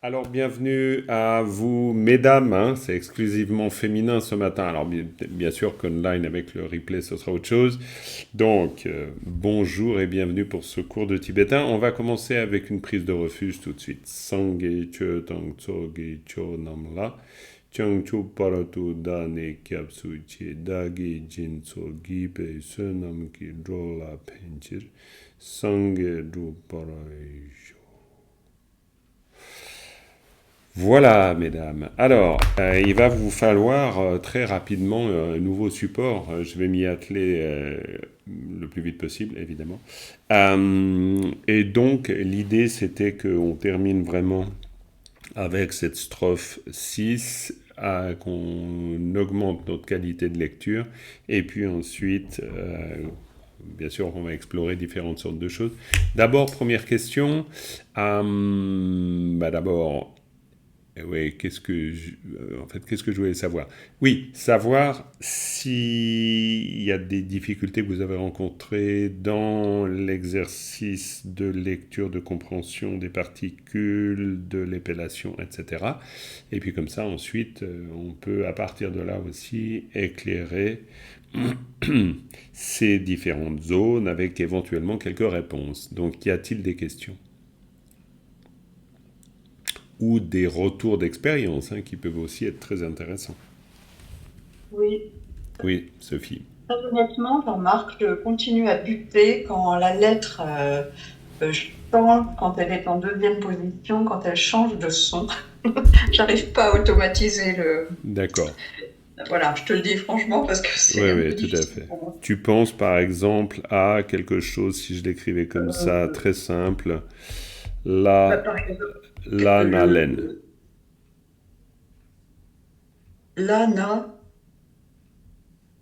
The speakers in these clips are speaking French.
Alors, bienvenue à vous, mesdames, hein, c'est exclusivement féminin ce matin. Alors, bien sûr qu'online avec le replay, ce sera autre chose. Donc, bonjour et bienvenue pour ce cours de tibétain. On va commencer avec une prise de refuge tout de suite. Sangye che tang tso ge cho nam la. Chang chu paratu da ne kyab su che da ge jin tso gi pe se nam ki dro la penchir. Sangye du parai. Voilà, mesdames. Alors, il va vous falloir très rapidement un nouveau support. Je vais m'y atteler le plus vite possible, évidemment. Et donc, l'idée, c'était qu'on termine vraiment avec cette strophe 6, qu'on augmente notre qualité de lecture. Et puis ensuite, bien sûr, on va explorer différentes sortes de choses. D'abord, première question. D'abord, oui, qu'est-ce que je voulais savoir? Oui, savoir s'il y a des difficultés que vous avez rencontrées dans l'exercice de lecture, de compréhension des particules, de l'épellation, etc. Et puis comme ça, ensuite, on peut à partir de là aussi éclairer ces différentes zones avec éventuellement quelques réponses. Donc, y a-t-il des questions? Ou des retours d'expérience qui peuvent aussi être très intéressants. Oui, Oui, Sophie. très honnêtement, je remarque, je continue à buter quand la lettre change, quand elle est en deuxième position, quand elle change de son. J'arrive pas à automatiser le. D'accord. Voilà, je te le dis franchement parce que c'est Oui, un oui, peu tout à difficile fait. pour moi. Tu penses par exemple à quelque chose, si je l'écrivais comme ça, Euh, très simple, Bah, la, par exemple, la nalen. l'ANA,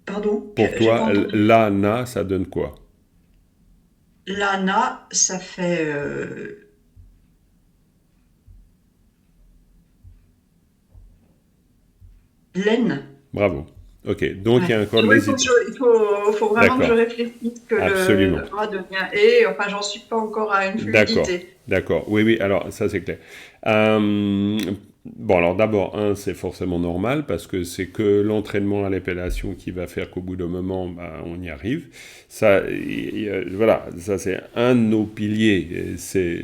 pardon, Pour j'ai toi, pas entendu. l'ana, ça donne quoi? L'ANA, ça fait laine. Bravo. Ok, donc il y Ouais. a encore Tu de vois, l'hésitation. il faut vraiment que je D'accord, réfléchisse que absolument. le A devient et. Enfin, j'en suis pas encore à une D'accord, fluidité. d'accord. Oui, oui, alors ça c'est clair. Euh, bon, alors d'abord, un, c'est forcément normal parce que c'est que l'entraînement à l'épellation qui va faire qu'au bout d'un moment, bah, on y arrive. Ça, voilà, ça c'est un de nos piliers. C'est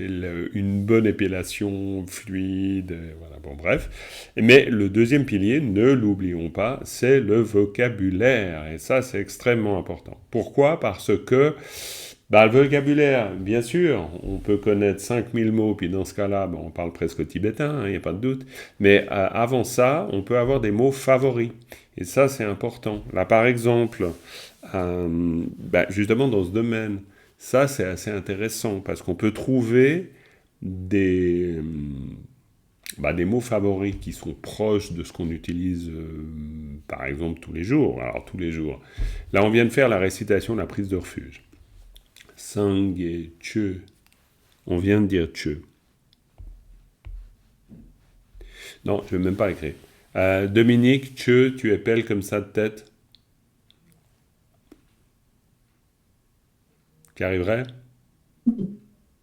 une bonne épellation fluide, voilà, bon, bref. Mais le deuxième pilier, ne l'oublions pas, c'est le vocabulaire. Et ça, c'est extrêmement important. Pourquoi? Parce que bah, le vocabulaire, bien sûr, on peut connaître 5000 mots, puis dans ce cas-là, bah, on parle presque tibétain, il n'y a pas de doute. Mais avant ça, on peut avoir des mots favoris. Et ça, c'est important. Là, par exemple, bah, justement dans ce domaine, ça, c'est assez intéressant, parce qu'on peut trouver des mots favoris qui sont proches de ce qu'on utilise, par exemple, tous les jours. Alors, tous les jours. Là, on vient de faire la récitation de la prise de refuge. Sangye Che. On vient de dire Che. Non, je ne vais même pas écrire. Dominique, Che, tu épelles comme ça de tête. Qui arriverait?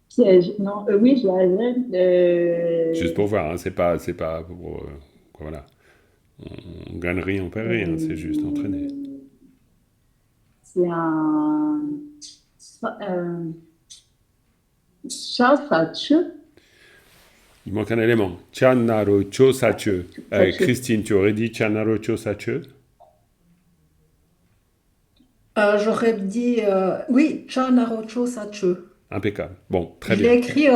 Piège. Non, oui, je l'avais. Juste pour voir, hein, c'est pas pour. Voilà. On gagne rien, on perd rien, c'est juste entraîner. Euh, c'est un. Euh, Sachu. Il manque un élément. Chanaro Cho Sache. Sachu. Christine, tu aurais dit Chanaro Cho Sache? J'aurais dit, oui, Cha Narocho Sache. Impeccable. Bon, très Je bien. l'ai écrit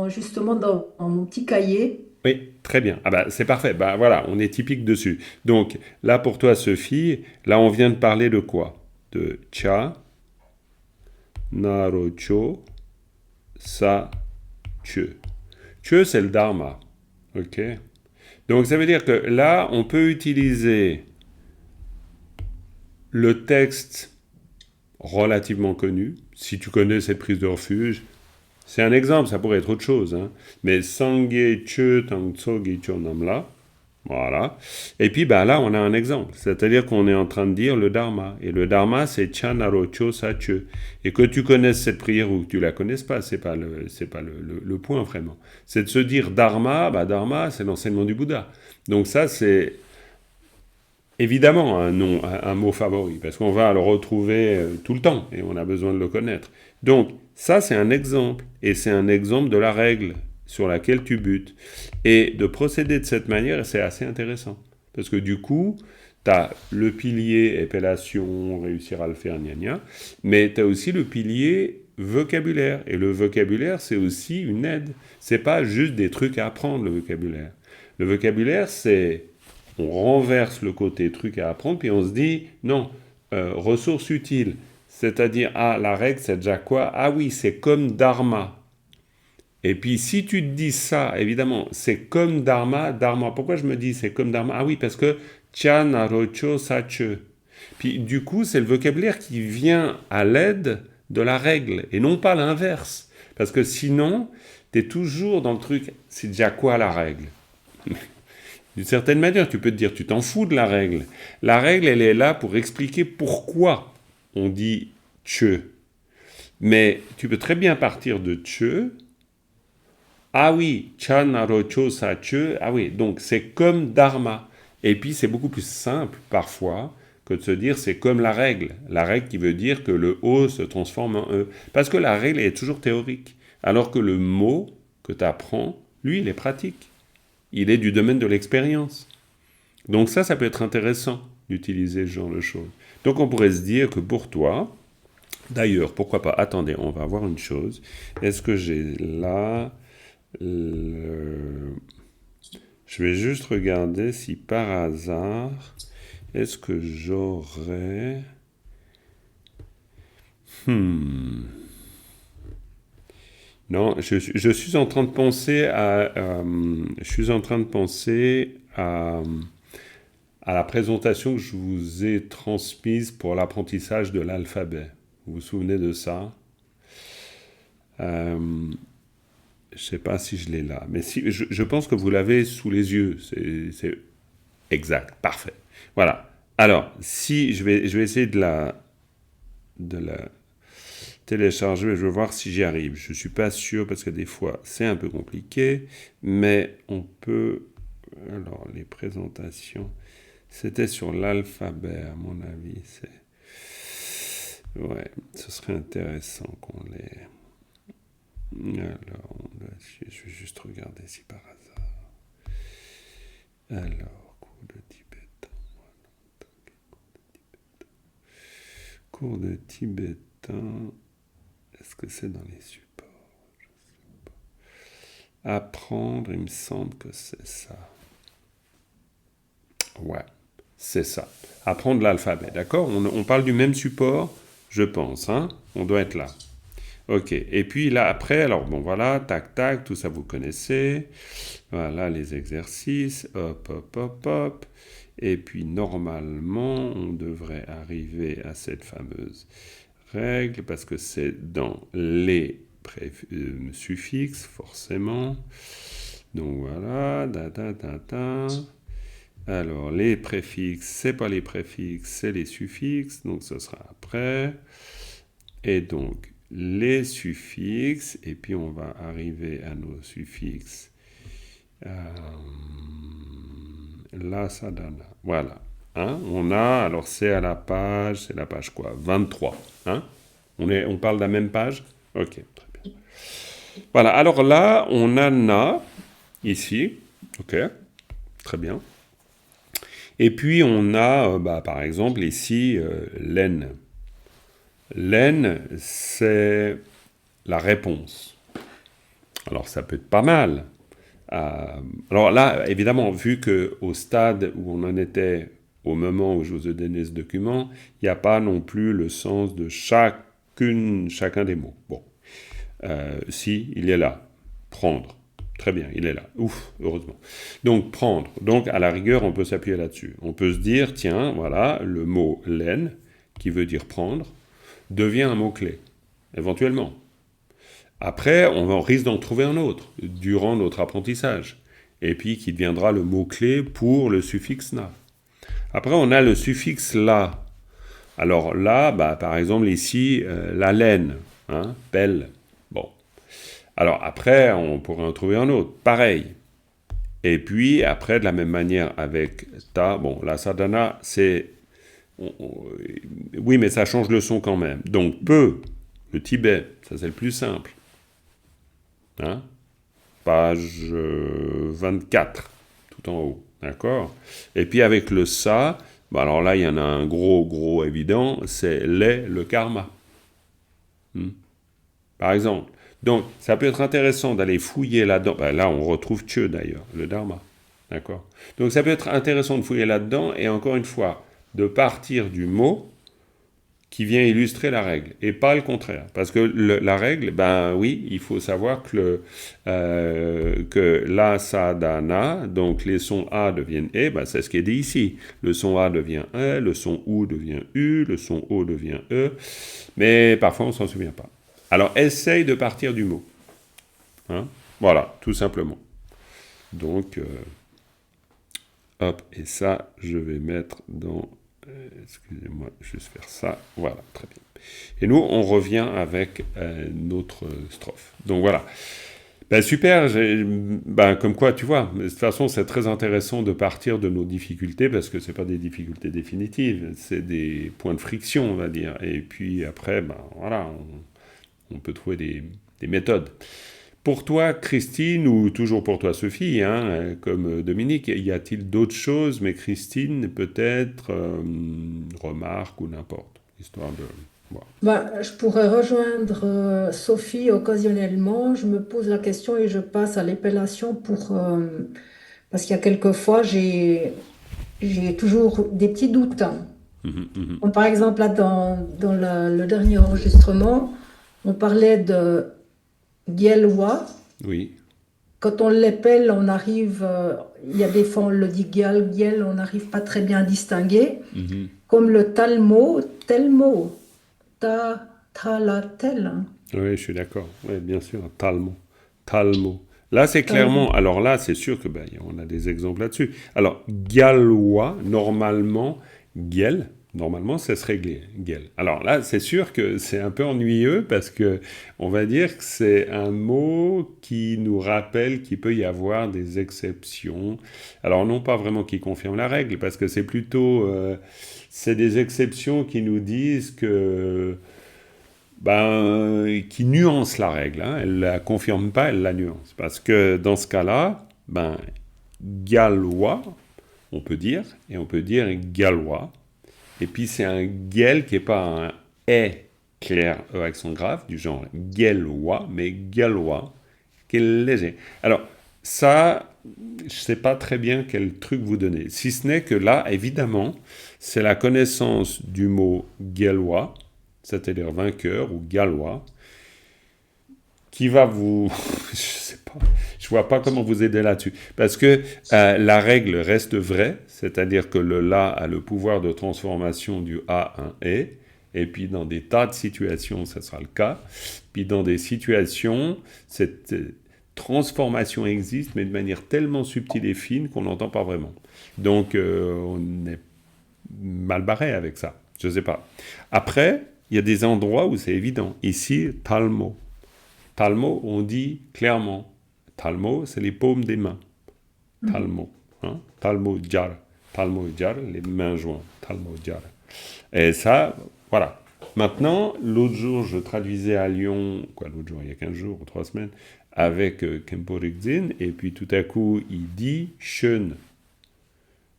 justement dans mon petit cahier. Oui, très bien. Ah bah c'est parfait. Bah voilà, on est typique dessus. Donc là pour toi Sophie, là on vient de parler de quoi? De cha, narocho, sa, che. Che c'est le dharma. Ok. Donc ça veut dire que là on peut utiliser le texte relativement connu. Si tu connais cette prise de refuge, c'est un exemple, ça pourrait être autre chose. Hein. Mais sangye che tang tso ge cho nam la. Voilà. Et puis, ben là, on a un exemple. C'est-à-dire qu'on est en train de dire le dharma. Et le dharma, c'est Chan Narocho Sache. Et que tu connaisses cette prière ou que tu la connaisses pas, c'est pas le point vraiment. C'est de se dire dharma, dharma, c'est l'enseignement du Bouddha. Donc ça, c'est évidemment un mot favori, parce qu'on va le retrouver tout le temps, et on a besoin de le connaître. Donc, ça, c'est un exemple. Et c'est un exemple de la règle sur laquelle tu butes. Et de procéder de cette manière, c'est assez intéressant. Parce que du coup, tu as le pilier épellation, réussir à le faire, gna gna, mais tu as aussi le pilier vocabulaire. Et le vocabulaire, c'est aussi une aide. C'est pas juste des trucs à apprendre, le vocabulaire. Le vocabulaire, c'est... On renverse le côté truc à apprendre, puis on se dit, non, ressources utiles. C'est-à-dire, la règle, c'est déjà quoi? Ah oui, c'est comme dharma. Et puis, si tu te dis ça, évidemment, c'est comme dharma. Pourquoi je me dis c'est comme dharma? Ah oui, parce que Cha Narocho Sache. Puis, du coup, c'est le vocabulaire qui vient à l'aide de la règle, et non pas l'inverse. Parce que sinon, tu es toujours dans le truc, c'est déjà quoi la règle? D'une certaine manière, tu peux te dire, tu t'en fous de la règle. La règle, elle est là pour expliquer pourquoi on dit che. Mais tu peux très bien partir de che. Ah oui, Chan Narocho Sache. Ah oui, donc c'est comme dharma. Et puis c'est beaucoup plus simple parfois que de se dire c'est comme la règle. La règle qui veut dire que le O se transforme en E. Parce que la règle est toujours théorique. Alors que le mot que tu apprends, lui, il est pratique. Il est du domaine de l'expérience. Donc ça peut être intéressant d'utiliser ce genre de choses. Donc on pourrait se dire que pour toi, d'ailleurs, pourquoi pas, attendez, on va voir une chose. Est-ce que j'ai là... Je vais juste regarder si par hasard, est-ce que j'aurais... Non, je suis en train de penser à la présentation que je vous ai transmise pour l'apprentissage de l'alphabet. Vous vous souvenez de ça? Je ne sais pas si je l'ai là, mais si, je pense que vous l'avez sous les yeux. C'est exact, parfait. Voilà. Alors, si je vais essayer de la télécharger, je vais voir si j'y arrive. Je ne suis pas sûr parce que des fois c'est un peu compliqué, mais on peut... Alors, les présentations, c'était sur l'alphabet, à mon avis. Ouais, ce serait intéressant qu'on les... Alors, je vais juste regarder si par hasard. Alors, cours de tibétain. Cours de tibétain. Est-ce que c'est dans les supports? Je sais pas. Apprendre, il me semble que c'est ça. Ouais, c'est ça. Apprendre l'alphabet, d'accord? On parle du même support, je pense, hein? On doit être là. Ok, et puis là, après, alors bon, voilà, tac, tac, tout ça vous connaissez. Voilà les exercices, hop, hop, hop, hop. Et puis, normalement, on devrait arriver à cette fameuse règle, parce que c'est dans les suffixes, forcément. Donc voilà, Alors, les préfixes, c'est pas les préfixes, c'est les suffixes, donc ce sera après. Et donc, les suffixes, et puis on va arriver à nos suffixes. La sadhana, voilà. Hein, on a, alors c'est la page quoi? 23. Hein, on parle de la même page? Ok, très bien. Voilà, alors là, on a na, ici. Ok, très bien. Et puis on a, par exemple, ici, len. Len, c'est la réponse. Alors ça peut être pas mal. Alors là, évidemment, vu qu'au stade où on en était au moment où je vous ai donné ce document, il n'y a pas non plus le sens de chacun des mots. Bon, si, il est là. Prendre. Très bien, il est là. Ouf, heureusement. Donc, prendre. Donc, à la rigueur, on peut s'appuyer là-dessus. On peut se dire, tiens, voilà, le mot len, qui veut dire prendre, devient un mot-clé, éventuellement. Après, on risque d'en trouver un autre durant notre apprentissage. et puis qui deviendra le mot-clé pour le suffixe na. Après, on a le suffixe la. Alors là, par exemple, ici, la laine, hein, pelle. Bon. Alors après, on pourrait en trouver un autre. Pareil. Et puis, après, de la même manière avec ta, bon, la sadhana, c'est... oui, mais ça change le son quand même. Donc, peu, le Tibet, ça c'est le plus simple. Hein? Page 24, tout en haut. D'accord? Et puis avec le sa, alors là, il y en a un gros évident, c'est le karma. Par exemple. Donc, ça peut être intéressant d'aller fouiller là-dedans. Là, on retrouve Tchö d'ailleurs, le dharma. D'accord? Donc, ça peut être intéressant de fouiller là-dedans, et encore une fois, de partir du mot qui vient illustrer la règle, et pas le contraire. Parce que la règle, oui, il faut savoir que la sadhana, donc les sons A deviennent E, c'est ce qui est dit ici. Le son A devient E, le son OU devient U, le son O devient E, mais parfois on ne s'en souvient pas. Alors, essaye de partir du mot. Hein? Voilà, tout simplement. Donc, hop, et ça, je vais mettre dans... excusez-moi, juste faire ça. Voilà, très bien. Et nous, on revient avec notre strophe. Donc, voilà. Super, comme quoi, tu vois, de toute façon, c'est très intéressant de partir de nos difficultés, parce que ce n'est pas des difficultés définitives, c'est des points de friction, on va dire. Et puis, après, voilà, on peut trouver des méthodes. Pour toi, Christine, ou toujours pour toi, Sophie, hein, comme Dominique, y a-t-il d'autres choses, mais Christine, peut-être, remarque ou n'importe, histoire de... Voilà. Je pourrais rejoindre Sophie occasionnellement. Je me pose la question et je passe à l'épellation parce qu'il y a quelques fois, j'ai toujours des petits doutes. Comme par exemple, là, dans le dernier enregistrement, on parlait de Gyelwa. Oui. Quand on l'épelle, on arrive, il y a des fois on le dit Gyel, on n'arrive pas très bien à distinguer. Comme le talmo, telmo, la, tel. Oui, je suis d'accord. Oui, bien sûr, talmo. Là, c'est clairement... Alors là, c'est sûr que on a des exemples là-dessus. Alors, Gyalwa, normalement, Gyel... Normalement, ça serait Gyel. Alors là, c'est sûr que c'est un peu ennuyeux parce que on va dire que c'est un mot qui nous rappelle qu'il peut y avoir des exceptions. Alors non pas vraiment qui confirment la règle, parce que c'est plutôt c'est des exceptions qui nous disent que qui nuancent la règle. Hein. Elle la confirme pas, elle la nuance. Parce que dans ce cas-là, Gyalwa, on peut dire, et on peut dire Gyalwa. Et puis c'est un Gyel qui n'est pas un E clair, E accent grave, du genre Gyelwa, mais Gyalwa, qui est léger. Alors, ça, je ne sais pas très bien quel truc vous donner. Si ce n'est que là, évidemment, c'est la connaissance du mot Gyelwa, c'est-à-dire vainqueur ou Gyalwa, qui va vous... je vois pas comment vous aider là-dessus. Parce que la règle reste vraie, c'est-à-dire que le la a le pouvoir de transformation du a en e, et puis dans des tas de situations, ça sera le cas. Puis dans des situations, cette transformation existe, mais de manière tellement subtile et fine qu'on n'entend pas vraiment. Donc on est mal barré avec ça, je sais pas. Après, il y a des endroits où c'est évident. Ici, talmo. Talmo, on dit clairement. Talmo, c'est les paumes des mains. Talmo. Hein? Talmo jar. Talmo jar, les mains jointes. Talmo jar. Et ça, voilà. Maintenant, l'autre jour, je traduisais à Lyon, l'autre jour, il y a 15 jours ou 3 semaines, avec Khenpo Rinzin, et puis tout à coup, il dit « schön ».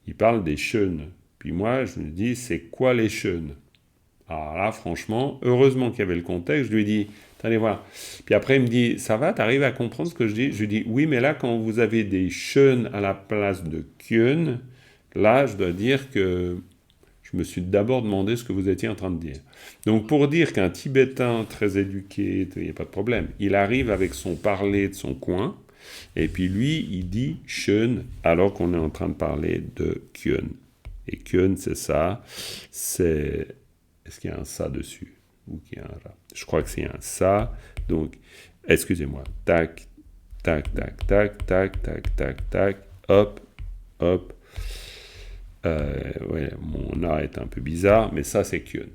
Il parle des « schön ». Puis moi, je me dis « c'est quoi les schön » Alors là, franchement, heureusement qu'il y avait le contexte, je lui ai dit « allez voir ». Puis après, il me dit « ça va, t'arrives à comprendre ce que je dis ?» Je lui dis « oui, mais là, quand vous avez des « schön » à la place de « kyön », là, je dois dire que je me suis d'abord demandé ce que vous étiez en train de dire. Donc, pour dire qu'un Tibétain très éduqué, il n'y a pas de problème, il arrive avec son parler de son coin, et puis lui, il dit « schön » alors qu'on est en train de parler de « kyön ». Et « kyön », c'est ça, c'est... Est-ce qu'il y a un « ça » dessus? Ou qu'il y a un « ra » Je crois que c'est un « ça ». Donc, excusez-moi. Tac, tac, tac, tac, tac, tac, tac, tac, hop, hop. Ouais, mon art est un peu bizarre, mais ça c'est Kyun.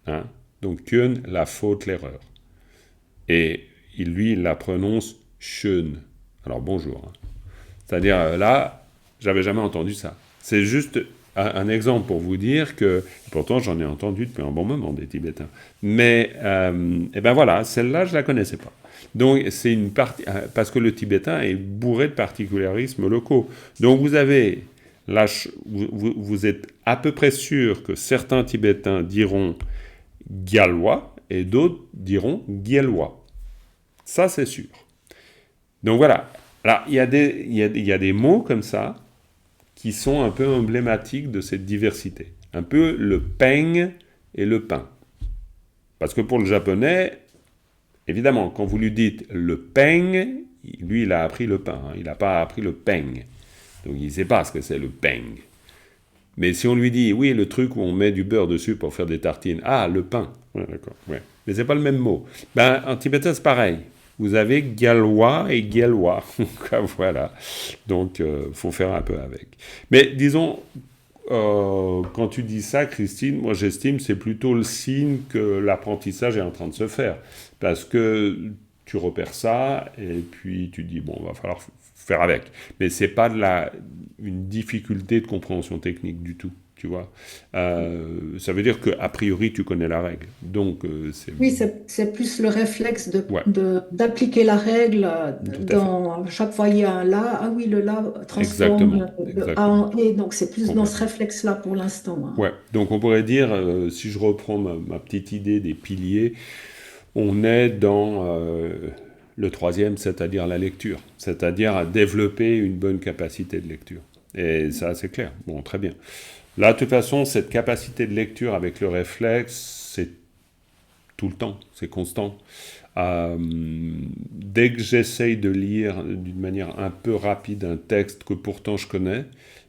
Hein? Donc Kyun, la faute, l'erreur. Et lui, il la prononce Shun. Alors bonjour. Hein. C'est-à-dire là, j'avais jamais entendu ça. C'est juste un exemple pour vous dire que, pourtant j'en ai entendu depuis un bon moment des Tibétains. Mais, et ben voilà, celle-là, je la connaissais pas. Donc c'est une partie, parce que le tibétain est bourré de particularismes locaux. Donc vous avez, là, vous êtes à peu près sûr que certains Tibétains diront Gyalwa et d'autres diront Gyelwa. Ça, c'est sûr. Donc voilà. Alors, il y a des mots comme ça qui sont un peu emblématiques de cette diversité. Un peu le peigne et le pain. Parce que pour le japonais, évidemment, quand vous lui dites le peigne, lui, il a appris le pain. Hein. Il n'a pas appris le peigne. Donc, il ne sait pas ce que c'est le peigne. Mais si on lui dit, oui, le truc où on met du beurre dessus pour faire des tartines, ah, le pain. Ouais, d'accord, ouais. Mais c'est pas le même mot. Ben, en tibétain, c'est pareil. Vous avez Gyalwa et Gyelwa. Voilà. Donc, faut faire un peu avec. Mais disons, quand tu dis ça, Christine, moi j'estime c'est plutôt le signe que l'apprentissage est en train de se faire. Parce que tu repères ça et puis tu dis, bon, va falloir faire avec. Mais c'est pas une difficulté de compréhension technique du tout. Tu vois, ça veut dire qu'a priori tu connais la règle. Donc c'est Oui, c'est plus le réflexe ouais, d'appliquer la règle tout à fait. dans chaque fois il y a un la. Ah oui, le la Exactement, transforme le a exactement, en et. Donc c'est plus dans ce complètement. réflexe-là pour l'instant. Hein. Ouais, donc on pourrait dire, si je reprends ma petite idée des piliers, on est dans le troisième, c'est-à-dire la lecture, c'est-à-dire à développer une bonne capacité de lecture. Et ça, c'est clair. Bon, très bien. Là, de toute façon, cette capacité de lecture avec le réflexe, c'est tout le temps, c'est constant. Dès que j'essaye de lire d'une manière un peu rapide un texte que pourtant je connais,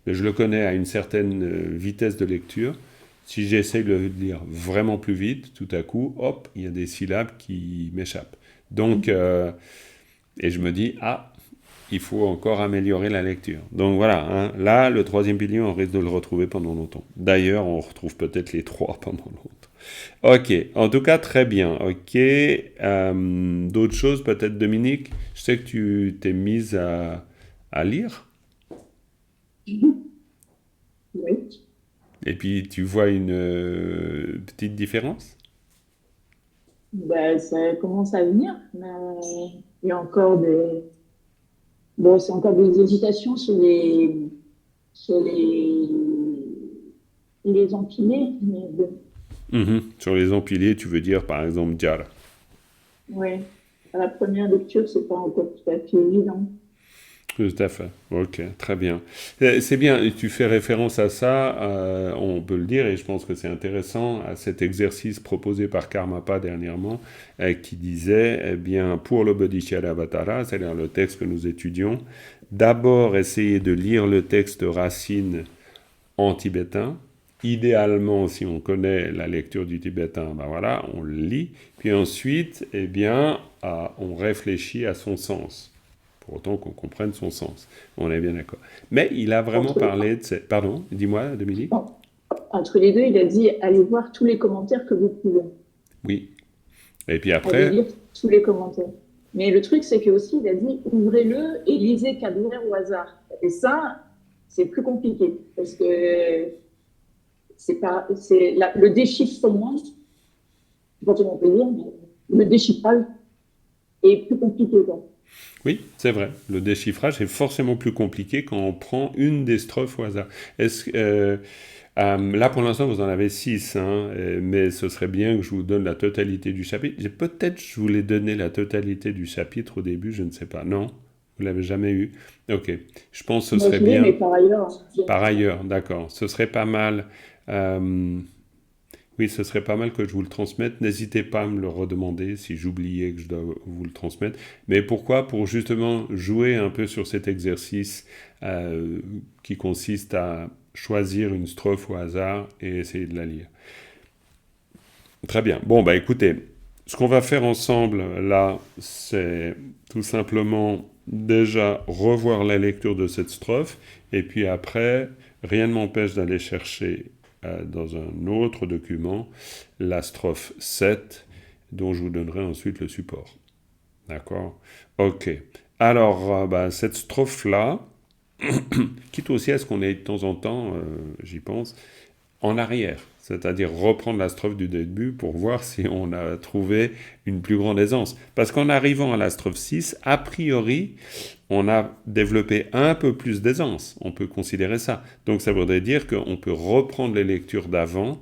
mais je le connais à une certaine vitesse de lecture, si j'essaye de le lire vraiment plus vite, tout à coup, hop, il y a des syllabes qui m'échappent. Donc, et je me dis, ah, il faut encore améliorer la lecture. Donc voilà, hein, là, le troisième pilier, on risque de le retrouver pendant longtemps. D'ailleurs, on retrouve peut-être les trois pendant l'autre. Ok, en tout cas, très bien. Ok, d'autres choses, peut-être Dominique? Je sais que tu t'es mise à lire, Oui. et puis tu vois une petite différence? Ben, ça commence à venir, mais il y a encore des, bon, c'est encore des hésitations sur les empilés, mais bon, Mhm. Sur les empilés, tu veux dire par exemple Jar. ouais. À la première lecture, c'est pas encore tout à fait évident. Tout à fait. Ok, très bien. C'est bien, tu fais référence à ça, on peut le dire, et je pense que c'est intéressant, à cet exercice proposé par Karmapa dernièrement, qui disait, eh bien, pour le Bodhisattva, c'est-à-dire le texte que nous étudions, d'abord essayer de lire le texte racine en tibétain. Idéalement, si on connaît la lecture du tibétain, ben voilà, on le lit. Puis ensuite, eh bien, on réfléchit à son sens. Pour autant qu'on comprenne son sens. On est bien d'accord. Mais il a vraiment Entre, parlé de cette... Pardon, dis-moi, Dominique. entre les deux, il a dit, allez voir tous les commentaires que vous pouvez. Oui. Et puis Allez après, lire tous les commentaires. Mais le truc, c'est que aussi, il a dit, ouvrez-le et lisez Cadouer au hasard. Et ça, c'est plus compliqué. Parce que le déchiffrement, je sais pas comment on peut dire, mais le déchiffrage est plus compliqué, quoi. oui, c'est vrai. Le déchiffrage est forcément plus compliqué quand on prend une des strophes au hasard. Là, pour l'instant, vous en avez 6, hein, mais ce serait bien que je vous donne la totalité du chapitre. Peut-être je vous l'ai donné la totalité du chapitre au début, je ne sais pas. Non? Vous l'avez jamais eu? Ok. Je pense que ce Moi, serait je l'ai, mais bien. par ailleurs, Par ailleurs, d'accord. Ce serait pas mal. Oui, ce serait pas mal que je vous le transmette. N'hésitez pas à me le redemander si j'oubliais que je dois vous le transmettre. Mais pourquoi? Pour justement jouer un peu sur cet exercice qui consiste à choisir une strophe au hasard et essayer de la lire. Très bien. Bon, bah écoutez, ce qu'on va faire ensemble là, c'est tout simplement déjà revoir la lecture de cette strophe, et puis après, rien ne m'empêche d'aller chercher dans un autre document la strophe 7, dont je vous donnerai ensuite le support. D'accord? Ok. Alors, cette strophe-là, quitte aussi à ce qu'on ait de temps en temps, j'y pense, en arrière, c'est-à-dire reprendre la strophe du début pour voir si on a trouvé une plus grande aisance. Parce qu'en arrivant à la strophe 6, a priori, on a développé un peu plus d'aisance, on peut considérer ça. Donc ça voudrait dire qu'on peut reprendre les lectures d'avant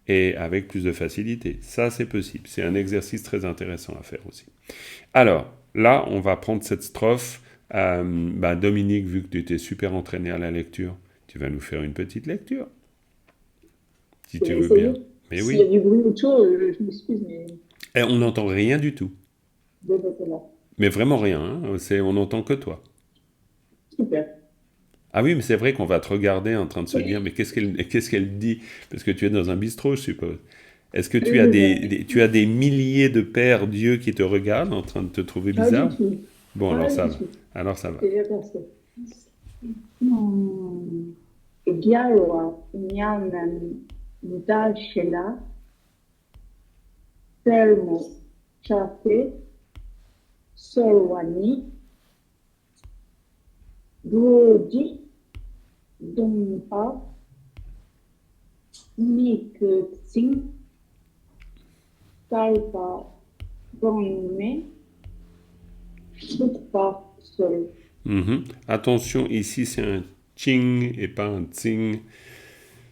et avec plus de facilité. Ça, c'est possible. C'est un exercice très intéressant à faire aussi. Alors, là, on va prendre cette strophe. Dominique, vu que tu étais super entraîné à la lecture, tu vas nous faire une petite lecture. Si tu veux bien. Mais S'il y a oui. du bruit autour, je m'excuse, mais Et on n'entend rien du tout. là. Mais vraiment rien. Hein. On n'entend que toi. Super. Ah oui, mais c'est vrai qu'on va te regarder en train de se dire, mais qu'est-ce qu'elle dit? Parce que tu es dans un bistrot, je suppose. Est-ce que tu as tu as des milliers de pères Dieu qui te regardent en train de te trouver Pas du bizarre? tout. Bon, Pas alors ça du va. tout. Alors ça va. C'est bien passé. Gyalwa nyanan dashela termo chafe solwani Goji Dongpa Mikutsing Kalpa Gongme Shukpa Sol. Attention, ici c'est un ching et pas un tsing.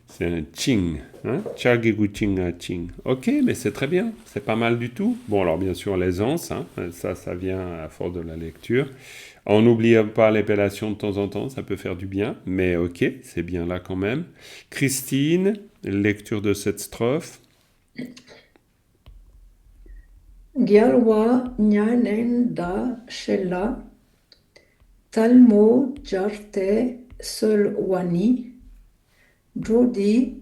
C'est un ching. Hein? Chagiguchinga ching. Ok, mais c'est très bien. C'est pas mal du tout. Bon, alors bien sûr, l'aisance, hein, ça vient à force de la lecture. On n'oublie pas l'épellation de temps en temps, ça peut faire du bien. Mais ok, c'est bien là quand même. Christine, lecture de cette strophe. Gyalwa nyanen da shela talmo jarte solwani Jodi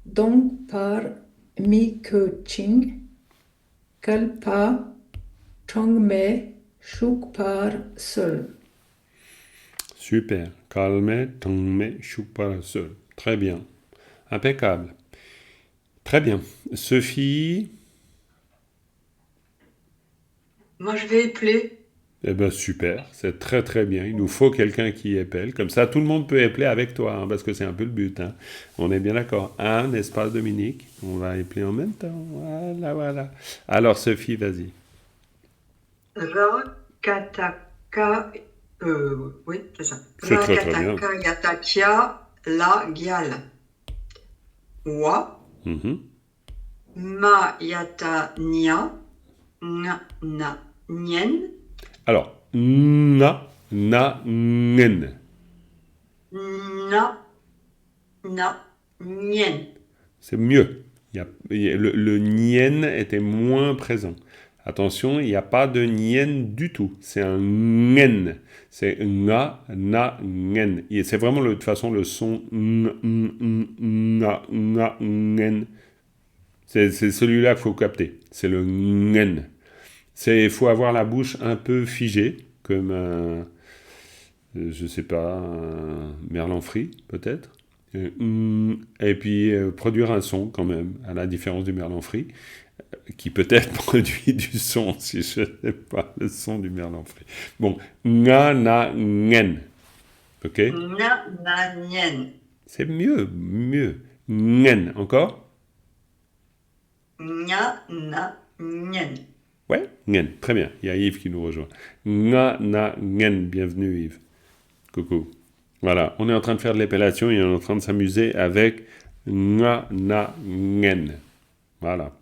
Dongpar Mikuching Kalpa Tongme Shukpar Sol. Super. Calme, tongme, shukpar seul. Très bien. Impeccable. Très bien. Sophie. Moi, je vais épeler. Eh bien, super, c'est très très bien. Il nous faut quelqu'un qui épelle. Comme ça, tout le monde peut épeler avec toi, hein, parce que c'est un peu le but. Hein. On est bien d'accord. Hein, n'est-ce pas, Dominique? On va épeler en même temps. Voilà, voilà. Alors, Sophie, vas-y. Ra, kataka, oui, c'est ça. C'est Ra, très très bien. kataka, yatakia, la, gyal. Wa, Mhm. ma, yata, nia, na, nien, Alors, na, ngen. na, nien. C'est mieux. Le nien était moins présent. Attention, il n'y a pas de nien du tout. C'est un ngen. C'est na, ngen. Et c'est vraiment de toute façon le son na, ngen. C'est celui-là qu'il faut capter. C'est le ngen. Il faut avoir la bouche un peu figée, comme un, je sais pas, un merlan frit, peut-être. Et puis produire un son quand même, à la différence du merlan frit, qui peut-être produit du son, si je n'ai pas le son du merlan frit. Bon, nga, na, ngen. Ok? Na, nien. C'est mieux, mieux. Ngen, encore? Nya, na, nien. Ouais, ngen, très bien. Il y a Yves qui nous rejoint. Nga, na, ngen, bienvenue Yves. Coucou. Voilà, on est en train de faire de l'épellation et on est en train de s'amuser avec nga, na, ngen. Voilà.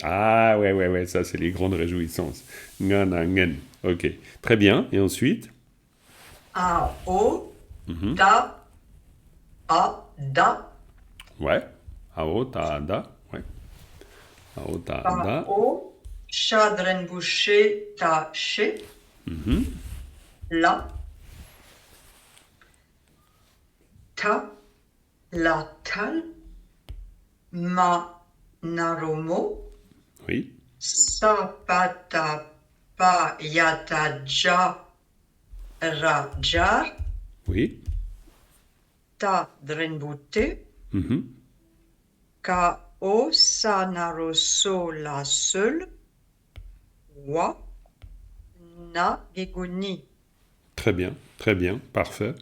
Ah ouais, ça c'est les grandes réjouissances. Nga, na, ngen. Ok, très bien. Et ensuite? A, o, da, a, da. Ouais. Ao, ta, da. Ouais. Ao, ta, Pa, da. o, chadren bouché, ta, ché. La. Ta, la, tal. Ma, naromo. Oui. Sa, pa, ta, pa, yata, ja, rajar, Oui. ta drenbute, Mhm. ka o sanaroso la seul, wa na giguni, Très bien, parfait.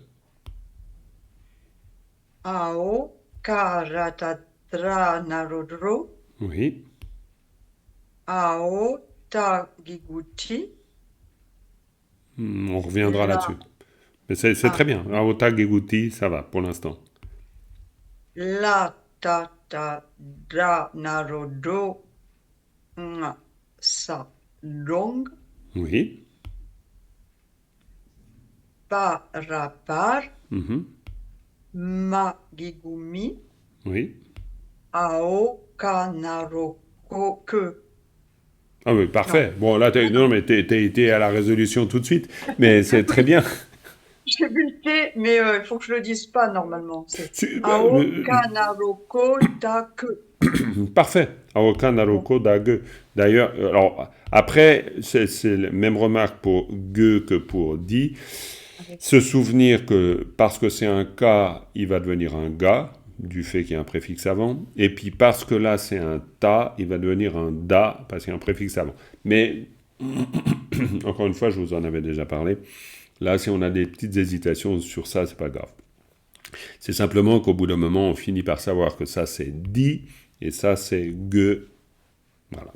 ao karatatra narodro, Oui. ao ta giguti, On reviendra la, là-dessus. Mais c'est très ah, bien. Aota Gegouti, ça va pour l'instant. la ta ta dra narodo, nga sa long, Oui. parapar, Mhm. ma gigumi, Oui. ao kanaroko que. Ah oui, Non, parfait. Bon, là, non, mais t'es à la résolution tout de suite. Mais c'est très bien. j'ai buté, mais il faut que je le dise pas normalement. C'est Bah, ao kanaroko ta que. parfait. Aoka Bon, Naroko da Ge. D'ailleurs, alors, après, c'est la même remarque pour Ge que pour Di. avec Se souvenir que parce que c'est un ka, il va devenir un ga, du fait qu'il y a un préfixe avant. Et puis parce que là, c'est un ta, il va devenir un da, parce qu'il y a un préfixe avant. Mais, encore une fois, je vous en avais déjà parlé. Là, si on a des petites hésitations sur ça, c'est pas grave. C'est simplement qu'au bout d'un moment, on finit par savoir que ça, c'est di, et ça, c'est ge. Voilà,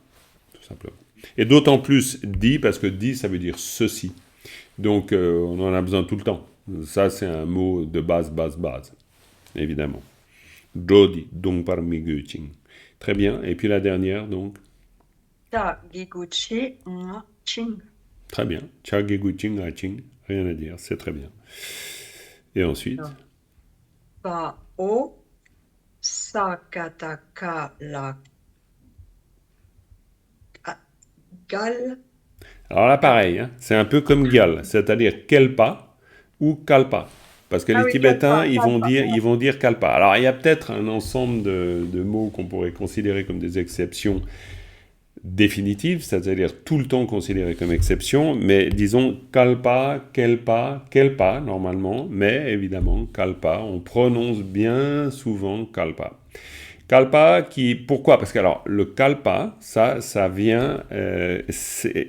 tout simplement. Et d'autant plus di, parce que di, ça veut dire ceci. Donc, on en a besoin tout le temps. Ça, c'est un mot de base, évidemment. Jodi, donc par miguching. Très bien. Et puis la dernière, donc. ta giguchi, nga ching. Très bien. Chagiguching, aching. Rien à dire, c'est très bien. Et ensuite, Pa o sakataka la gal. alors là, pareil, hein, c'est un peu comme gal, c'est-à-dire kelpa ou kalpa. Parce que Ah les oui, Tibétains, kalpa, kalpa. ils vont dire kalpa. Alors, il y a peut-être un ensemble de mots qu'on pourrait considérer comme des exceptions définitive, c'est-à-dire tout le temps considéré comme exception, mais disons kalpa, kelpa, kelpa normalement, mais évidemment kalpa, on prononce bien souvent kalpa. Kalpa qui, pourquoi? Parce que alors le kalpa, ça vient,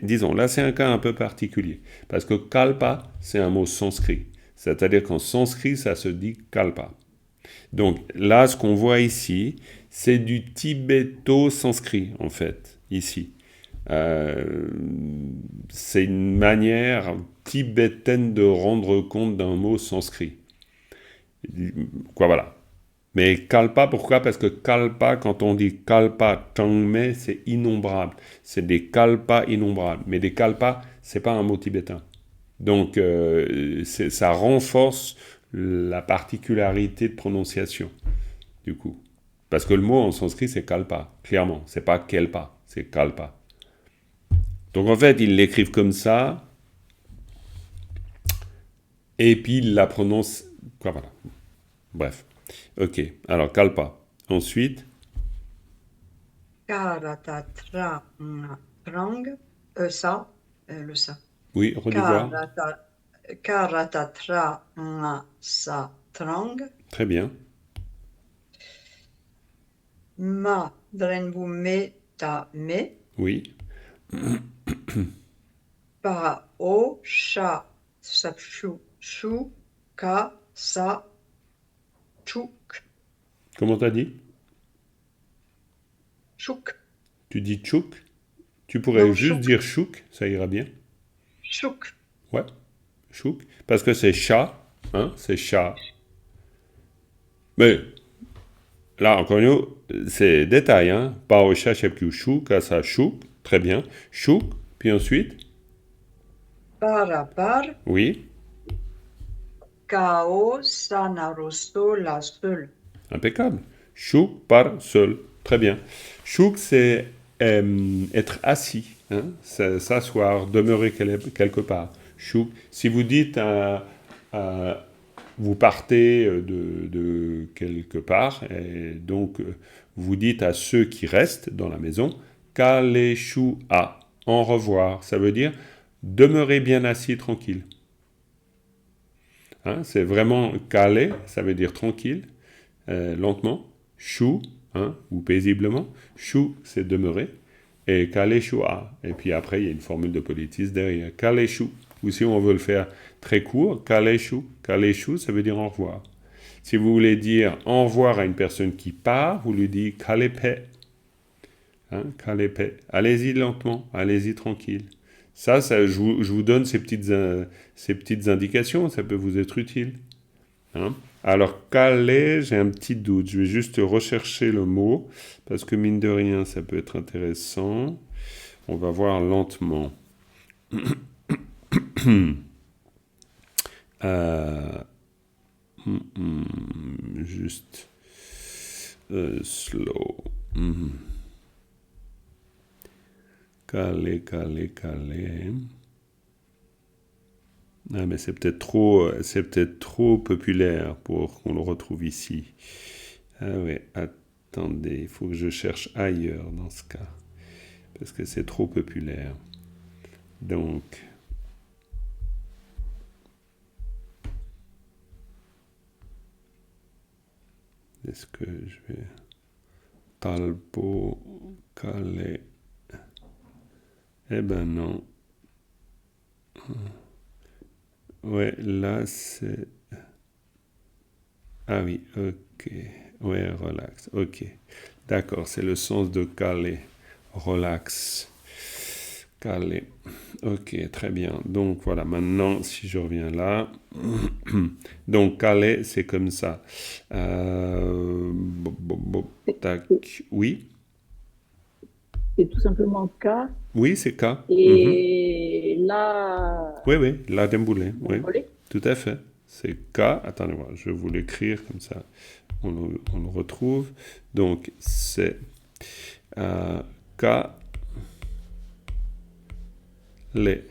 disons là c'est un cas un peu particulier, parce que kalpa c'est un mot sanskrit, c'est-à-dire qu'en sanskrit ça se dit kalpa. Donc là, ce qu'on voit ici, c'est du tibéto-sanskrit, en fait, ici. Euh, c'est une manière tibétaine de rendre compte d'un mot sanskrit. Quoi, voilà. Mais kalpa, pourquoi? Parce que kalpa, quand on dit kalpa changme, c'est innombrable. C'est des kalpas innombrables. Mais des kalpas, c'est pas un mot tibétain. Donc, ça renforce la particularité de prononciation, du coup. Parce que le mot en sanskrit, c'est kalpa, clairement. C'est pas kelpa, c'est kalpa. Donc, en fait, ils l'écrivent comme ça, et puis ils la prononcent. Quoi, voilà. Bref. Ok. Alors, kalpa. Ensuite, Karatatra nga trang. Ça, le ça. oui, redis voir. Karata, karatatra nga sa trang. Très bien. Ma drenbu me ta me. Oui. Pa o sha sapshu shu ka sa chuk. Comment t'as dit? Chuk. Tu dis chouk? Tu pourrais Non, juste chuk. dire chouk, ça ira bien. Chuk. Ouais, chouk. Parce que c'est chat, hein, c'est chat. Mais là, encore une fois, c'est détail, hein. Pao chat chepkiu chouk, asa chouk, très bien. Chouk, puis ensuite, Parapar. oui, Kao sanarosto la seul. impeccable. Chouk par seul, très bien. Chouk, c'est être assis, hein, s'asseoir, demeurer quelque part. Chouk. Si vous dites vous partez de quelque part, et donc vous dites à ceux qui restent dans la maison, Kaleshua, en revoir. Ça veut dire demeurez bien assis tranquille. Hein, c'est vraiment calé, ça veut dire tranquille, lentement. Chou, hein, ou paisiblement. Chou, c'est demeurer. Et calé choua. Et puis après, il y a une formule de politis derrière. Calé chou. Ou si on veut le faire très court, calé chou. Calé chou, ça veut dire au revoir. Si vous voulez dire au revoir à une personne qui part, vous lui dites calé paix. Hein, calé paix. Allez-y lentement, allez-y tranquille. Ça je vous donne ces petites indications, ça peut vous être utile. Hein. Alors, calé, j'ai un petit doute. Je vais juste rechercher le mot, parce que mine de rien, ça peut être intéressant. On va voir lentement. Euh, juste slow. Calé, calé, calé. Ah, mais c'est peut-être trop populaire pour qu'on le retrouve ici. Ah ouais, attendez, il faut que je cherche ailleurs dans ce cas, parce que c'est trop populaire. Donc, est-ce que je vais... Talpo, calé... Eh ben non. Ouais, là c'est... Ah oui, ok. Ouais, relax. Ok. D'accord, c'est le sens de calé. Relax. Calé. Ok, très bien. Donc voilà, maintenant, si je reviens là. Donc calé, c'est comme ça. Tac. Oui. C'est tout simplement K. Oui, c'est K. Et là, Oui, oui, la Demboulet. Oui, Dembélé. tout à fait. C'est K. Attendez-moi, je vais vous l'écrire comme ça. On le retrouve. Donc, c'est K. Les.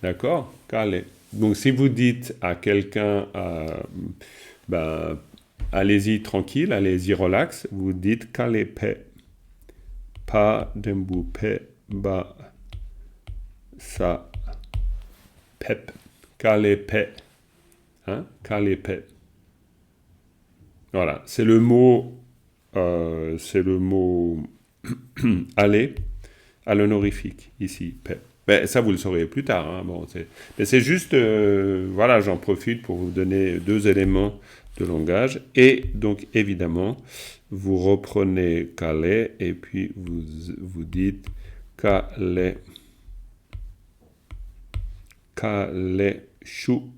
D'accord? Calé. Donc, si vous dites à quelqu'un, ben, allez-y tranquille, allez-y relax, vous dites calé paix. Pas d'embou paix, ba, ça, pep. Calé paix. Hein? Calé paix. Voilà, c'est le mot aller à l'honorifique ici. Paix. Ben, ça, vous le saurez plus tard. Hein. Bon, mais c'est juste, voilà, j'en profite pour vous donner 2 éléments de langage. Et donc, évidemment, vous reprenez calé et puis vous dites calé, calé chou,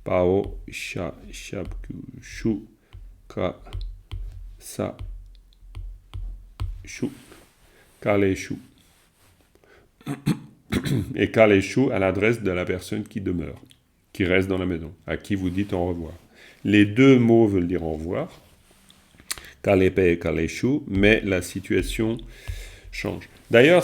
pao, cha, chapku, chou, ka, sa, chou, calé chou. Et calé chou à l'adresse de la personne qui demeure, qui reste dans la maison, à qui vous dites au revoir. Les 2 mots veulent dire au revoir, calé paix et calé chou, mais la situation change. D'ailleurs,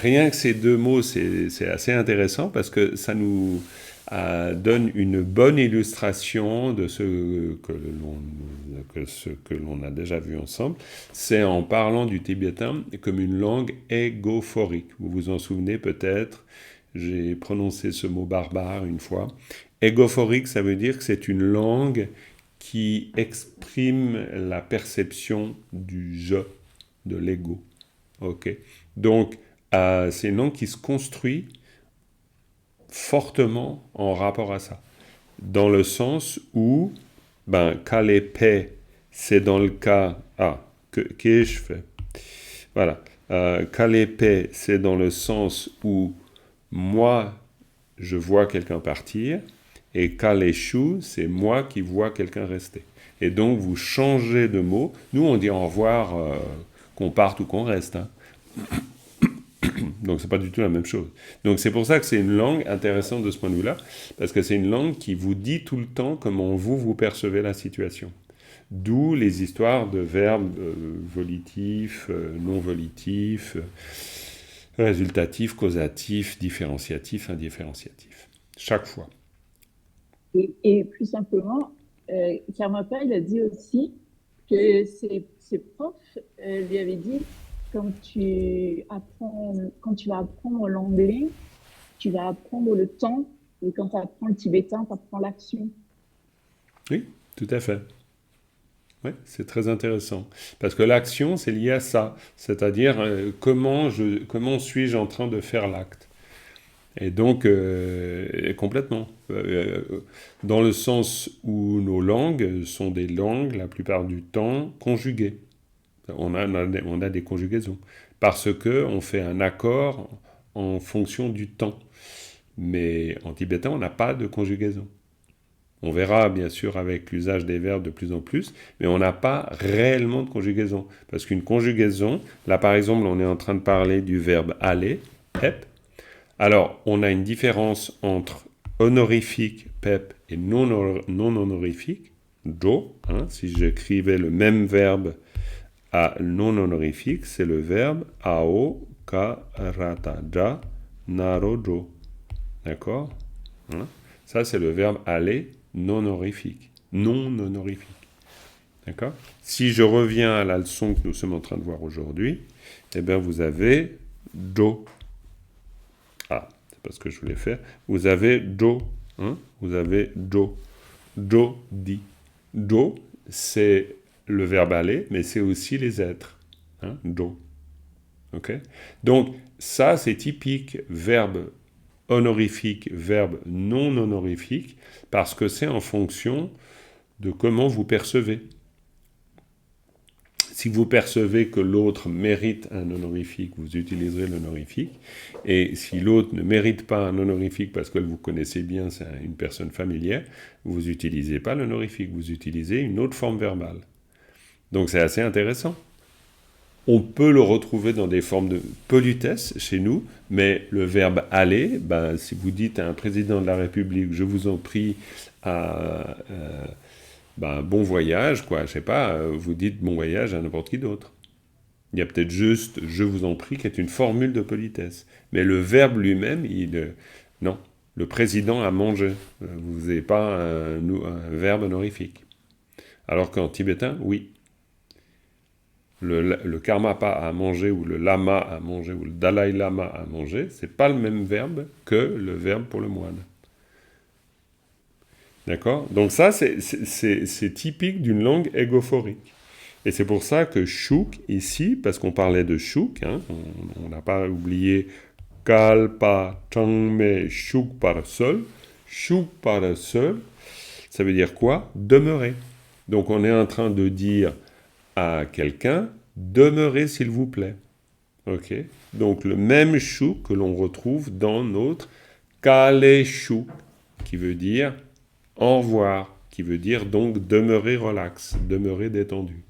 rien que ces 2 mots, c'est assez intéressant parce que ça nous donne une bonne illustration de ce que l'on a déjà vu ensemble. C'est en parlant du tibétain comme une langue égophorique. Vous vous en souvenez peut-être, j'ai prononcé ce mot barbare une fois. Égophorique, ça veut dire que c'est une langue qui exprime la perception du je, de l'ego. Ok. Donc, c'est une langue qui se construit fortement en rapport à ça. Dans le sens où, calé paix, c'est dans le cas... Ah, qu'ai-je fait? Voilà. Calé paix, c'est dans le sens où moi, je vois quelqu'un partir, et calé chou, c'est moi qui vois quelqu'un rester. Et donc, vous changez de mot. Nous, on dit au revoir, qu'on parte ou qu'on reste. Hein. Donc, c'est pas du tout la même chose. Donc, c'est pour ça que c'est une langue intéressante de ce point de vue-là, parce que c'est une langue qui vous dit tout le temps comment vous percevez la situation. D'où les histoires de verbes volitifs, non volitifs, résultatifs, causatifs, différenciatifs, indifférenciatifs. Chaque fois. Et plus simplement, Karmapa, il a dit aussi que ses profs lui avaient dit quand tu vas apprendre l'anglais, tu vas apprendre le temps Et quand tu apprends le tibétain, tu apprends l'action. Oui, tout à fait. Oui, c'est très intéressant. Parce que l'action, c'est lié à ça. C'est-à-dire, comment suis-je en train de faire l'acte? Et donc, complètement. Dans le sens où nos langues sont des langues, la plupart du temps, conjuguées. On a des conjugaisons. Parce que on fait un accord en fonction du temps. Mais en tibétain, on n'a pas de conjugaison. On verra bien sûr avec l'usage des verbes de plus en plus, mais on n'a pas réellement de conjugaison. Parce qu'une conjugaison, là par exemple, on est en train de parler du verbe aller, pep. Alors, on a une différence entre honorifique, pep, et non honorifique, do. Si j'écrivais le même verbe à non honorifique, c'est le verbe ao, ka, rata, ja, naro, jo. D'accord? Ça, c'est le verbe aller non honorifique. Non honorifique. D'accord? Si je reviens à la leçon que nous sommes en train de voir aujourd'hui, eh bien, vous avez do. Ah, c'est pas ce que je voulais faire. Vous avez do. Vous avez do. Do, di. Do, c'est le verbe aller, mais c'est aussi les êtres. Do. OK? Donc, ça, c'est typique verbe honorifique, verbe non honorifique, parce que c'est en fonction de comment vous percevez. Si vous percevez que l'autre mérite un honorifique, vous utiliserez l'honorifique. Et si l'autre ne mérite pas un honorifique parce que vous connaissez bien, c'est une personne familière, vous n'utilisez pas l'honorifique, vous utilisez une autre forme verbale. Donc c'est assez intéressant. On peut le retrouver dans des formes de politesse chez nous, mais le verbe aller, si vous dites à un président de la République, je vous en prie, bon voyage, quoi, je sais pas, vous dites bon voyage à n'importe qui d'autre. Il y a peut-être juste je vous en prie qui est une formule de politesse. Mais le verbe lui-même, non. Le président a mangé. Vous n'avez pas un verbe honorifique. Alors qu'en tibétain, oui. Le Karmapa a mangé, ou le Lama a mangé, ou le Dalai Lama a mangé, c'est pas le même verbe que le verbe pour le moine. D'accord? Donc ça, c'est typique d'une langue égophorique. Et c'est pour ça que Shuk, ici, parce qu'on parlait de Shuk, on n'a pas oublié Kalpa, Changme, Shuk par seul. Shuk par seul, ça veut dire quoi? Demeurer. Donc on est en train de dire à quelqu'un, demeurez s'il vous plaît. Ok? Donc le même Shuk que l'on retrouve dans notre Kale Shuk, qui veut dire au revoir, qui veut dire donc demeurer relax, demeurer détendu.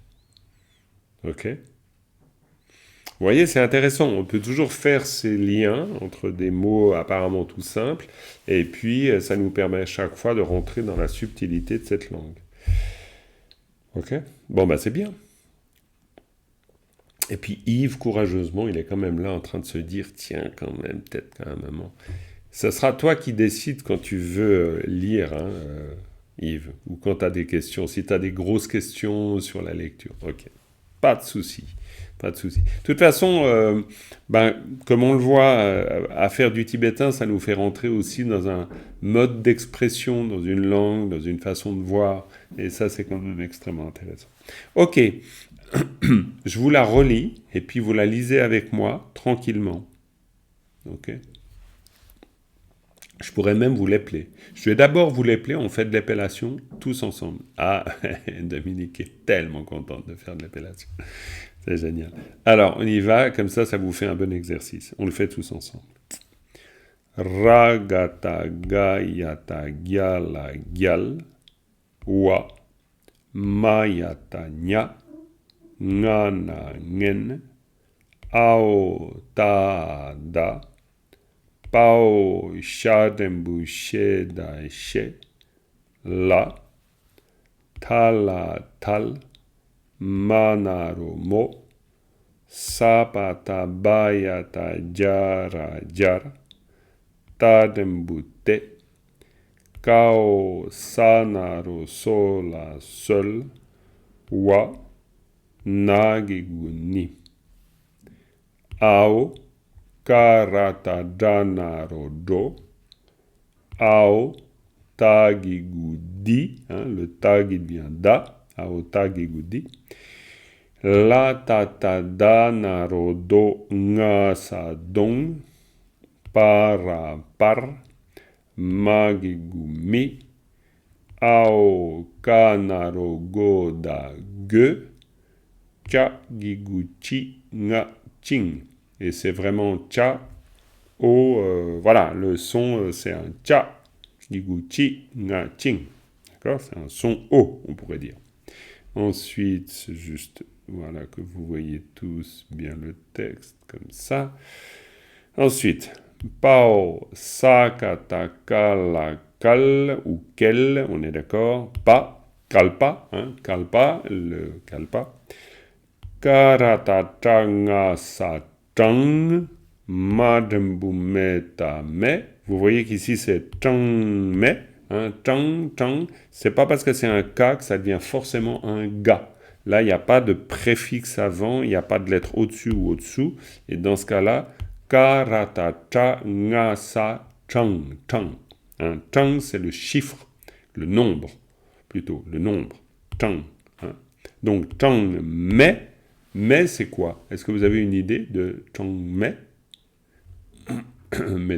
Ok? Vous voyez, c'est intéressant. On peut toujours faire ces liens entre des mots apparemment tout simples, et puis ça nous permet à chaque fois de rentrer dans la subtilité de cette langue. Ok? Bon, c'est bien. Et puis Yves, courageusement, il est quand même là en train de se dire, tiens, quand même, peut-être qu'à un moment... Ça sera toi qui décides quand tu veux lire, Yves, ou quand tu as des questions. Si tu as des grosses questions sur la lecture, ok. Pas de souci. Pas de souci. De toute façon, comme on le voit, à faire du tibétain, ça nous fait rentrer aussi dans un mode d'expression, dans une langue, dans une façon de voir. Et ça, c'est quand même extrêmement intéressant. Ok. Je vous la relis, et puis vous la lisez avec moi, tranquillement. Ok. Je pourrais même vous l'épeler. Je vais d'abord vous l'épeler, on fait de l'épellation tous ensemble. Ah, Dominique est tellement contente de faire de l'épellation. C'est génial. Alors, on y va, comme ça vous fait un bon exercice. On le fait tous ensemble. Ragata gayata gyala gyal wa mayata nya ngana ngen ao ta da pao shadembu sheda she la tala tal manaro mo sapata bayata jara jara tadembu te kao sanaro sola sol wa nagigu ni ao karata danaro do ao, tagigudi, hein, le tag il devient da, ao tagigudi. La ta ta da naro do nga sa dong, para par, magigumi, ao kanaro go da ge, cha giguchi nga ching. Et c'est vraiment cha o, voilà, le son c'est un cha, giguchi nga ching. D'accord? C'est un son o, on pourrait dire. Ensuite, c'est juste, voilà, que vous voyez tous bien le texte comme ça. Ensuite, pao, sakata, kala, kal ou kel, on est d'accord. Pa, kalpa, hein, kalpa, le kalpa. Karata, tanga, sa, tang, madembu, meta, me. Vous voyez qu'ici c'est tang, me. Hein, tang, tang. C'est pas parce que c'est un K que ça devient forcément un ga. Là, il n'y a pas de préfixe avant, il n'y a pas de lettre au-dessus ou au-dessous. Et dans ce cas-là, karata, ta, nga, sa, tang, tang. Hein, tang, c'est le chiffre, le nombre, plutôt, le nombre. Tang. Hein. Donc, tang, mais c'est quoi? Est-ce que vous avez une idée de tang, mais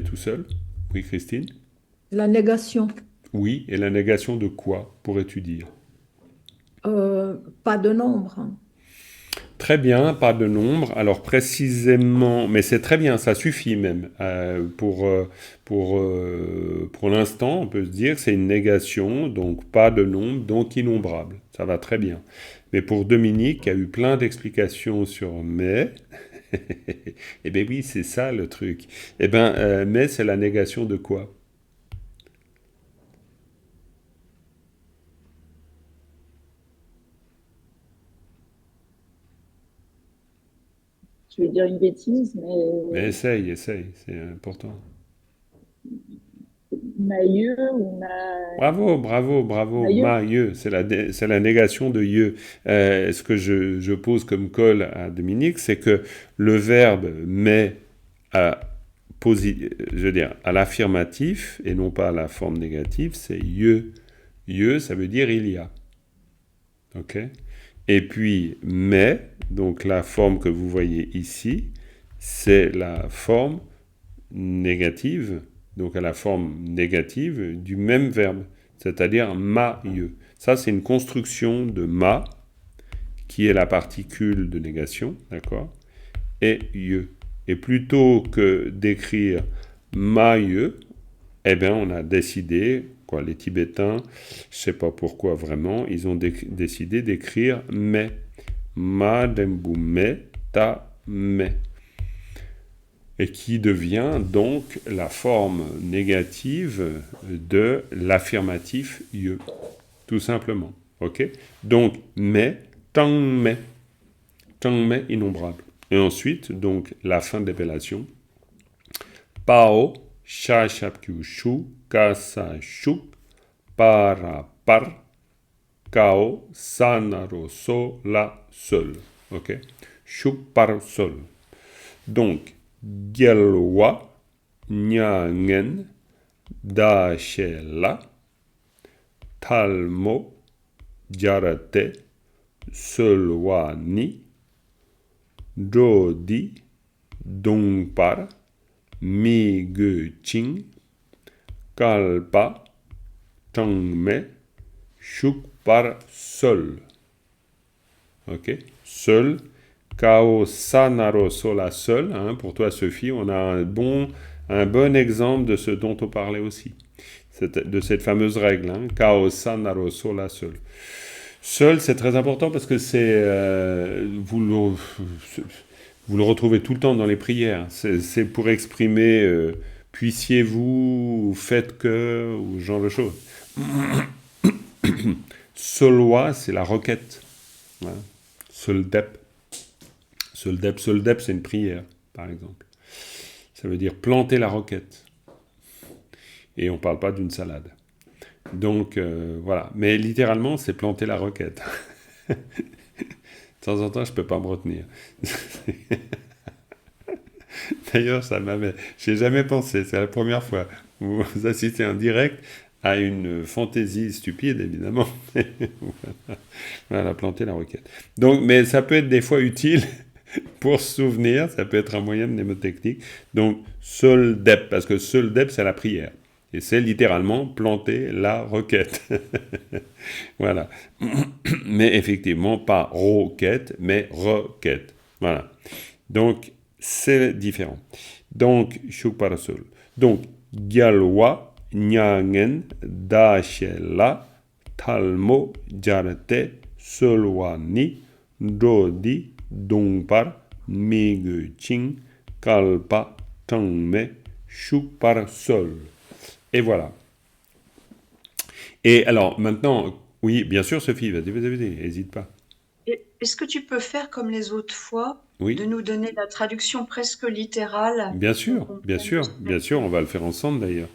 tout seul? Oui, Christine? La négation. Oui, et la négation de quoi, pourrais-tu dire? Pas de nombre. Très bien, pas de nombre. Alors précisément, mais c'est très bien, ça suffit même. Pour l'instant, on peut se dire que c'est une négation, donc pas de nombre, donc innombrable. Ça va très bien. Mais pour Dominique, qui a eu plein d'explications sur mais, eh bien oui, c'est ça le truc. Eh bien, mais c'est la négation de quoi? Je vais dire une bêtise, Mais mais essaye, c'est important. mailleux ou Bravo, bravo, bravo, mailleux. ma-yeux, c'est la négation de yeux. Ce que je pose comme colle à Dominique, c'est que le verbe met à, je veux dire, à l'affirmatif et non pas à la forme négative, c'est yeux. Yeux, ça veut dire il y a. Ok? Et puis, mais, donc la forme que vous voyez ici, c'est la forme négative, donc à la forme négative du même verbe, c'est-à-dire ma-yeux. Ça, c'est une construction de ma, qui est la particule de négation, d'accord, et yeux. Et plutôt que d'écrire ma-yeux, eh bien, on a décidé, quoi, les Tibétains, je sais pas pourquoi vraiment, ils ont décidé d'écrire mais. Ma dembu me ta me. Et qui devient donc la forme négative de l'affirmatif ye, tout simplement. Ok? Donc, mais, tang me, innombrable. Et ensuite, donc, la fin de l'épellation. Pao, sha shap kyu shu, ka sa shuk, para par, kao, sanaro so la sol. Ok? Shuk par sol. Donc, gyalwa, nyangen, da shela, talmo, jarate, solwa ni, jodi, dongpar, mi ge ching, kalpa, tangme, shuk par sol. Ok? Sol. Kao sanaro sola sol. Hein, pour toi, Sophie, on a un bon exemple de ce dont on parlait aussi. De cette fameuse règle. Hein, Kao sanaro sola sol. Seul, c'est très important parce que vous le retrouvez tout le temps dans les prières. C'est pour exprimer puissiez-vous, faites que, ou ce genre de choses. Solwa, c'est la requête. Voilà. Soldep. Soldep, c'est une prière, par exemple. Ça veut dire planter la requête. Et on ne parle pas d'une salade. Donc, voilà. Mais littéralement, c'est planter la requête. De temps en temps, je ne peux pas me retenir. D'ailleurs, ça m'avait... J'ai jamais pensé, c'est la première fois. Vous assistez en direct à une fantaisie stupide, évidemment. Voilà, planter la requête. Donc, mais ça peut être des fois utile pour se souvenir, ça peut être un moyen mnémotechnique. Donc, Sol Dep, parce que Sol Dep, c'est la prière. Et c'est littéralement planter la requête. Voilà. Mais effectivement, pas roquette, mais requête. Voilà. Donc, c'est différent. Donc, Shuk Parasol. Donc, Gyalwa, Nyangen, Dashela, Talmo, Jarte, Solwani, Dodi, Dongpar, Miguching, Kalpa, Tangme, Shuk Parasol. Et voilà. Et alors, maintenant, oui, bien sûr, Sophie, vas-y, n'hésite pas. Est-ce que tu peux faire comme les autres fois, de Oui, nous donner la traduction presque littérale bien pour qu'on sûr, bien comprenne sûr, aussi? bien sûr, on va le faire ensemble d'ailleurs.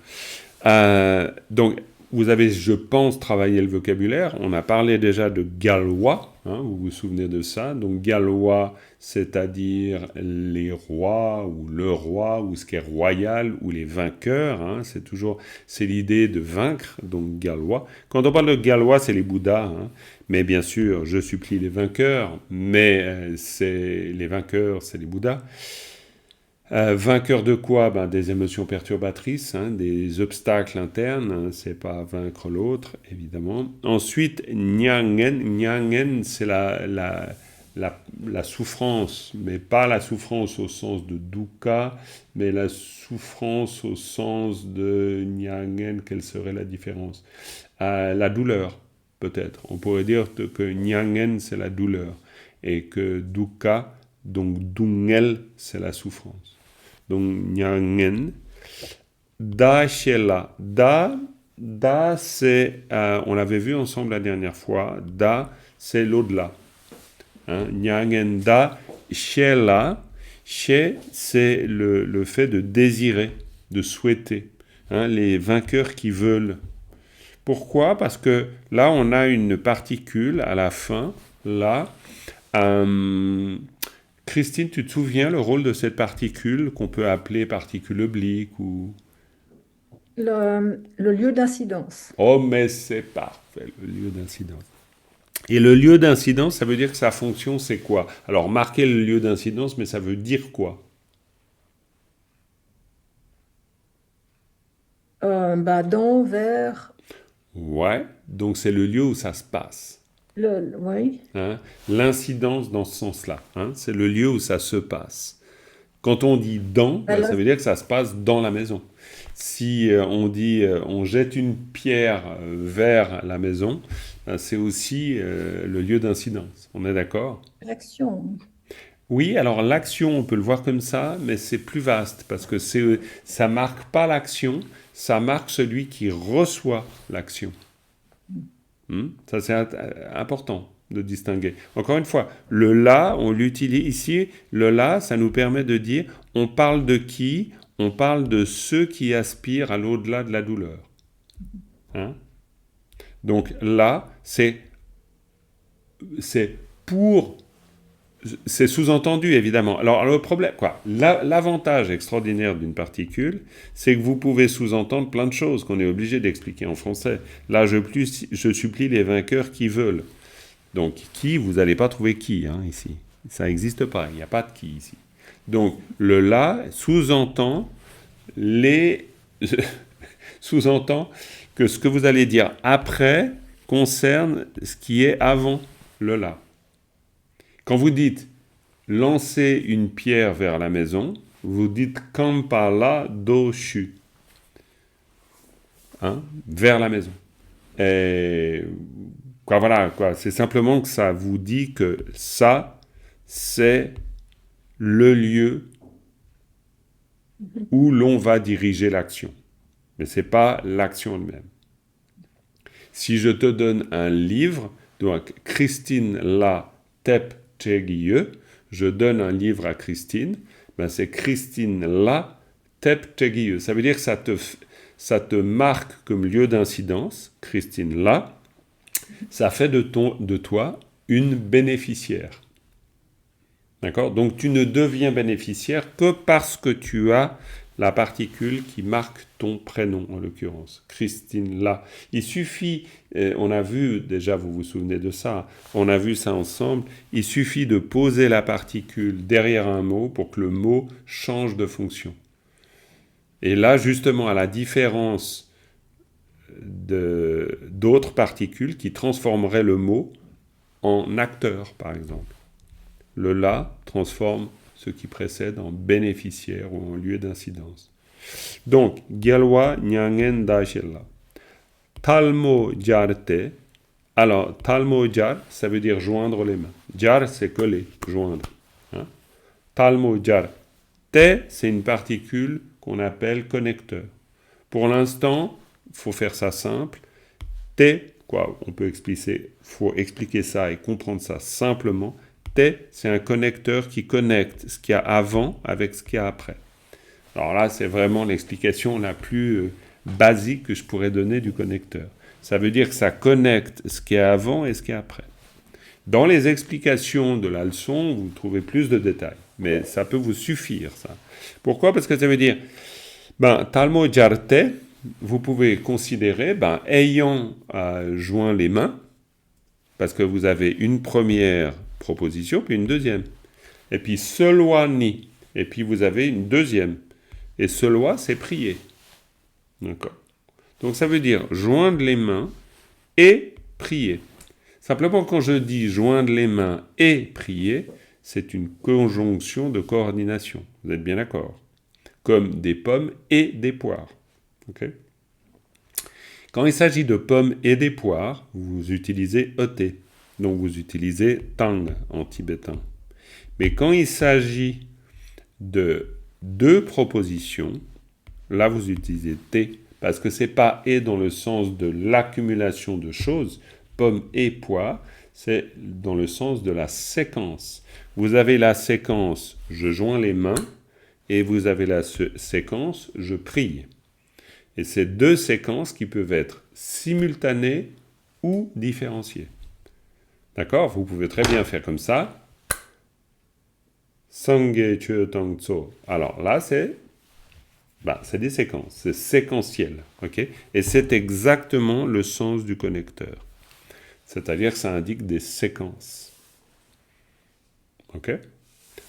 Donc, vous avez, je pense, travaillé le vocabulaire. On a parlé déjà de gallois, hein, vous vous souvenez de ça. Donc, gallois, c'est-à-dire les rois, ou le roi, ou ce qui est royal, ou les vainqueurs. Hein, c'est l'idée de vaincre, donc gallois. Quand on parle de gallois, c'est les Bouddhas. Hein, mais bien sûr, je supplie les vainqueurs, mais les vainqueurs, c'est les Bouddhas. Vainqueur de quoi? Ben, des émotions perturbatrices, hein, des obstacles internes, hein, c'est pas vaincre l'autre, évidemment. Ensuite, Nyangen. Nyangen, c'est la souffrance, mais pas la souffrance au sens de dukkha, mais la souffrance au sens de Nyangen, quelle serait la différence? La douleur, peut-être. On pourrait dire que Nyangen, c'est la douleur, et que dukkha, donc dungel, c'est la souffrance. Donc, Nyangen. Da Shela. Da c'est, on l'avait vu ensemble la dernière fois, Da, c'est l'au-delà. Hein? Nyangen Da. Shela, She, c'est le fait de désirer, de souhaiter. Hein? Les vainqueurs qui veulent. Pourquoi? Parce que là, on a une particule à la fin, là. Christine, tu te souviens le rôle de cette particule qu'on peut appeler particule oblique ou... Le lieu d'incidence. Oh, mais c'est parfait, le lieu d'incidence. Et le lieu d'incidence, ça veut dire que sa fonction, c'est quoi? Alors, marquer le lieu d'incidence, mais ça veut dire quoi? Dans, vers, Ouais, donc c'est le lieu où ça se passe. oui. Hein? L'incidence dans ce sens-là, hein? C'est le lieu où ça se passe. Quand on dit dans, ben, ça veut dire que ça se passe dans la maison. Si on dit on jette une pierre vers la maison, ben, c'est aussi le lieu d'incidence. On est d'accord? L'action. Oui, alors l'action, on peut le voir comme ça, mais c'est plus vaste parce que ça marque pas l'action, ça marque celui qui reçoit l'action. Ça, c'est important de distinguer. Encore une fois, le là, on l'utilise ici. Le là, ça nous permet de dire, on parle de qui? On parle de ceux qui aspirent à l'au-delà de la douleur. Hein? Donc là, c'est pour... C'est sous-entendu, évidemment. Alors, le problème, quoi? L'avantage extraordinaire d'une particule, c'est que vous pouvez sous-entendre plein de choses qu'on est obligé d'expliquer en français. Là, je supplie les vainqueurs qui veulent. Donc, qui, vous n'allez pas trouver qui, hein, ici. Ça n'existe pas, il n'y a pas de qui ici. Donc, le là sous-entend sous-entend que ce que vous allez dire après concerne ce qui est avant le là. Quand vous dites lancer une pierre vers la maison, vous dites kampala doshu, hein, vers la maison. Et quoi, voilà, quoi. C'est simplement que ça vous dit que ça, c'est le lieu où l'on va diriger l'action. Mais ce n'est pas l'action elle-même. Si je te donne un livre, donc Christine La Tep Tegieux, je donne un livre à Christine, ben c'est Christine La Tep Tegieux. Ça veut dire que ça te marque comme lieu d'incidence, Christine La, ça fait de toi une bénéficiaire. D'accord? Donc tu ne deviens bénéficiaire que parce que tu as la particule qui marque ton prénom, en l'occurrence. Christine, là. Il suffit, on a vu, déjà vous vous souvenez de ça, on a vu ça ensemble, il suffit de poser la particule derrière un mot pour que le mot change de fonction. Et là, justement, à la différence d'autres particules qui transformeraient le mot en acteur, par exemple. Le là transforme ce qui précède en bénéficiaire ou en lieu d'incidence. Donc, Gyalwa Nyangen Dashella. Talmo Jarte. Alors, Talmo Jar, ça veut dire joindre les mains. Jar, c'est coller, joindre. Hein? Talmo Jar. Te, c'est une particule qu'on appelle connecteur. Pour l'instant, il faut faire ça simple. Te, quoi, on peut faut expliquer ça et comprendre ça simplement. Te, c'est un connecteur qui connecte ce qu'il y a avant avec ce qu'il y a après. Alors là, c'est vraiment l'explication la plus basique que je pourrais donner du connecteur. Ça veut dire que ça connecte ce qu'il y a avant et ce qu'il y a après. Dans les explications de la leçon, vous trouvez plus de détails, mais ça peut vous suffire, ça. Pourquoi? Parce que ça veut dire, talmo jarte, vous pouvez considérer, ayant joint les mains, parce que vous avez une première proposition, puis une deuxième. Et puis, seloi ni. Et puis, vous avez une deuxième. Et seloi, c'est prier. D'accord. Donc, ça veut dire joindre les mains et prier. Simplement, quand je dis joindre les mains et prier, c'est une conjonction de coordination. Vous êtes bien d'accord? Comme des pommes et des poires. Ok? Quand il s'agit de pommes et des poires, vous utilisez ot. Donc vous utilisez tang en tibétain. Mais quand il s'agit de deux propositions, là vous utilisez t, parce que c'est pas et dans le sens de l'accumulation de choses, pommes et poires, c'est dans le sens de la séquence. Vous avez la séquence je joins les mains et vous avez la séquence je prie. Et c'est deux séquences qui peuvent être simultanées ou différenciées. D'accord? Vous pouvez très bien faire comme ça. Sangye chue tang tso. Alors là, c'est des séquences. C'est séquentiel. Okay? Et c'est exactement le sens du connecteur. C'est-à-dire que ça indique des séquences. Ok?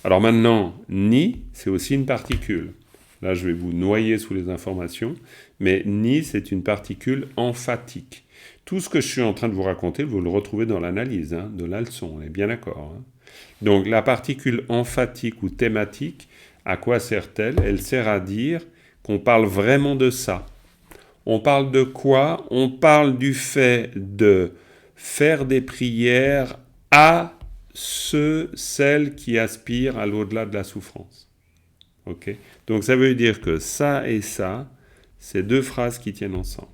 Alors maintenant, ni, c'est aussi une particule. Là, je vais vous noyer sous les informations. Mais ni, c'est une particule emphatique. Tout ce que je suis en train de vous raconter, vous le retrouvez dans l'analyse de la leçon, on est bien d'accord. Donc la particule emphatique ou thématique, à quoi sert-elle? Elle sert à dire qu'on parle vraiment de ça. On parle de quoi? On parle du fait de faire des prières à celles qui aspirent à l'au-delà de la souffrance. Ok? Donc ça veut dire que ça et ça, c'est deux phrases qui tiennent ensemble.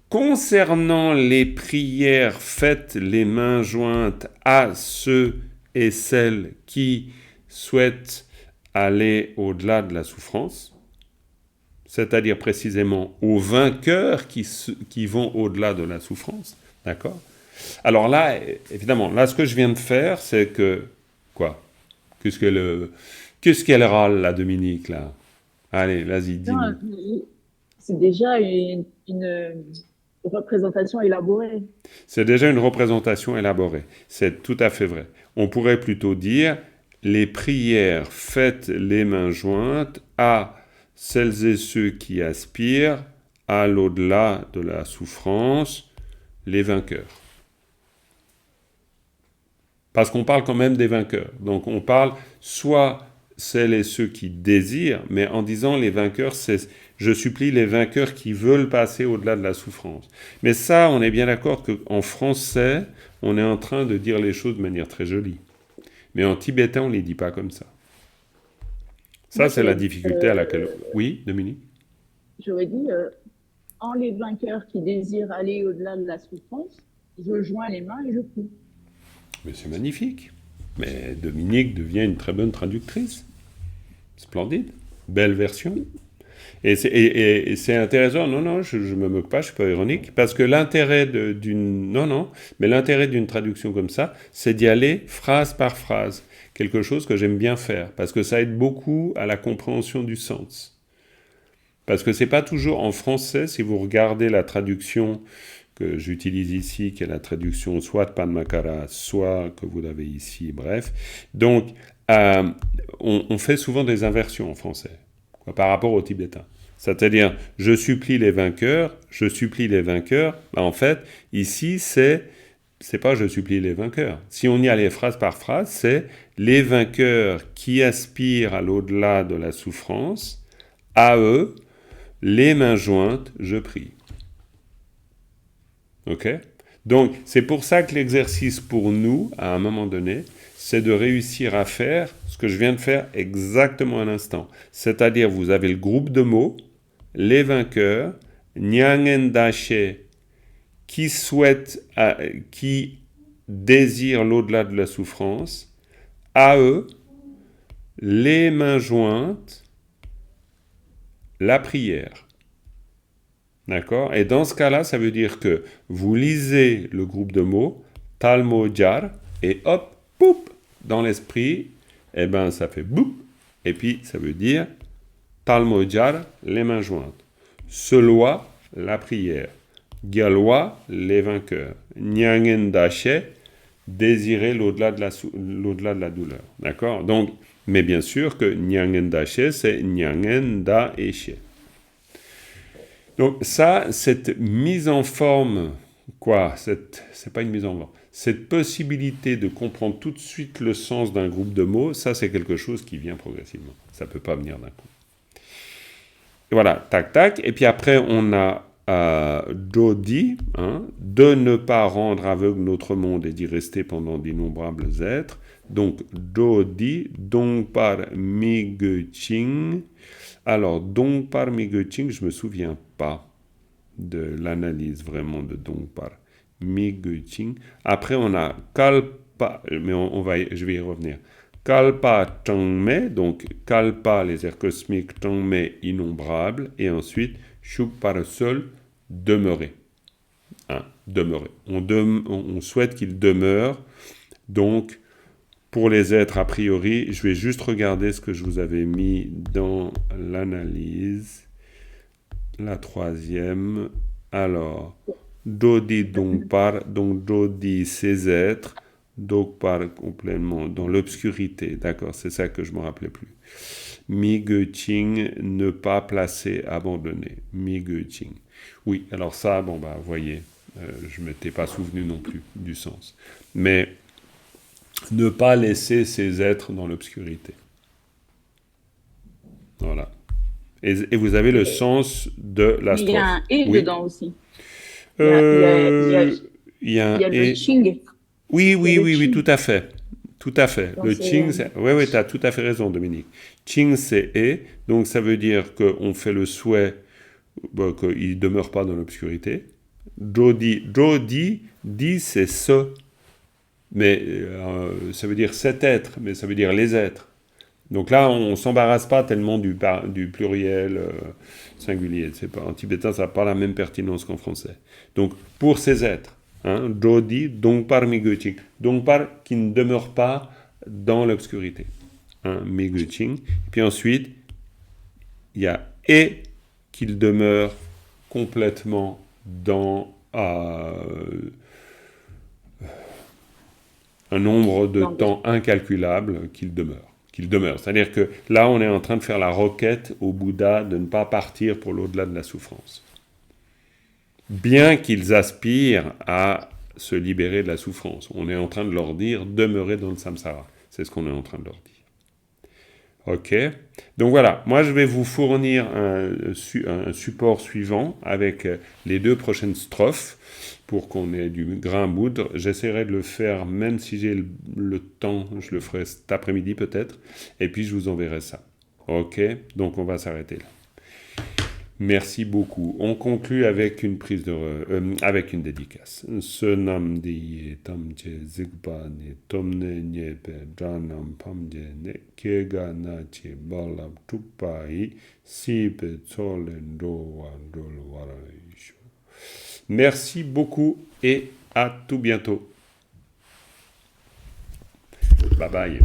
Concernant les prières faites les mains jointes à ceux et celles qui souhaitent aller au-delà de la souffrance, c'est-à-dire précisément aux vainqueurs qui vont au-delà de la souffrance, d'accord? Alors là, évidemment, là, ce que je viens de faire, c'est que... Quoi? Qu'est-ce qu'elle râle, la Dominique, là? Allez, vas-y, dis-nous. C'est déjà une représentation élaborée. C'est déjà une représentation élaborée. C'est tout à fait vrai. On pourrait plutôt dire les prières faites les mains jointes à celles et ceux qui aspirent à l'au-delà de la souffrance, les vainqueurs. Parce qu'on parle quand même des vainqueurs. Donc on parle soit celles et ceux qui désirent, mais en disant les vainqueurs, c'est je supplie les vainqueurs qui veulent passer au-delà de la souffrance. Mais ça, on est bien d'accord qu'en français, on est en train de dire les choses de manière très jolie. Mais en tibétain, on ne les dit pas comme ça. Ça, c'est la difficulté à laquelle... Oui, Dominique? J'aurais dit, en les vainqueurs qui désirent aller au-delà de la souffrance, je joins les mains et je prie. Mais c'est magnifique. Mais Dominique devient une très bonne traductrice. Splendide. Belle version. Et c'est intéressant. Non, je ne me moque pas, je ne suis pas ironique. Parce que l'intérêt l'intérêt d'une traduction comme ça, c'est d'y aller phrase par phrase. Quelque chose que j'aime bien faire. Parce que ça aide beaucoup à la compréhension du sens. Parce que c'est pas toujours en français, si vous regardez la traduction que j'utilise ici, qui est la traduction soit de Padmakara, soit que vous avez ici, bref. Donc, on fait souvent des inversions en français, quoi, par rapport au tibétain. C'est-à-dire, je supplie les vainqueurs. Ben, en fait, ici, c'est pas je supplie les vainqueurs. Si on y allait phrase par phrase, c'est les vainqueurs qui aspirent à l'au-delà de la souffrance, à eux, les mains jointes, je prie. Ok? Donc, c'est pour ça que l'exercice pour nous, à un moment donné, c'est de réussir à faire ce que je viens de faire exactement à l'instant. C'est-à-dire, vous avez le groupe de mots, les vainqueurs, Nyangen Dache, qui souhaitent, qui désirent l'au-delà de la souffrance, à eux, les mains jointes, la prière. D'accord? Et dans ce cas-là, ça veut dire que vous lisez le groupe de mots, Talmojar, et hop, poup, dans l'esprit, eh ben, ça fait boum, et puis ça veut dire Talmojar, les mains jointes. Seloa, la prière. Gyalwa, les vainqueurs. Nyangen Dache, désirer l'au-delà de la douleur. D'accord? Donc, mais bien sûr que Nyangen Dache, c'est Nyangen Da Eshe. Donc ça, cette mise en forme, c'est pas une mise en forme, cette possibilité de comprendre tout de suite le sens d'un groupe de mots, ça c'est quelque chose qui vient progressivement. Ça ne peut pas venir d'un coup. Et voilà, tac, tac. Et puis après, on a Dodi, de ne pas rendre aveugle notre monde et d'y rester pendant d'innombrables êtres. Donc, Dodi, donc par Miguching. Alors, donc par Miguching, je ne me souviens pas de l'analyse vraiment de donc par Miguching. Après, on a Kalpa, mais je vais y revenir. Kalpa Tangme, donc Kalpa, les airs cosmiques, Tangme, innombrables, et ensuite Shukpara seul, demeurer. Demeurer. On souhaite qu'il demeure, donc pour les êtres a priori, je vais juste regarder ce que je vous avais mis dans l'analyse, la troisième. Alors, Dodi donc Dodi ces êtres, donc par complètement dans l'obscurité, d'accord, c'est ça que je me rappelais plus. Mi-Ge-Ching, ne pas placer, abandonner. Mi-Ge-Ching. Oui, alors ça, vous voyez, je ne m'étais pas souvenu non plus du sens. Mais ne pas laisser ces êtres dans l'obscurité. Voilà. Et vous avez le sens de la strophe. Il y a un « et » oui. dedans aussi. Il y a un « et ». Le Ching. Oui, tout à fait. Tout à fait. Donc le Ching, c'est... Oui, tu as tout à fait raison, Dominique. Ching, c'est « et », donc ça veut dire qu'on fait le souhait qu'il ne demeure pas dans l'obscurité. Jodi, dit, c'est ce. Mais ça veut dire cet être, mais ça veut dire les êtres. Donc là, on ne s'embarrasse pas tellement du pluriel singulier. En tibétain, ça n'a pas la même pertinence qu'en français. Donc, pour ces êtres, Jodi, donc par Miguching, donc par qui ne demeure pas dans l'obscurité. Miguching. Puis ensuite, il y a et qu'il demeure complètement dans un nombre de temps incalculable qu'il demeure. C'est-à-dire que là, on est en train de faire la requête au Bouddha de ne pas partir pour l'au-delà de la souffrance. Bien qu'ils aspirent à se libérer de la souffrance. On est en train de leur dire « demeurez dans le samsara ». C'est ce qu'on est en train de leur dire. Ok. Donc voilà, moi je vais vous fournir un support suivant avec les 2 prochaines strophes pour qu'on ait du grain à moudre. J'essaierai de le faire, même si j'ai le temps, je le ferai cet après-midi peut-être, et puis je vous enverrai ça. Ok, donc on va s'arrêter là. Merci beaucoup. On conclut avec une avec une dédicace. Sonam diye tamche zigba ne tomne nyepe dranam pamje ne kega nachi balab tupai sipe tsolendo wandol waraisho. Merci beaucoup et à tout bientôt. Bye bye.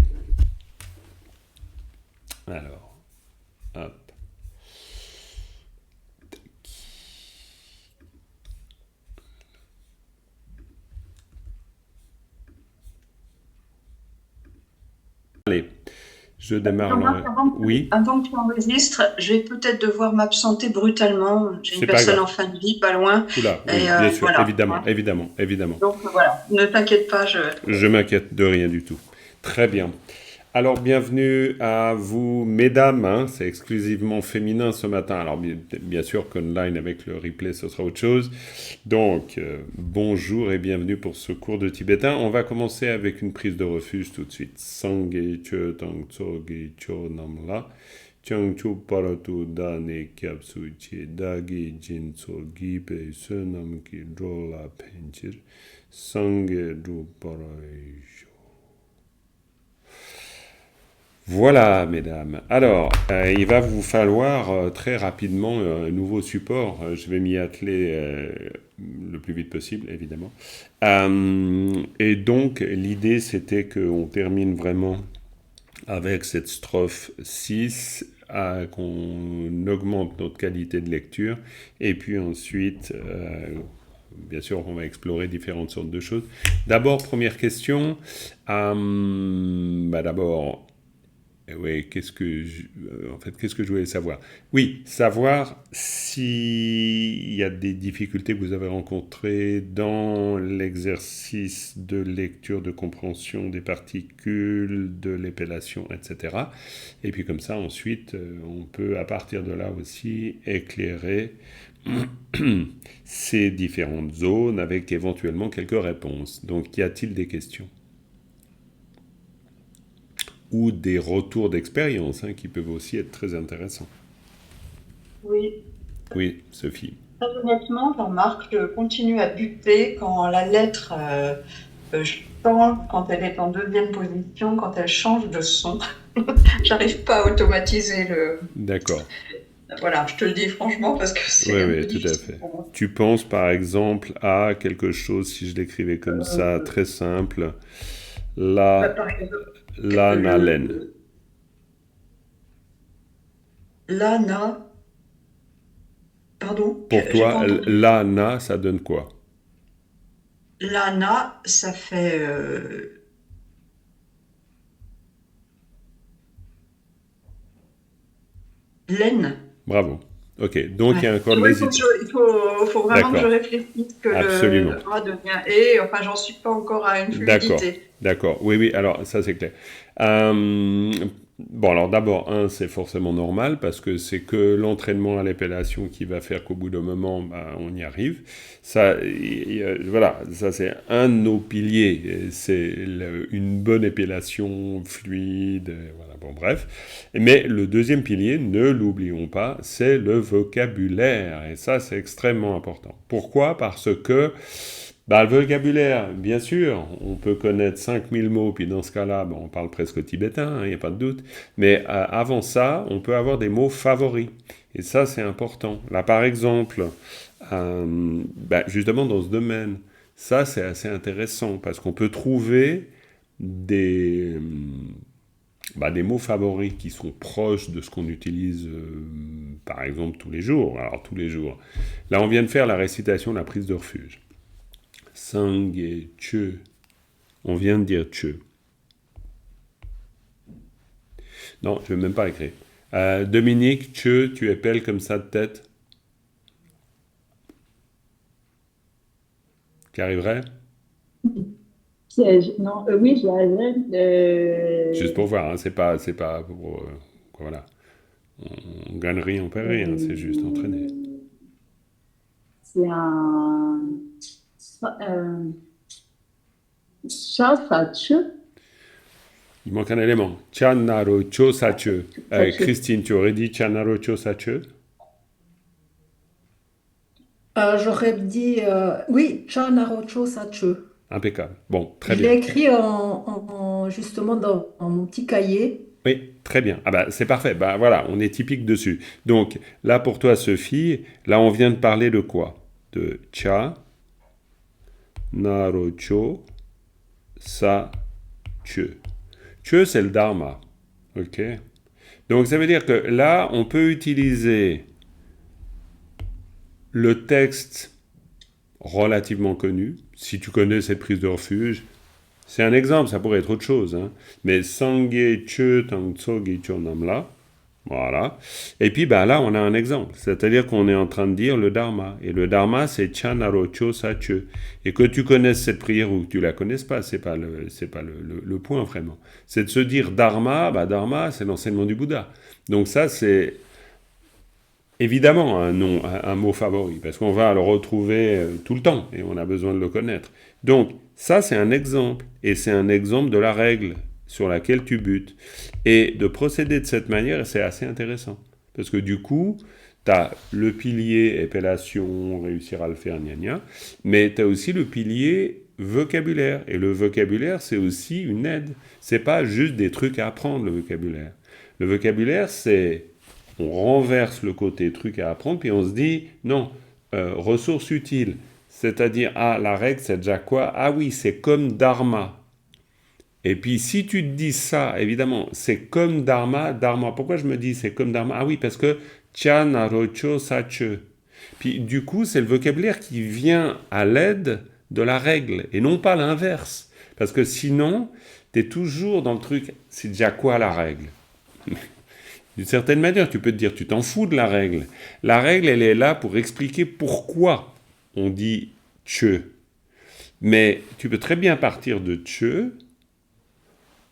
Alors, hop. Je démarre Jean-Marc, Oui, avant que tu enregistres, je vais peut-être devoir m'absenter brutalement. J'ai une c'est pas personne grave. en fin de vie, pas loin. Oula, Et oui, bien sûr, voilà. évidemment, Hein. évidemment, évidemment. Donc voilà, ne t'inquiète pas, Je m'inquiète de rien du tout. Très bien. Alors, bienvenue à vous, mesdames. Hein, c'est exclusivement féminin ce matin. Alors, bien sûr qu'online avec le replay, ce sera autre chose. Donc, bonjour et bienvenue pour ce cours de tibétain. On va commencer avec une prise de refuge tout de suite. Sangye che tang tsoge cho namla. Changchu paratu dane kyapsu che dagi jinso gipe senam ki drola penchir. Sangye du paraisho. Voilà, mesdames. Alors, il va vous falloir très rapidement un nouveau support. Je vais m'y atteler le plus vite possible, évidemment. Et donc, l'idée, c'était qu'on termine vraiment avec cette strophe 6, qu'on augmente notre qualité de lecture. Et puis ensuite, bien sûr, on va explorer différentes sortes de choses. D'abord, première question. D'abord... Oui, qu'est-ce que je voulais savoir? Oui, savoir s'il y a des difficultés que vous avez rencontrées dans l'exercice de lecture, de compréhension des particules, de l'épellation, etc. Et puis comme ça, ensuite, on peut, à partir de là aussi, éclairer ces différentes zones avec éventuellement quelques réponses. Donc, y a-t-il des questions? Ou des retours d'expérience qui peuvent aussi être très intéressants. Oui. Oui, Sophie. Très honnêtement, Jean-Marc, je continue à buter quand la lettre change, quand elle est en deuxième position, quand elle change de son. J'arrive pas à automatiser le... D'accord. Voilà, je te le dis franchement parce que c'est un peu Oui, tout à difficile fait. pour moi. Tu penses par exemple à quelque chose, si je l'écrivais comme ça, très simple, Par exemple, l'analen. Lana, pardon, Pour j'ai toi, pas entendu. l'ana, ça donne quoi? Lana, ça fait laine. Bravo. Ok, donc il y Ouais. a encore de Ouais, l'hésitation. il faut vraiment que je D'accord, réfléchisse que absolument. le A devient et. Enfin, j'en suis pas encore à une D'accord, fluidité. d'accord. Oui, oui, alors ça c'est clair. Bon, alors d'abord, c'est forcément normal parce que c'est que l'entraînement à l'épellation qui va faire qu'au bout d'un moment, on y arrive. Ça, voilà, ça c'est un de nos piliers. C'est une bonne épellation fluide, voilà, bon, bref. Mais le deuxième pilier, ne l'oublions pas, c'est le vocabulaire. Et ça, c'est extrêmement important. Pourquoi? Parce que le vocabulaire, bien sûr, on peut connaître 5000 mots, puis dans ce cas-là, on parle presque tibétain, il n'y a pas de doute. Mais avant ça, on peut avoir des mots favoris. Et ça, c'est important. Là, par exemple, justement dans ce domaine, ça, c'est assez intéressant, parce qu'on peut trouver des mots favoris qui sont proches de ce qu'on utilise, par exemple, tous les jours. Alors, tous les jours. Là, on vient de faire la récitation de la prise de refuge. Sangye che. On vient de dire che. Non, je ne vais même pas écrire. Dominique, che, tu épelles comme ça de tête? Qui arriverait? Non, oui, j'y arriverai. Juste pour voir, c'est pas pour... voilà. On gagne rien, on perd rien, c'est juste entraîner. C'est un... Cha-sa-che. Il manque un élément. Chanaro cho sache. Christine, tu aurais dit Chanaro cho sache? J'aurais dit oui, Cha Narocho Sache. Impeccable. Bon, très Je bien. l'ai écrit justement dans mon petit cahier. Oui, très bien. C'est parfait. Voilà, on est typique dessus. Donc, là, pour toi, Sophie, là, on vient de parler de quoi? De cha, narocho, sa, che. Che, c'est le dharma. OK? Donc, ça veut dire que là, on peut utiliser le texte relativement connu. Si tu connais cette prise de refuge, C'est un exemple, ça pourrait être autre chose. Hein. Mais Sangye Che Tang Tsogi Chonamla, voilà. Et puis là, on a un exemple. C'est-à-dire qu'on est en train de dire le Dharma. Et le Dharma, c'est Chanaro-cho Sache. Et que tu connaisses cette prière ou que tu la connaisses pas, c'est pas le point vraiment. C'est de se dire Dharma, Dharma, c'est l'enseignement du Bouddha. Donc ça, c'est évidemment un mot favori, parce qu'on va le retrouver tout le temps, et on a besoin de le connaître. Donc, ça, c'est un exemple, et c'est un exemple de la règle sur laquelle tu butes. Et de procéder de cette manière, c'est assez intéressant. Parce que du coup, tu as le pilier épellation, réussir à le faire, gna gna, mais tu as aussi le pilier vocabulaire. Et le vocabulaire, c'est aussi une aide. C'est pas juste des trucs à apprendre, le vocabulaire. Le vocabulaire, c'est... On renverse le côté truc à apprendre, puis on se dit, non, ressources utiles. C'est-à-dire, la règle, c'est déjà quoi? Ah oui, c'est comme dharma. Et puis, si tu te dis ça, évidemment, c'est comme dharma. Pourquoi je me dis c'est comme dharma? Ah oui, parce que cha narocho sache. Puis, du coup, c'est le vocabulaire qui vient à l'aide de la règle, et non pas l'inverse. Parce que sinon, tu es toujours dans le truc, c'est déjà quoi la règle? D'une certaine manière, tu peux te dire, tu t'en fous de la règle. La règle, elle est là pour expliquer pourquoi on dit « che ». Mais tu peux très bien partir de « che ».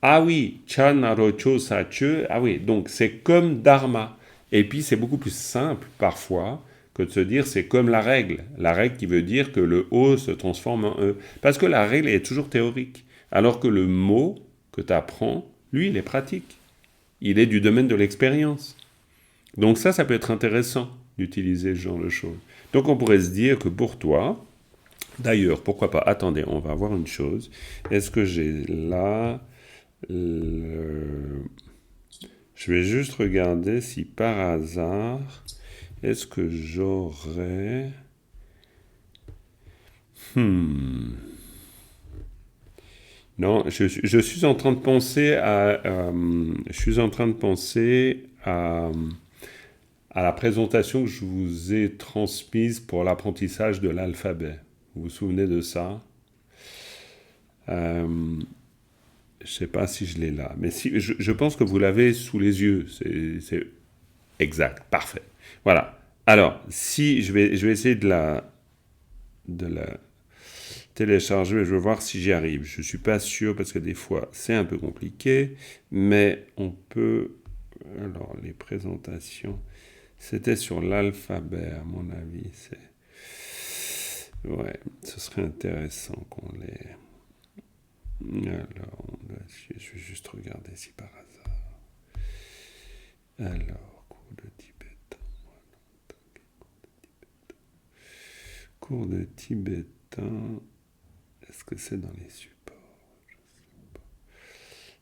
Ah oui, « cha narocho sa che ». Ah oui, donc c'est comme dharma. Et puis c'est beaucoup plus simple, parfois, que de se dire c'est comme la règle. La règle qui veut dire que le « o » se transforme en « e ». Parce que la règle est toujours théorique. Alors que le mot que tu apprends, lui, il est pratique. Il est du domaine de l'expérience. Donc ça peut être intéressant d'utiliser ce genre de choses. Donc on pourrait se dire que pour toi, d'ailleurs, pourquoi pas, attendez, on va voir une chose. Est-ce que j'ai là... Je vais juste regarder si par hasard, est-ce que j'aurais... Non, je suis en train de penser à la présentation que je vous ai transmise pour l'apprentissage de l'alphabet. Vous vous souvenez de ça? Je ne sais pas si je l'ai là, mais je pense que vous l'avez sous les yeux. C'est exact, parfait. Voilà. Alors, si je vais essayer de la télécharger, je vais voir si j'y arrive. Je ne suis pas sûr parce que des fois c'est un peu compliqué, mais on peut... Alors, les présentations, c'était sur l'alphabet, à mon avis. Ouais, ce serait intéressant qu'on les... Alors, je vais juste regarder si par hasard. Alors, cours de tibétain. Cours de tibétain. Est-ce que c'est dans les supports? Je sais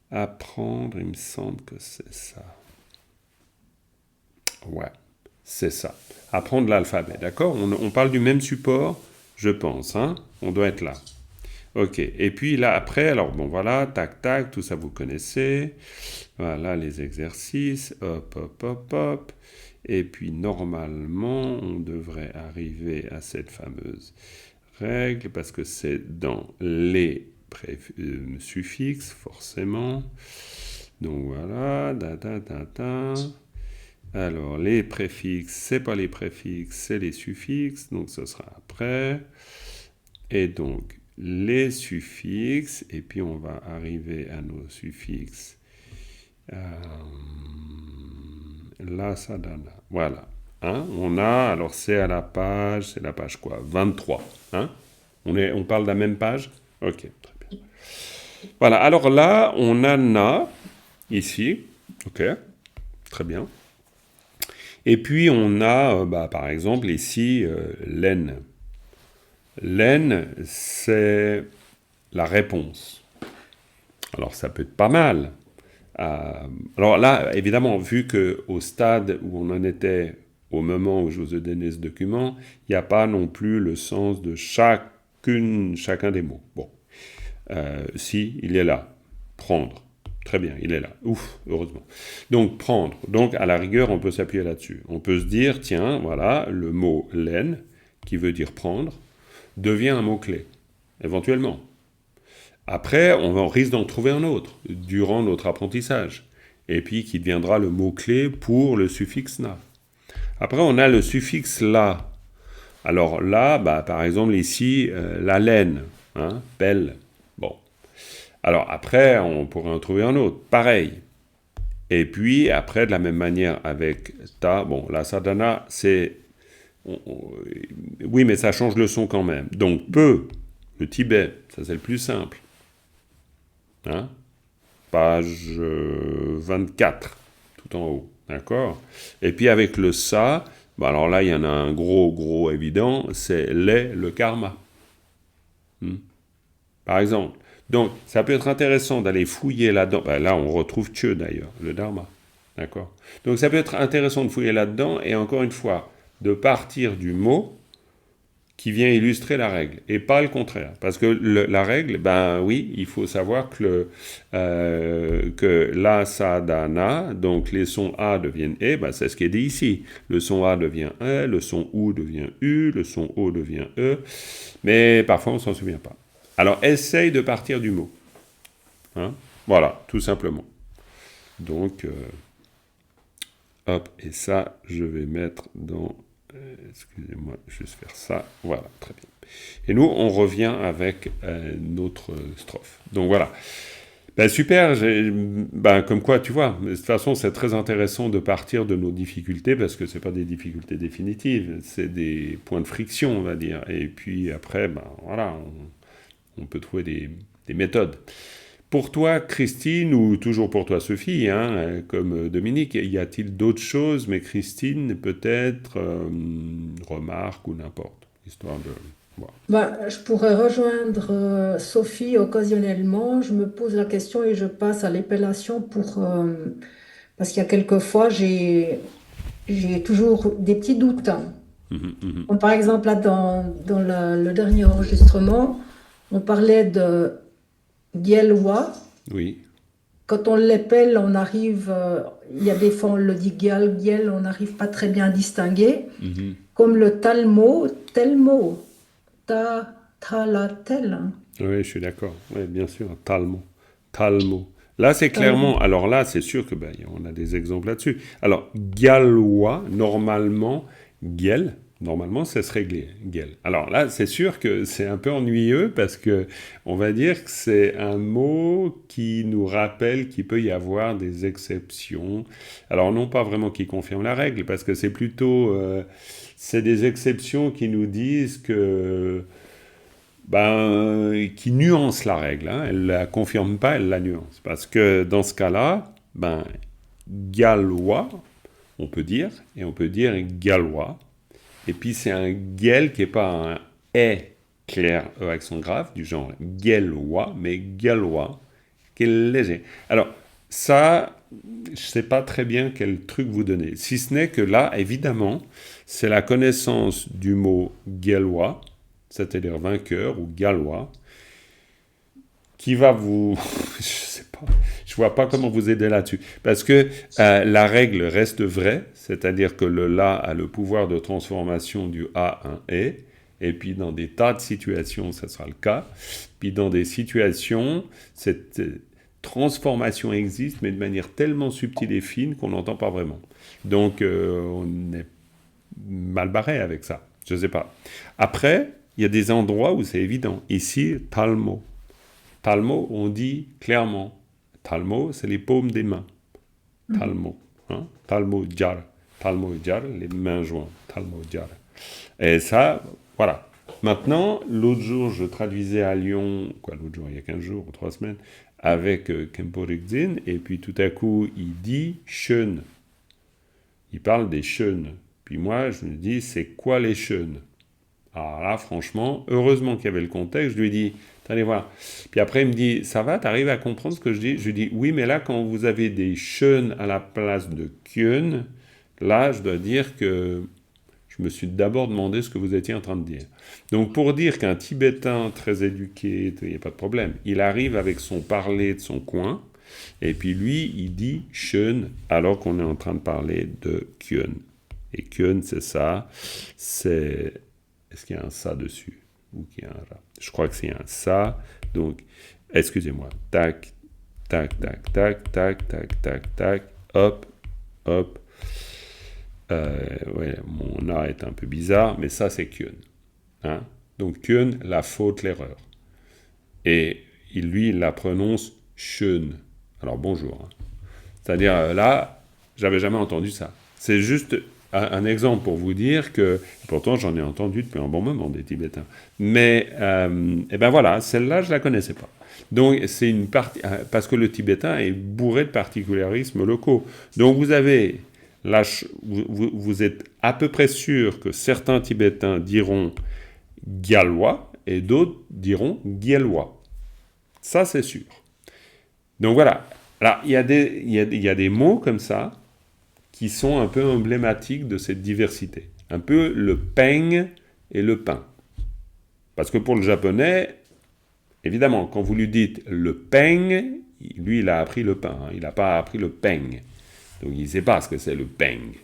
pas. Apprendre, il me semble que c'est ça. Ouais, c'est ça. Apprendre l'alphabet, d'accord? On parle du même support, je pense, hein? On doit être là. Ok, et puis là, après, alors bon, voilà, tac, tac, tout ça vous connaissez. Voilà les exercices, hop, hop, hop, hop. Et puis, normalement, on devrait arriver à cette fameuse règle, parce que c'est dans les suffixes, forcément. Donc voilà, Alors, les préfixes, c'est pas les préfixes, c'est les suffixes, donc ce sera après. Et donc, les suffixes, et puis on va arriver à nos suffixes. La sadhana, voilà. Hein, on a, alors c'est la page quoi? 23. Hein, on parle de la même page? Ok, très bien. Voilà, alors là, on a na, ici. Ok, très bien. Et puis on a, par exemple, ici, len. Len, c'est la réponse. Alors ça peut être pas mal. Alors là, évidemment, vu qu'au stade où on en était au moment où je vous ai donné ce document, il n'y a pas non plus le sens de chacun des mots. Bon, si, il est là. Prendre. Très bien, il est là. Ouf, heureusement. Donc, prendre. Donc, à la rigueur, on peut s'appuyer là-dessus. On peut se dire, tiens, voilà, le mot len, qui veut dire prendre, devient un mot-clé, éventuellement. Après, on risque d'en trouver un autre durant notre apprentissage, et puis qui deviendra le mot-clé pour le suffixe na. Après, on a le suffixe la. Alors là, par exemple ici, la laine, hein, pelle. Bon. Alors après, on pourrait en trouver un autre, pareil. Et puis après, de la même manière avec ta, bon, la sadhana, c'est... oui, mais ça change le son quand même. Donc peu, le Tibet, ça c'est le plus simple. Hein? Page 24, tout en haut, d'accord? Et puis avec le sa, alors là, il y en a un gros évident, c'est le karma. Par exemple. Donc, ça peut être intéressant d'aller fouiller là-dedans. Là, on retrouve Tchö d'ailleurs, le dharma. D'accord? Donc, ça peut être intéressant de fouiller là-dedans et encore une fois, de partir du mot qui vient illustrer la règle et pas le contraire. Parce que la règle, oui, il faut savoir que la sadhana, donc les sons A deviennent E, c'est ce qui est dit ici. Le son A devient E, le son OU devient U, le son O devient E, mais parfois on ne s'en souvient pas. Alors, essaye de partir du mot. Hein? Voilà, tout simplement. Donc, hop, et ça, je vais mettre dans... excusez-moi, juste faire ça. Voilà, très bien. Et nous, on revient avec notre strophe. Donc, voilà. Super, comme quoi, tu vois, de toute façon, c'est très intéressant de partir de nos difficultés, parce que ce n'est pas des difficultés définitives, c'est des points de friction, on va dire. Et puis après, voilà, on peut trouver des méthodes. Pour toi, Christine, ou toujours pour toi, Sophie, hein, comme Dominique, y a-t-il d'autres choses, mais Christine, peut-être, remarque ou n'importe, histoire de... Je pourrais rejoindre Sophie occasionnellement. Je me pose la question et je passe à l'épellation parce qu'il y a quelques fois, j'ai toujours des petits doutes. Comme par exemple, là, dans le dernier enregistrement, on parlait de Gyelwa. Oui. Quand on l'épelle, on arrive, il y a des fois on le dit Gyel, on n'arrive pas très bien à distinguer. Comme le Talmo, Telmo, la tel. Oui, je suis d'accord. Oui, bien sûr, Talmo. Là, c'est clairement... Alors là, c'est sûr que on a des exemples là-dessus. Alors, Gyalwa, normalement, Gyel... Normalement, ça serait Gyel. Alors là, c'est sûr que c'est un peu ennuyeux parce que on va dire que c'est un mot qui nous rappelle qu'il peut y avoir des exceptions. Alors non pas vraiment qui confirment la règle, parce que c'est plutôt... c'est des exceptions qui nous disent que... qui nuancent la règle. Hein. Elle ne la confirme pas, elle la nuance. Parce que dans ce cas-là, Gyalwa, on peut dire, et on peut dire Gyalwa. Et puis c'est un Gyel qui n'est pas un E clair, E accent grave, du genre Gyelwa, mais Gyalwa, qui est léger. Alors, ça, je ne sais pas très bien quel truc vous donner. Si ce n'est que là, évidemment, c'est la connaissance du mot Gyelwa, c'est-à-dire vainqueur ou Gyalwa, qui va vous... je vois pas comment vous aider là-dessus. Parce que la règle reste vraie, c'est-à-dire que le la a le pouvoir de transformation du a en e, et puis dans des tas de situations, ça sera le cas. Puis dans des situations, cette transformation existe, mais de manière tellement subtile et fine qu'on n'entend pas vraiment. Donc, on est mal barré avec ça. Je sais pas. Après, il y a des endroits où c'est évident. Ici, Talmo. Talmo, on dit clairement. Talmo, c'est les paumes des mains. Talmo. Hein? Talmo jar. Talmo jar, les mains jointes. Talmo jar. Et ça, voilà. Maintenant, l'autre jour, je traduisais à Lyon, l'autre jour, il y a 15 jours ou 3 semaines, avec Khenpo Rinzin, et puis tout à coup, il dit « Shön ». Il parle des Shön. Puis moi, je me dis « C'est quoi les Shön ?» Alors là, franchement, heureusement qu'il y avait le contexte, je lui ai dit « Allez voir ». Puis après, il me dit « Ça va, t'arrives à comprendre ce que je dis ?» Je lui dis « Oui, mais là, quand vous avez des Shön à la place de Kyön, là, je dois dire que je me suis d'abord demandé ce que vous étiez en train de dire. » Donc, pour dire qu'un Tibétain très éduqué, il n'y a pas de problème, il arrive avec son parler de son coin, et puis lui, il dit « Shön » alors qu'on est en train de parler de Kyön. Et Kyön, c'est ça, c'est... Est-ce qu'il y a un ça dessus ou qu'il y a un ra? Je crois que c'est un ça. Donc, Excusez-moi. Tac, tac, tac, tac, tac, tac, tac, tac. Hop, hop. Ouais, mon art est un peu bizarre, mais ça, c'est Kyun. Hein? Donc, Kyun, la faute, l'erreur. Et lui, il la prononce Shun. Alors, bonjour. Hein. C'est-à-dire, là, j'avais jamais entendu ça. C'est juste un exemple pour vous dire que, pourtant, j'en ai entendu depuis un bon moment des Tibétains. Mais, et ben voilà, celle-là, je la connaissais pas. Donc, c'est une partie, parce que le tibétain est bourré de particularismes locaux. Donc, vous avez, là, vous êtes à peu près sûr que certains Tibétains diront Gyalwa et d'autres diront Gyelwa. Ça, c'est sûr. Donc, voilà. Alors, il y a des mots comme ça qui sont un peu emblématiques de cette diversité. Un peu le peigne et le pain. Parce que pour le japonais, évidemment, quand vous lui dites le peigne, lui, il a appris le pain. Hein, il n'a pas appris le peigne. Donc, il ne sait pas ce que c'est le peigne.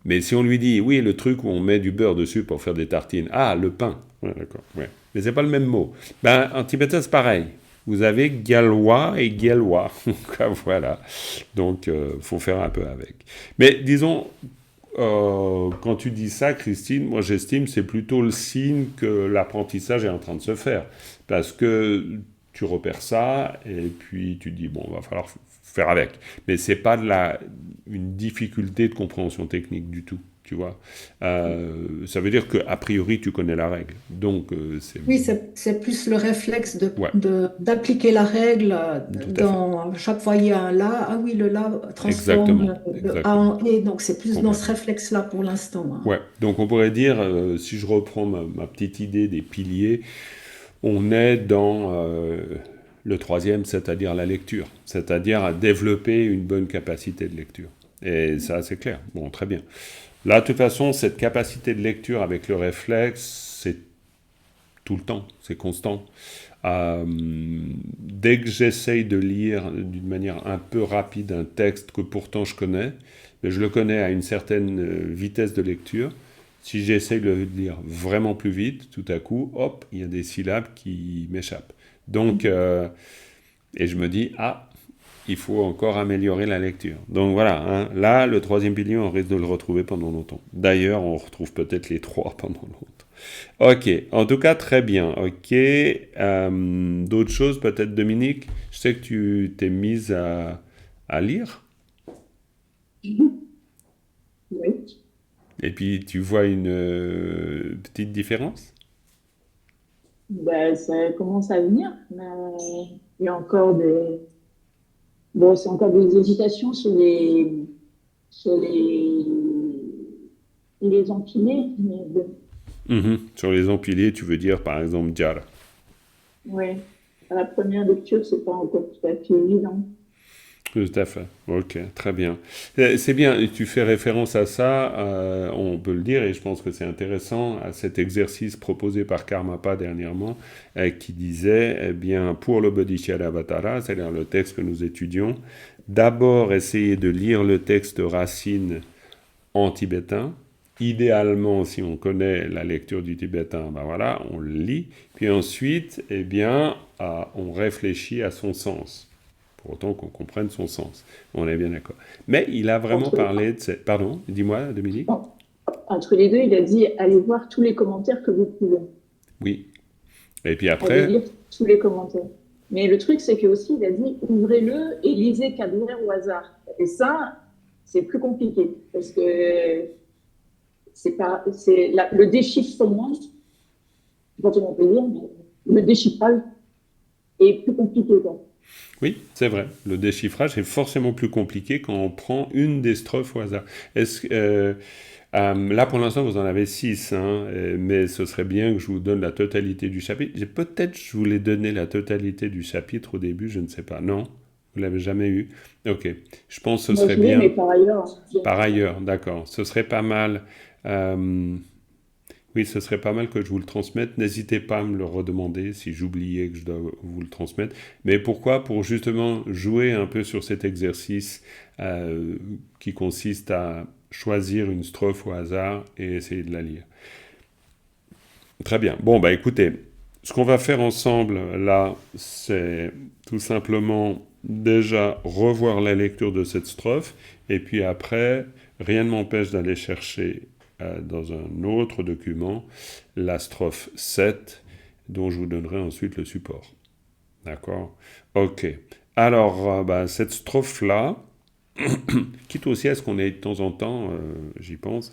Mais si on lui dit, oui, le truc où on met du beurre dessus pour faire des tartines, ah, le pain. Ouais, d'accord. Ouais. Mais ce n'est pas le même mot. Ben, en tibétain, c'est pareil. Vous avez Gyalwa et Gyelwa. Voilà. Donc, faut faire un peu avec. Mais disons, quand tu dis ça, Christine, moi j'estime que c'est plutôt le signe que l'apprentissage est en train de se faire. Parce que tu repères ça et puis tu dis, bon, va falloir faire avec. Mais c'est pas une difficulté de compréhension technique du tout. Tu vois, ça veut dire qu'a priori tu connais la règle. Donc c'est. Oui, c'est plus le réflexe Ouais, d'appliquer la règle tout à fait. dans chaque fois il y a un la. Ah oui, le la Exactement, transforme le A exactement, en et. Donc c'est plus dans ce complètement. réflexe-là pour l'instant, hein. Ouais, donc on pourrait dire, si je reprends ma petite idée des piliers, on est dans le troisième, c'est-à-dire la lecture, c'est-à-dire à développer une bonne capacité de lecture. Et ça, c'est clair. Bon, très bien. Là, de toute façon, cette capacité de lecture avec le réflexe, c'est tout le temps, c'est constant. Dès que j'essaye de lire d'une manière un peu rapide un texte que pourtant je connais, mais je le connais à une certaine vitesse de lecture, si j'essaye de le lire vraiment plus vite, tout à coup, hop, il y a des syllabes qui m'échappent. Donc, et je me dis, ah, il faut encore améliorer la lecture. Donc voilà, hein, là, le troisième pilier, on risque de le retrouver pendant longtemps. D'ailleurs, on retrouve peut-être les trois pendant longtemps. Ok, en tout cas, très bien. Ok, d'autres choses, peut-être Dominique? Je sais que tu t'es mise à lire, Oui. et puis tu vois une petite différence? Ben, ça commence à venir, mais il y a encore des. Bon, c'est encore des hésitations sur les empilés, mais bon, Mhm. Sur les empilés, tu veux dire par exemple Diar. ouais. À la première lecture, c'est pas encore tout à fait évident. Tout à fait. Ok, très bien. C'est bien, et tu fais référence à ça, on peut le dire, et je pense que c'est intéressant, à cet exercice proposé par Karmapa dernièrement, qui disait, eh bien, pour le Bodhisattva, c'est-à-dire le texte que nous étudions, d'abord essayer de lire le texte racine en tibétain. Idéalement, si on connaît la lecture du tibétain, ben voilà, on le lit. Puis ensuite, eh bien, on réfléchit à son sens pour autant qu'on comprenne son sens. On est bien d'accord. Mais il a vraiment Entre, parlé de cette. Pardon, dis-moi, Dominique. entre les deux, il a dit allez voir tous les commentaires que vous pouvez. Oui. Et puis Allez après. lire tous les commentaires. Mais le truc, c'est qu'aussi, il a dit ouvrez-le et lisez qu'à d'ouvert au hasard. Et ça, c'est plus compliqué parce que c'est pas, le déchiffrement, je sais pas comment on peut dire, mais le déchiffrage est plus compliqué, quoi. Oui, c'est vrai. Le déchiffrage est forcément plus compliqué quand on prend une des strophes au hasard. Là, pour l'instant, vous en avez 6, hein, mais ce serait bien que je vous donne la totalité du chapitre. Peut-être je voulais donner la totalité du chapitre au début, je ne sais pas. Non, vous l'avez jamais eu. Ok, je pense que ce Moi, serait je l'ai, mais bien. par ailleurs, Par ailleurs, d'accord. Ce serait pas mal. Oui, ce serait pas mal que je vous le transmette. N'hésitez pas à me le redemander si j'oubliais que je dois vous le transmettre. Mais pourquoi? Pour justement jouer un peu sur cet exercice qui consiste à choisir une strophe au hasard et essayer de la lire. Très bien. Bon, bah écoutez, Ce qu'on va faire ensemble, là, c'est tout simplement déjà revoir la lecture de cette strophe, et puis après, rien ne m'empêche d'aller chercher dans un autre document la strophe 7, dont je vous donnerai ensuite le support. D'accord? Ok. Alors, cette strophe-là, quitte aussi à ce qu'on ait de temps en temps, j'y pense,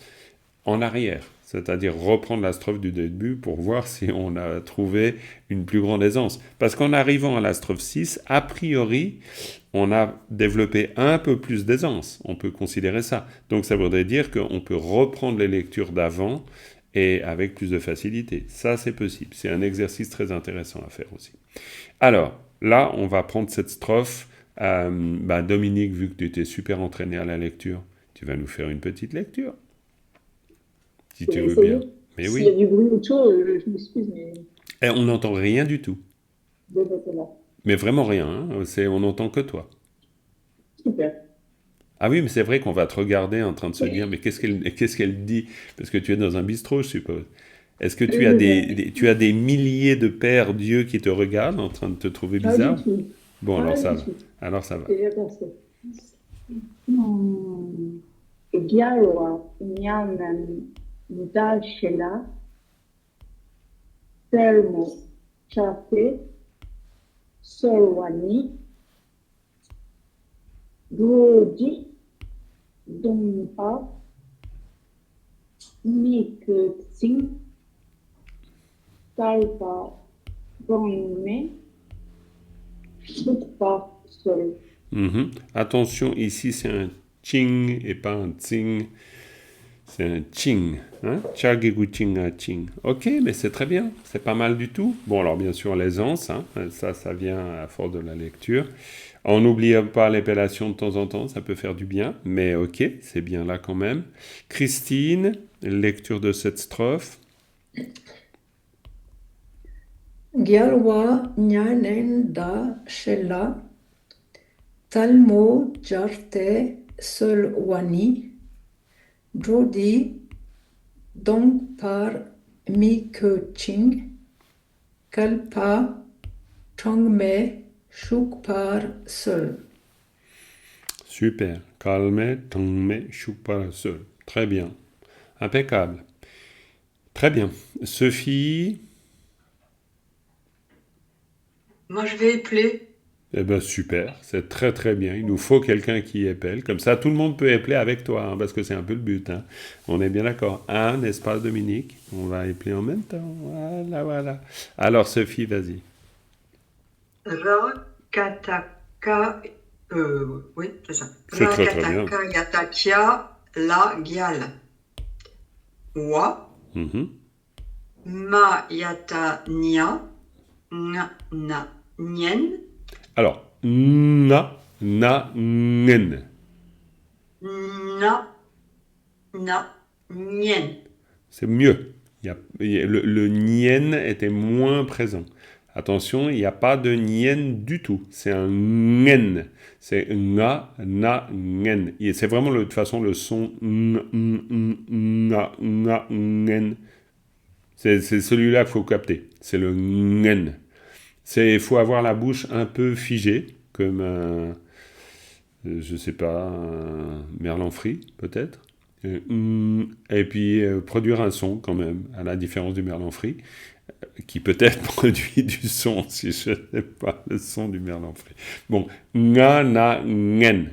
en arrière, c'est-à-dire reprendre la strophe du début pour voir si on a trouvé une plus grande aisance. Parce qu'en arrivant à la strophe 6, a priori, on a développé un peu plus d'aisance, on peut considérer ça. Donc ça voudrait dire qu'on peut reprendre les lectures d'avant et avec plus de facilité. Ça, c'est possible. C'est un exercice très intéressant à faire aussi. Alors, là, on va prendre cette strophe. Dominique, vu que tu étais super entraîné à la lecture, tu vas nous faire une petite lecture. Si tu veux bien. Mais S'il y a oui. du bruit autour, je m'excuse, mais Et on n'entend rien du tout. c'est là. Mais vraiment rien. Hein. On n'entend que toi. Super. Ah oui, mais c'est vrai qu'on va te regarder en train de se dire, mais qu'est-ce qu'elle dit? Parce que tu es dans un bistrot, je suppose. Est-ce que tu as tu as des milliers de pères Dieu qui te regardent en train de te trouver Pas du bizarre? tout. Bon, Pas alors ça du va. tout. Alors ça va. C'est bien passé. Gyalwa nyanan dashela termo chafe sorwani Goji Dompa Mikutsing Kalpa Gonme Shukpa Sol. Attention, ici c'est un ching et pas un tsing. C'est un ching. Hein? Chagiguchinga ching. Ok, mais c'est très bien. C'est pas mal du tout. Bon, alors bien sûr, l'aisance. Hein? Ça vient à force de la lecture. On n'oublie pas l'épellation de temps en temps. Ça peut faire du bien. Mais ok, c'est bien là quand même. Christine, lecture de cette strophe. Gyalwa nyanen da shela talmo jarte solwani Jodi donc par mi que ching kalpa tongme shuk par seul. Super. Calme, tongme, choupa seul. Très bien. Impeccable. Très bien. Sophie. Moi, je vais épeler. Eh bien, super, c'est très très bien. Il nous faut quelqu'un qui épelle. Comme ça, tout le monde peut épeler avec toi, hein, parce que c'est un peu le but. Hein. On est bien d'accord. Hein, n'est-ce pas, Dominique? On va épeler en même temps. Voilà, voilà. Alors, Sophie, vas-y. Ra, kataka, oui, c'est ça. C'est Ra, très très bien. kataka, yatakia, la, gyal. Wa, Mhm. ma, yata, nia, nga, na, nien, Alors, na, nen. na, nien. C'est mieux. Le nien était moins présent. Attention, il n'y a pas de nien du tout. C'est un ngen. C'est na, ngen. Et c'est vraiment de toute façon le son na, ngen. C'est celui-là qu'il faut capter. C'est le ngen. Il faut avoir la bouche un peu figée, comme un, je sais pas, un merlan frit, peut-être. Et puis produire un son quand même, à la différence du merlan frit, qui peut-être produit du son, si je n'ai pas le son du merlan frit. Bon, nga, na, ngen.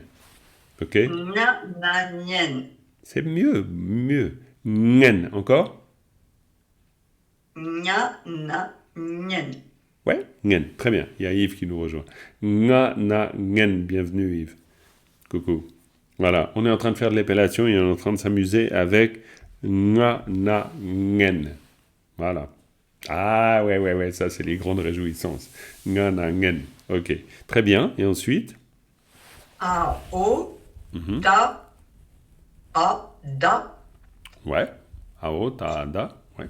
Ok? Na, na, nien. C'est mieux, mieux. Ngen, encore? Nya, na, nien. Ouais, ngen, très bien. Il y a Yves qui nous rejoint. Nga, na, ngen, bienvenue Yves. Coucou. Voilà, on est en train de faire de l'épellation et on est en train de s'amuser avec nga, na, ngen. Voilà. Ah ouais, ça c'est les grandes réjouissances. Nga, na, ngen. Ok, très bien. Et ensuite? A, o, da, a, da. Ouais. Ao, ta, da. Ouais.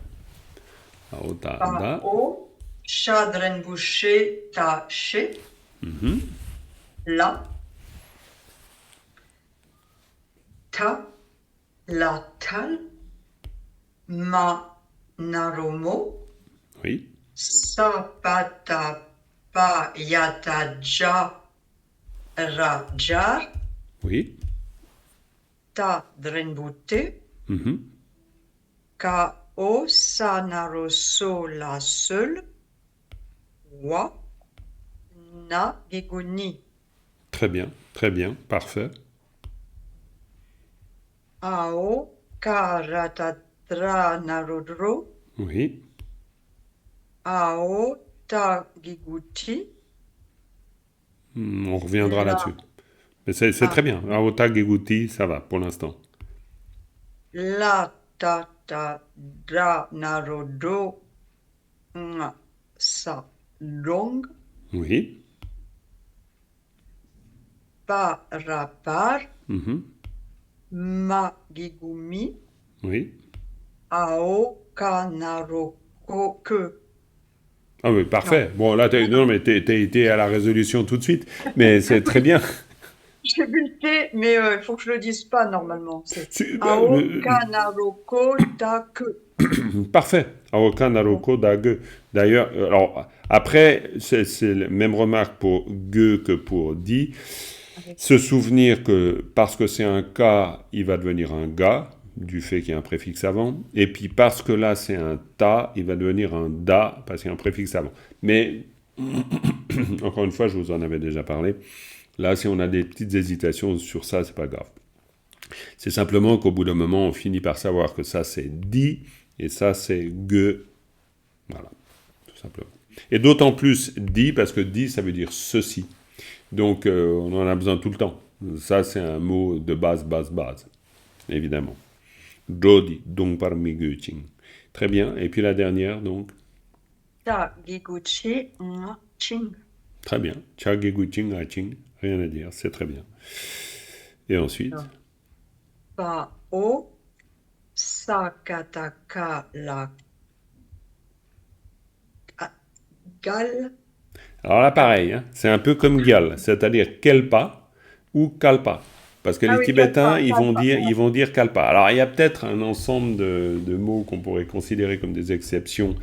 Ao, ta, A, da. o, chadren bouché, ta, ché. La. Ta, la, tal. Ma, naromo. Oui. Sapata pa yataja rajar Oui. ta drenbute Mhm. ka o sanaroso la seul wa na giguni Très bien, parfait. ao karatatra narodro Oui. ao ta giguti On reviendra la là-dessus. Mais c'est très ah, bien. Aota Gegouti, ça va pour l'instant. la tata dra narodo nga sa long Oui. parapar Mhm. ma gigumi Oui. ao kanaroko que Ah oui, non. parfait. Bon, là, non, mais t'es été à la résolution tout de suite. Mais c'est très bien. J'ai buté, mais il faut que je le dise pas normalement. C'est Bah, ao kanaroko ta que. parfait. Aoka Bon. Naroko Dage. D'ailleurs, alors, après, c'est la même remarque pour ge que pour di. Se souvenir que parce que c'est un ka, il va devenir un ga, du fait qu'il y a un préfixe avant. Et puis parce que là, c'est un ta, il va devenir un da, parce qu'il y a un préfixe avant. Mais, encore une fois, je vous en avais déjà parlé. Là, si on a des petites hésitations sur ça, c'est pas grave. C'est simplement qu'au bout d'un moment, on finit par savoir que ça, c'est di, et ça, c'est ge. Voilà, tout simplement. Et d'autant plus di, parce que di, ça veut dire ceci. Donc, on en a besoin tout le temps. Ça, c'est un mot de base, évidemment. Jodi, donc par Miguching. Très bien. Et puis la dernière, donc. Ta giguchi nga ching. Très bien. Chageguching, Aching. Rien à dire, c'est très bien. Et ensuite. Pa o sakataka la gal. Alors là, pareil, hein, c'est un peu comme Gyal, c'est-à-dire Kelpa ou Kalpa. Parce que Ah les oui, Tibétains, kalpa. ils vont dire Kalpa. Alors, il y a peut-être un ensemble de mots qu'on pourrait considérer comme des exceptions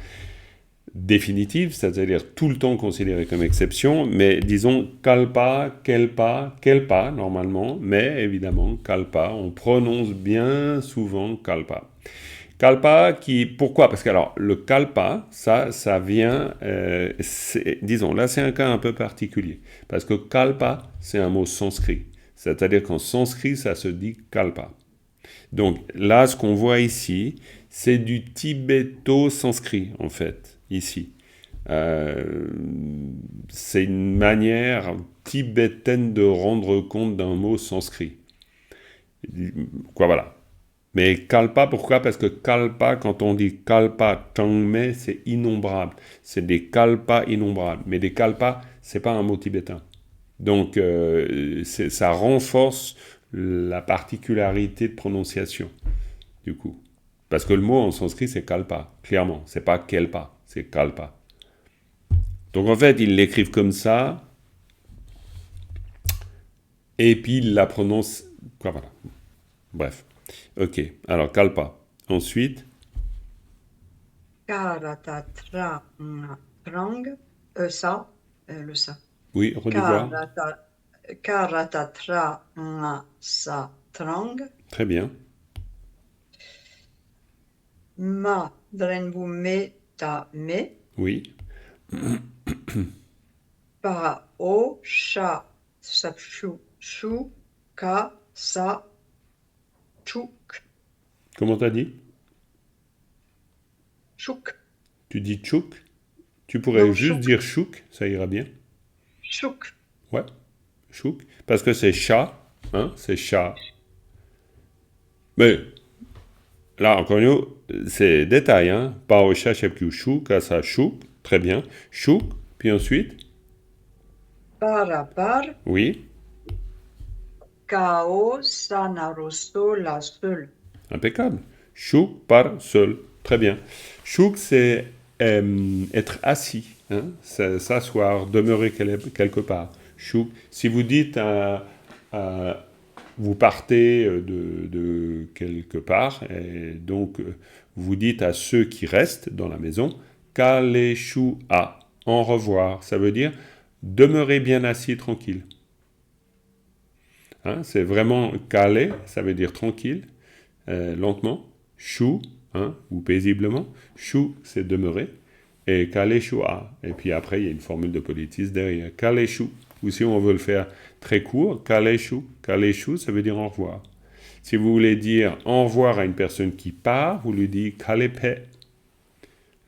définitives, c'est-à-dire tout le temps considérées comme exceptions, mais disons Kalpa, Kelpa, Kelpa, normalement, mais évidemment, Kalpa, on prononce bien souvent Kalpa. Kalpa, pourquoi? Parce que alors, le kalpa, ça vient, disons, là c'est un cas un peu particulier, parce que kalpa, c'est un mot sanskrit, c'est-à-dire qu'en sanskrit, ça se dit kalpa. Donc là, ce qu'on voit ici, c'est du tibéto-sanskrit, en fait, ici. Euh, c'est une manière tibétaine de rendre compte d'un mot sanskrit. Quoi, voilà. Mais kalpa, pourquoi? Parce que kalpa, quand on dit kalpa changme, c'est innombrable. C'est des kalpas innombrables. Mais des kalpas, c'est pas un mot tibétain. Donc, ça renforce la particularité de prononciation, du coup. Parce que le mot en sanskrit, c'est kalpa, clairement. C'est pas kelpa, c'est kalpa. Donc, en fait, ils l'écrivent comme ça, et puis ils la prononcent. Quoi, voilà. Bref. Ok. Alors, kalpa. Ensuite. Karatatra nga trang. Ça, le ça. Oui, redis voir. Karata, karatatra nga sa trang. Très bien. Ma drenbu me ta me. Oui. Pa o sha sapshu shu ka sa chuk. Comment t'as dit? Chuk. Tu dis chouk? Tu pourrais Non, juste chuk. dire chouk, ça ira bien. Chuk. Ouais, chouk. Parce que c'est chat, hein, c'est chat. Mais là, encore une fois, c'est détail, hein. Pas au chat, chepkiou, chouk, à ça, chouk. Très bien. Chouk, puis ensuite, Parapar. oui, Kao sanaroso la seul. impeccable. Chouk par seul. Très bien. Chouk, c'est être assis, hein, s'asseoir, demeurer quelque part. Chouk. Si vous dites vous partez de quelque part, et donc vous dites à ceux qui restent dans la maison, Kaleshua, en revoir. Ça veut dire demeurer bien assis, tranquille. Hein, c'est vraiment kale, ça veut dire tranquille, lentement. Shu, hein, ou paisiblement. Shu, c'est demeurer. Et kaleshua. Et puis après, il y a une formule de politis derrière. Kaleshu. Ou si on veut le faire très court, kaleshu. Kaleshu, ça veut dire au revoir. Si vous voulez dire au revoir à une personne qui part, vous lui dites kalepe.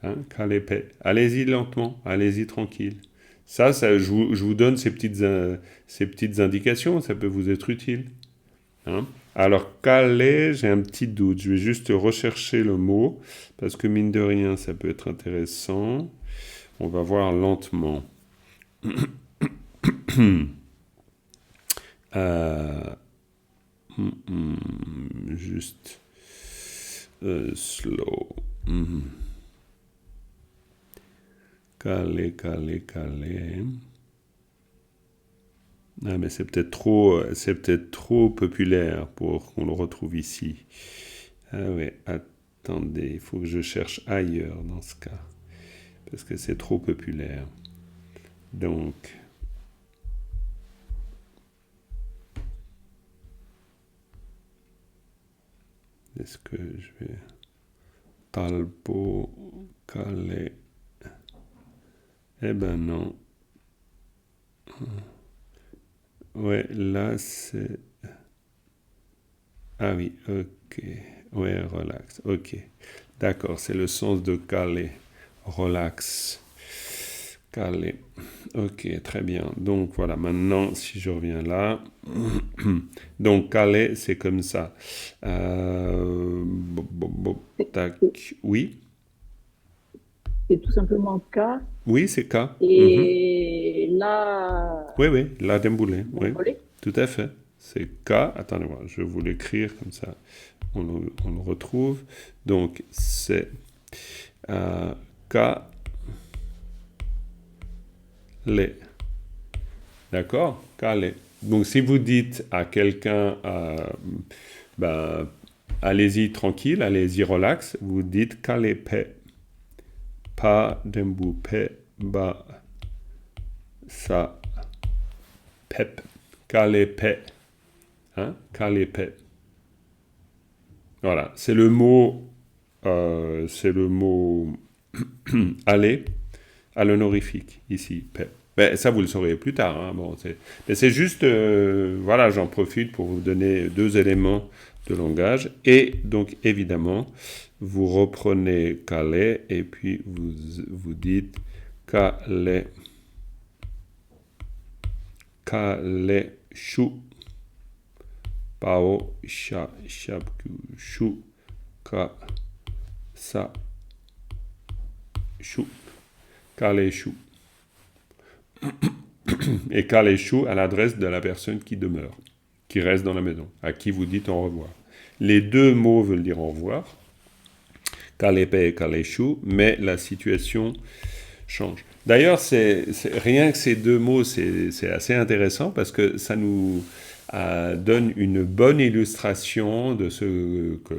Hein, kalepe. Allez-y lentement, allez-y tranquille. Ça je vous donne ces petites indications, ça peut vous être utile. Hein. Alors, calais, j'ai un petit doute. Je vais juste rechercher le mot, parce que mine de rien, ça peut être intéressant. On va voir lentement. Juste slow. Calais. Ah, mais c'est peut-être trop populaire pour qu'on le retrouve ici. Ah ouais, attendez, il faut que je cherche ailleurs dans ce cas, parce que c'est trop populaire. Donc, est-ce que je vais... Talbot, Calais... Eh ben non. Ouais, là c'est... Ah oui, ok. Ouais, relax. Ok. D'accord, c'est le sens de caler. Relax. Caler. Ok, très bien. Donc voilà, maintenant, si je reviens là. Donc, caler, c'est comme ça. Tac. Oui. C'est tout simplement K. Oui, c'est K. Et là, Oui, la Demboulet. Oui, Demboulet. tout à fait. C'est K. Attendez-moi, je vais vous l'écrire comme ça. On le retrouve. Donc, c'est K. Les. D'accord? Calé. Donc, si vous dites à quelqu'un, allez-y tranquille, allez-y relax, vous dites calé paix. Pas d'embou paix, ba, sa, pep. Calé paix. Hein? Calé paix. Voilà. C'est le mot aller à l'honorifique, ici, paix. Ben, ça, vous le saurez plus tard. Hein. Bon, mais c'est juste, voilà, j'en profite pour vous donner 2 éléments de langage. Et donc, évidemment, vous reprenez calais et puis vous dites calais chou, pao, cha, chapku, chou, ka, sa, chou, calais chou. Et calé-chou à l'adresse de la personne qui demeure, qui reste dans la maison, à qui vous dites au revoir. Les 2 mots veulent dire au revoir, calé-paix et calé-chou, mais la situation change. D'ailleurs, rien que ces 2 mots, c'est assez intéressant parce que ça nous donne une bonne illustration de ce que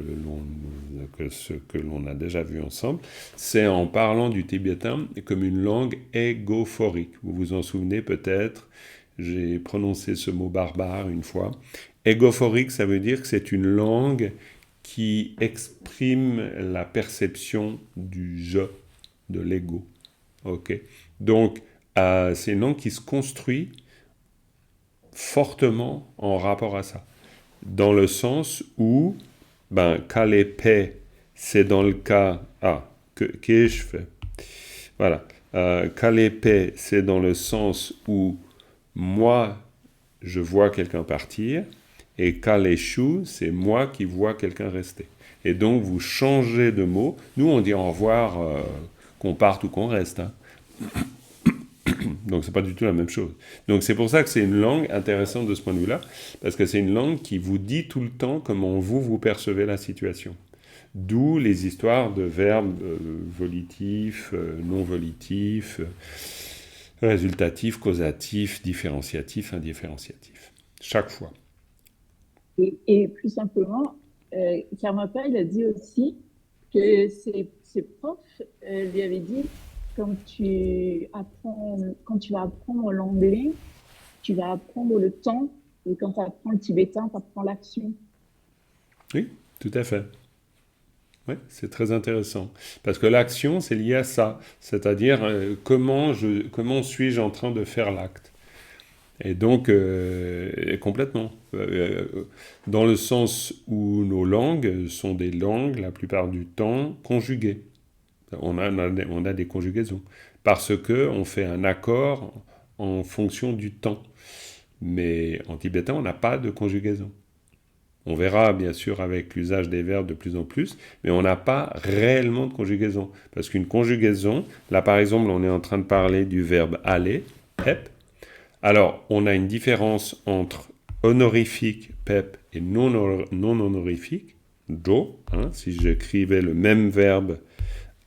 l'on a déjà vu ensemble. C'est en parlant du tibétain comme une langue égophorique. Vous vous en souvenez peut-être, j'ai prononcé ce mot barbare une fois. Égophorique, ça veut dire que c'est une langue qui exprime la perception du je, de l'ego. Ok. Donc, c'est une langue qui se construit fortement en rapport à ça. Dans le sens où, calé-paix, c'est dans le cas... Ah, qu'ai-je fait? Voilà. Calé-paix, c'est dans le sens où moi, je vois quelqu'un partir, et calé-chou, c'est moi qui vois quelqu'un rester. Et donc, vous changez de mot. Nous, on dit au revoir, qu'on parte ou qu'on reste. Hein. Donc, c'est pas du tout la même chose. Donc, c'est pour ça que c'est une langue intéressante de ce point de vue-là, parce que c'est une langue qui vous dit tout le temps comment vous percevez la situation. D'où les histoires de verbes volitifs, non volitifs, résultatifs, causatifs, différenciatifs, indifférenciatifs. Chaque fois. Et plus simplement, Karmapa, il a dit aussi que ses profs lui avaient dit, quand tu vas apprendre l'anglais, tu vas apprendre le temps, et quand tu apprends le tibétain, tu apprends l'action. Oui, tout à fait. Oui, c'est très intéressant. Parce que l'action, c'est lié à ça. C'est-à-dire, comment suis-je en train de faire l'acte? Et donc, complètement. Dans le sens où nos langues sont des langues, la plupart du temps, conjuguées. On a des conjugaisons. Parce que on fait un accord en fonction du temps. Mais en tibétain, on n'a pas de conjugaison. On verra bien sûr avec l'usage des verbes de plus en plus, mais on n'a pas réellement de conjugaison. Parce qu'une conjugaison, là par exemple, on est en train de parler du verbe aller, pep. Alors, on a une différence entre honorifique, pep, et non honorifique, do. Si j'écrivais le même verbe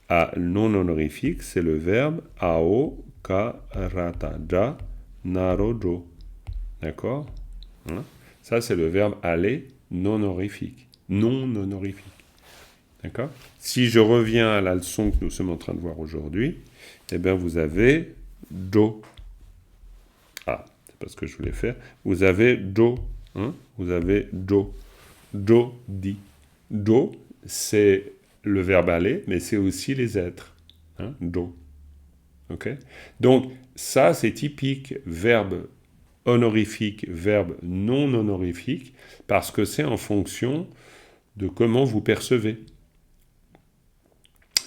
à non honorifique, c'est le verbe ao, ka, rata, ja, naro, jo. D'accord? Ça, c'est le verbe aller non honorifique. Non honorifique. D'accord? Si je reviens à la leçon que nous sommes en train de voir aujourd'hui, eh bien, vous avez do. Ah, c'est pas ce que je voulais faire. Vous avez do. Vous avez do. Do, di. Do, c'est le verbe aller, mais c'est aussi les êtres. Do. OK? Donc, ça, c'est typique verbe honorifique, verbe non honorifique, parce que c'est en fonction de comment vous percevez.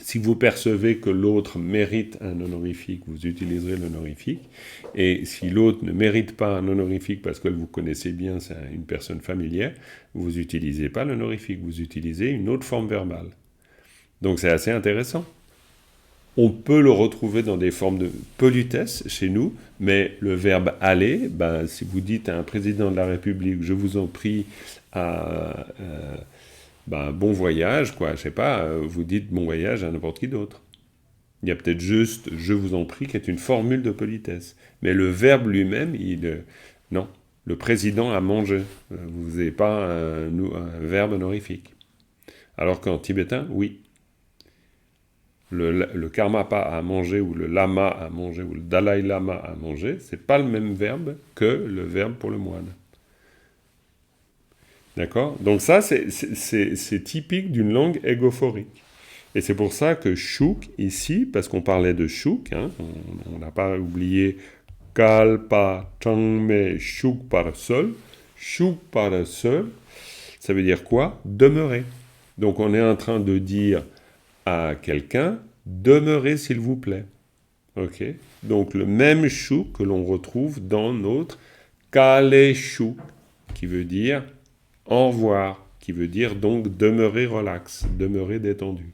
Si vous percevez que l'autre mérite un honorifique, vous utiliserez l'honorifique. Et si l'autre ne mérite pas un honorifique parce que vous connaissez bien, c'est une personne familière, vous n'utilisez pas l'honorifique, vous utilisez une autre forme verbale. Donc c'est assez intéressant. On peut le retrouver dans des formes de politesse chez nous, mais le verbe aller, si vous dites à un président de la République, je vous en prie, bon voyage, quoi, je sais pas, vous dites bon voyage à n'importe qui d'autre. Il y a peut-être juste je vous en prie qui est une formule de politesse. Mais le verbe lui-même, non. Le président a mangé. Vous n'avez pas un verbe honorifique. Alors qu'en tibétain, oui. Le karmapa a mangé, ou le lama a mangé, ou le Dalai Lama a mangé, c'est pas le même verbe que le verbe pour le moine. D'accord? Donc ça, c'est typique d'une langue égophorique. Et c'est pour ça que shuk, ici, parce qu'on parlait de shuk, on n'a pas oublié kalpa, changme, shuk par seul. Shuk par seul, ça veut dire quoi? Demeurer. Donc on est en train de dire à quelqu'un, demeurez s'il vous plaît. Ok? Donc le même shuk que l'on retrouve dans notre kale shuk, qui veut dire au revoir, qui veut dire donc demeurer relax, demeurer détendu.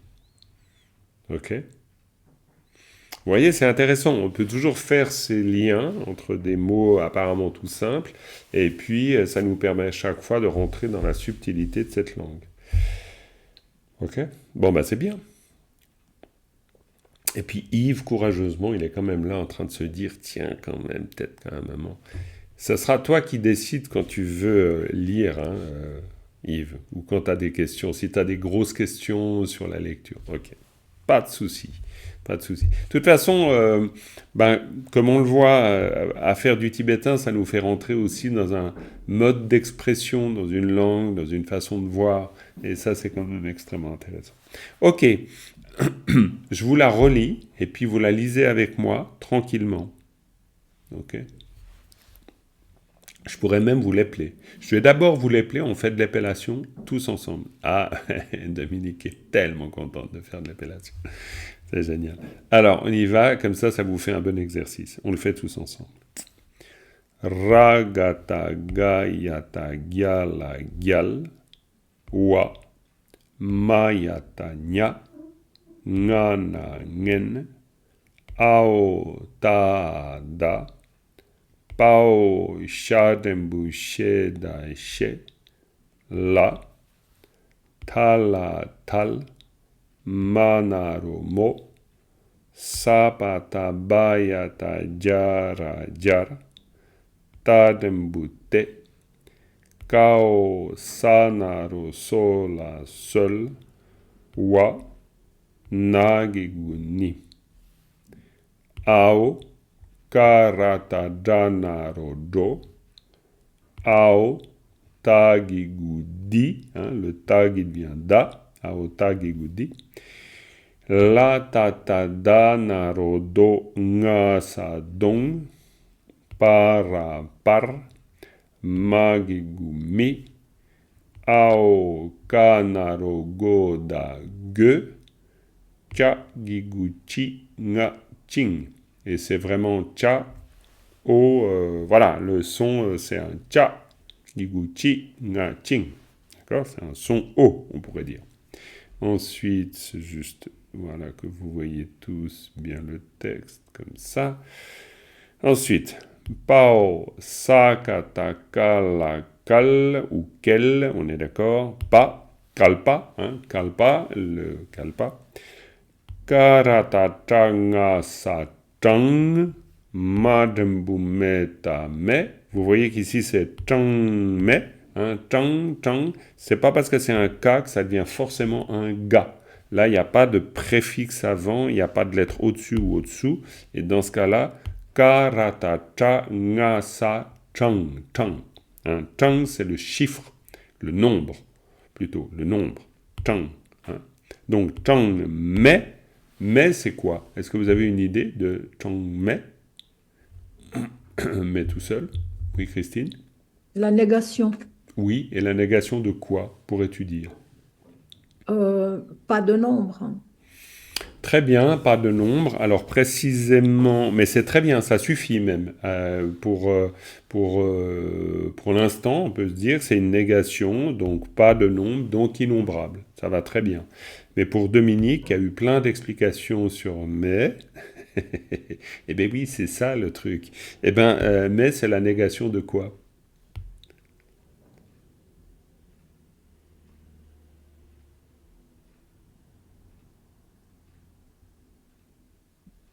Ok? Vous voyez, c'est intéressant. On peut toujours faire ces liens entre des mots apparemment tout simples, et puis ça nous permet à chaque fois de rentrer dans la subtilité de cette langue. Ok? Bon, c'est bien. Et puis Yves, courageusement, il est quand même là en train de se dire, tiens, quand même, peut-être qu'à un moment... Ça sera toi qui décides quand tu veux lire, Yves, ou quand tu as des questions. Si tu as des grosses questions sur la lecture, ok. Pas de souci. Pas de souci. De toute façon, comme on le voit, à faire du tibétain, ça nous fait rentrer aussi dans un mode d'expression, dans une langue, dans une façon de voir. Et ça, c'est quand même extrêmement intéressant. Ok. Je vous la relis, et puis vous la lisez avec moi, tranquillement. Ok. Je pourrais même vous l'épeler. Je vais d'abord vous l'épeler, on fait de l'épellation tous ensemble. Ah, Dominique est tellement contente de faire de l'épellation. C'est génial. Alors, on y va, comme ça vous fait un bon exercice. On le fait tous ensemble. Ragata gayata gyala gyal wa mayata nya ngana ngen ao ta da pao shadembu sheda she la tala tal manaro mo sapata bayata jara jara tadembu te kao sanaro sola sol wa nagigu ni. Ao karata danaro do. Ao tagigu di. Le tag il vient da. Ao tagigu di. La tata danaro do nga sa dong. Para par. Magigu mi. Ao kanaro go da ge. Cha giguchi nga ching. Et c'est vraiment cha au voilà, le son c'est un cha giguchi nga ching. D'accord? C'est un son o, on pourrait dire. Ensuite, c'est juste voilà que vous voyez tous bien le texte comme ça. Ensuite, pao sakata kal ou kel, on est d'accord? Pa, kalpa, kalpa, le kalpa. Karatatanga satang, madembu meta me. Vous voyez qu'ici c'est tang me, tang. C'est pas parce que c'est un K que ça devient forcément un ga. Là, il n'y a pas de préfixe avant, il n'y a pas de lettre au-dessus ou au-dessous. Et dans ce cas-là, karatatanga satang, tang. Tang, c'est le chiffre, le nombre, plutôt, le nombre. Tang. Donc, tang me. Mais c'est quoi? Est-ce que vous avez une idée de tang mais? Mais tout seul? Oui, Christine? La négation. Oui, et la négation de quoi, pourrais-tu dire? Pas de nombre. Très bien, pas de nombre. Alors précisément, mais c'est très bien, ça suffit même. Pour l'instant, on peut se dire que c'est une négation, donc pas de nombre, donc innombrable. Ça va très bien. Mais pour Dominique, qui a eu plein d'explications sur mais, eh bien oui, c'est ça le truc. Eh bien, mais c'est la négation de quoi?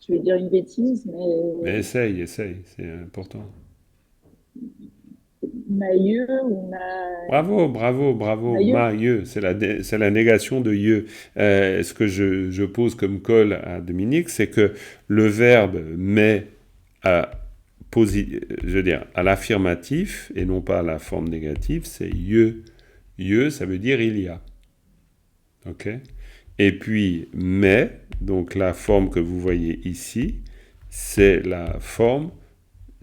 Je vais dire une bêtise, Mais mais essaye, c'est important. mailleux ou Bravo, mailleux. mailleux, c'est la négation de yeux. Ce que je pose comme colle à Dominique, c'est que le verbe met à, je veux dire, à l'affirmatif et non pas à la forme négative, c'est yeux. Yeux, ça veut dire il y a. Ok? Et puis, mais, donc la forme que vous voyez ici, c'est la forme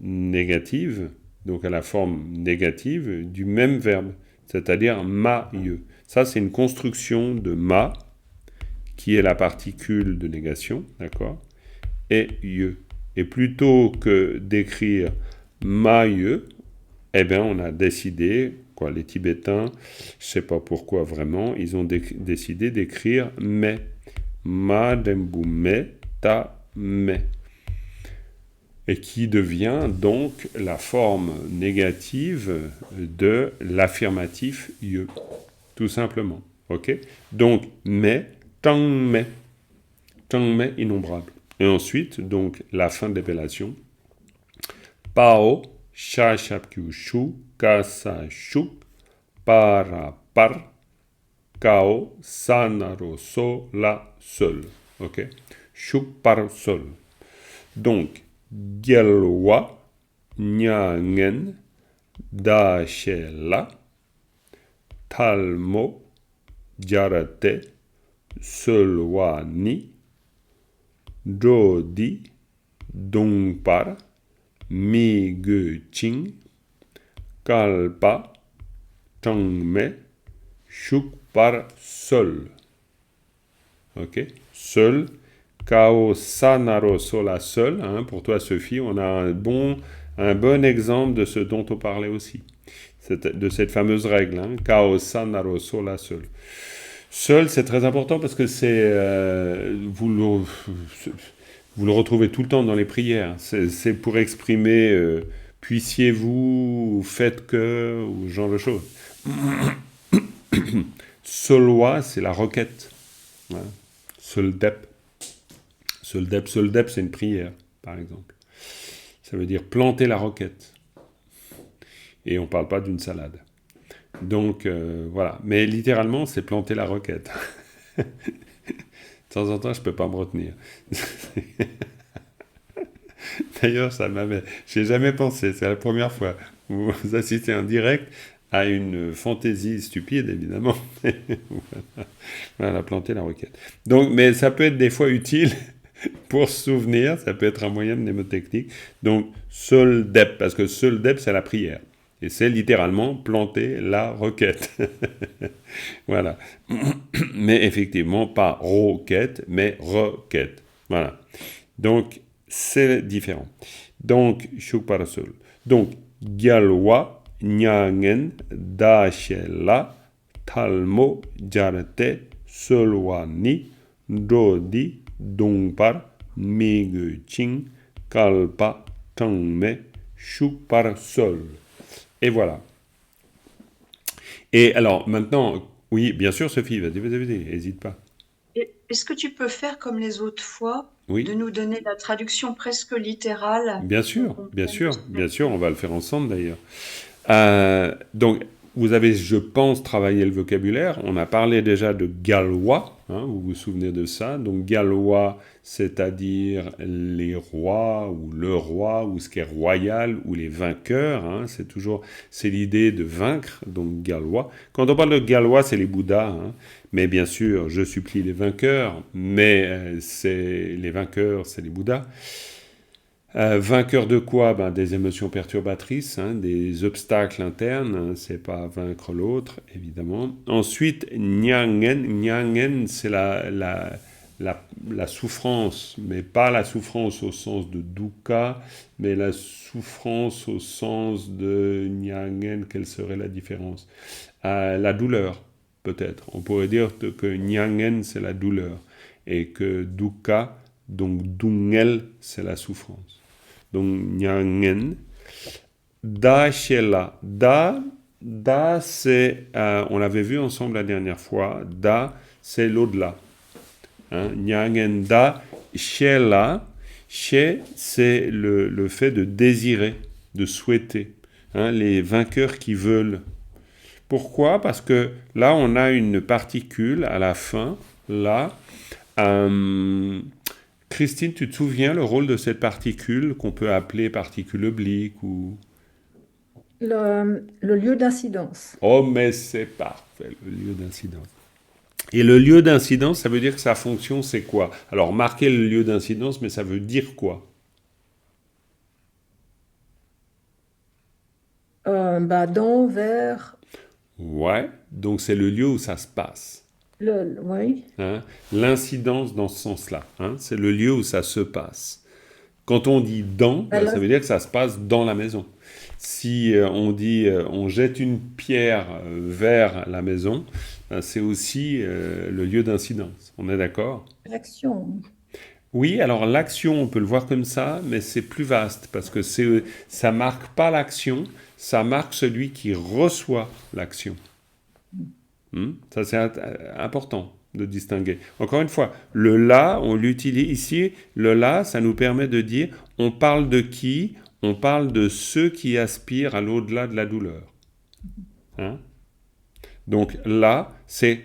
négative, donc à la forme négative du même verbe, c'est-à-dire ma-yeux. Ça, c'est une construction de ma, qui est la particule de négation, d'accord, et yeux. Et plutôt que d'écrire ma-yeux, eh bien, on a décidé, les Tibétains, je ne sais pas pourquoi vraiment, ils ont décidé d'écrire mais. Ma dembu me ta me. Et qui devient donc la forme négative de l'affirmatif ye, tout simplement. Ok? Donc, mais, tang me, innombrable. Et ensuite, donc, la fin de l'épellation. Pao, sha shapkyu shu, ka sa shuk, para par, kao, sanaro so la sol. Ok? Shuk par sol. Donc, Gyalwa, Nyangen, Dashela, Talmo, Jarate, Solwani, Jodi, Dongpar, Miguching, Kalpa, Tangme, Shukpar Sol. Ok? Sol. Kao sanaro sola seul, pour toi Sophie, on a un bon exemple de ce dont on parlait aussi, de cette fameuse règle, Kao sanaro sola seul. Seul, c'est très important parce que vous le retrouvez tout le temps dans les prières. C'est pour exprimer puissiez-vous, faites que, ou ce genre de choses. Solwa, c'est la requête. Soldep. Soldep, c'est une prière, par exemple. Ça veut dire planter la roquette. Et on ne parle pas d'une salade. Donc, voilà. Mais littéralement, c'est planter la roquette. temps en temps, je peux pas me retenir. D'ailleurs, j'ai jamais pensé, c'est la première fois où vous assistez en direct à une fantaisie stupide, évidemment. Voilà, planter la requête. Donc, mais ça peut être des fois utile pour se souvenir, ça peut être un moyen mnémotechnique. Donc, Sol Dep, parce que Sol Dep, c'est la prière. Et c'est littéralement planter la requête. Voilà. Mais effectivement, pas roquette, mais requête. Voilà. Donc, c'est différent. Donc, Shukparasol. Donc, Gyalwa, Nyangen, Dashela, Talmo, Jarte, Solwani, Dodi, Dongpar, Miguching, Kalpa, Tangme, Shukparasol. Et voilà. Et alors, maintenant, oui, bien sûr, Sophie, vas-y, n'hésite pas. Est-ce que tu peux faire comme les autres fois, Oui. de nous donner la traduction presque littérale? Bien sûr, on va le faire ensemble d'ailleurs. Donc, vous avez, je pense, travaillé le vocabulaire. On a parlé déjà de gallois, vous vous souvenez de ça. Donc, gallois, c'est-à-dire les rois, ou le roi, ou ce qui est royal, ou les vainqueurs. C'est l'idée de vaincre, donc gallois. Quand on parle de gallois, c'est les Bouddhas. Mais bien sûr, je supplie les vainqueurs, mais les vainqueurs, c'est les Bouddhas. Vainqueur de quoi? Des émotions perturbatrices, des obstacles internes, c'est pas vaincre l'autre, évidemment. Ensuite, Nyangen, c'est la souffrance, mais pas la souffrance au sens de dukkha, mais la souffrance au sens de Nyangen, quelle serait la différence? La douleur, peut-être. On pourrait dire que Nyangen, c'est la douleur, et que dukkha, donc dungel, c'est la souffrance. Donc, Nyangen. Da Shela. Da, c'est, on l'avait vu ensemble la dernière fois, Da, c'est l'au-delà. Nyangen Da. Shela, c'est le fait de désirer, de souhaiter. Les vainqueurs qui veulent. Pourquoi? Parce que là, on a une particule à la fin, là. Christine, tu te souviens le rôle de cette particule qu'on peut appeler particule oblique ou... Le lieu d'incidence. Oh, mais c'est parfait, le lieu d'incidence. Et le lieu d'incidence, ça veut dire que sa fonction, c'est quoi? Alors, marquer le lieu d'incidence, mais ça veut dire quoi? Dans, vers... Ouais, donc c'est le lieu où ça se passe. Oui. L'incidence dans ce sens-là, c'est le lieu où ça se passe. Quand on dit dans, ça veut dire que ça se passe dans la maison. Si on dit on jette une pierre vers la maison, c'est aussi le lieu d'incidence. On est d'accord? L'action. Oui, alors l'action, on peut le voir comme ça, mais c'est plus vaste parce que ça marque pas l'action, ça marque celui qui reçoit l'action. Ça, c'est important de distinguer. Encore une fois, le là, on l'utilise ici. Le là, ça nous permet de dire, on parle de qui? On parle de ceux qui aspirent à l'au-delà de la douleur. Donc là, c'est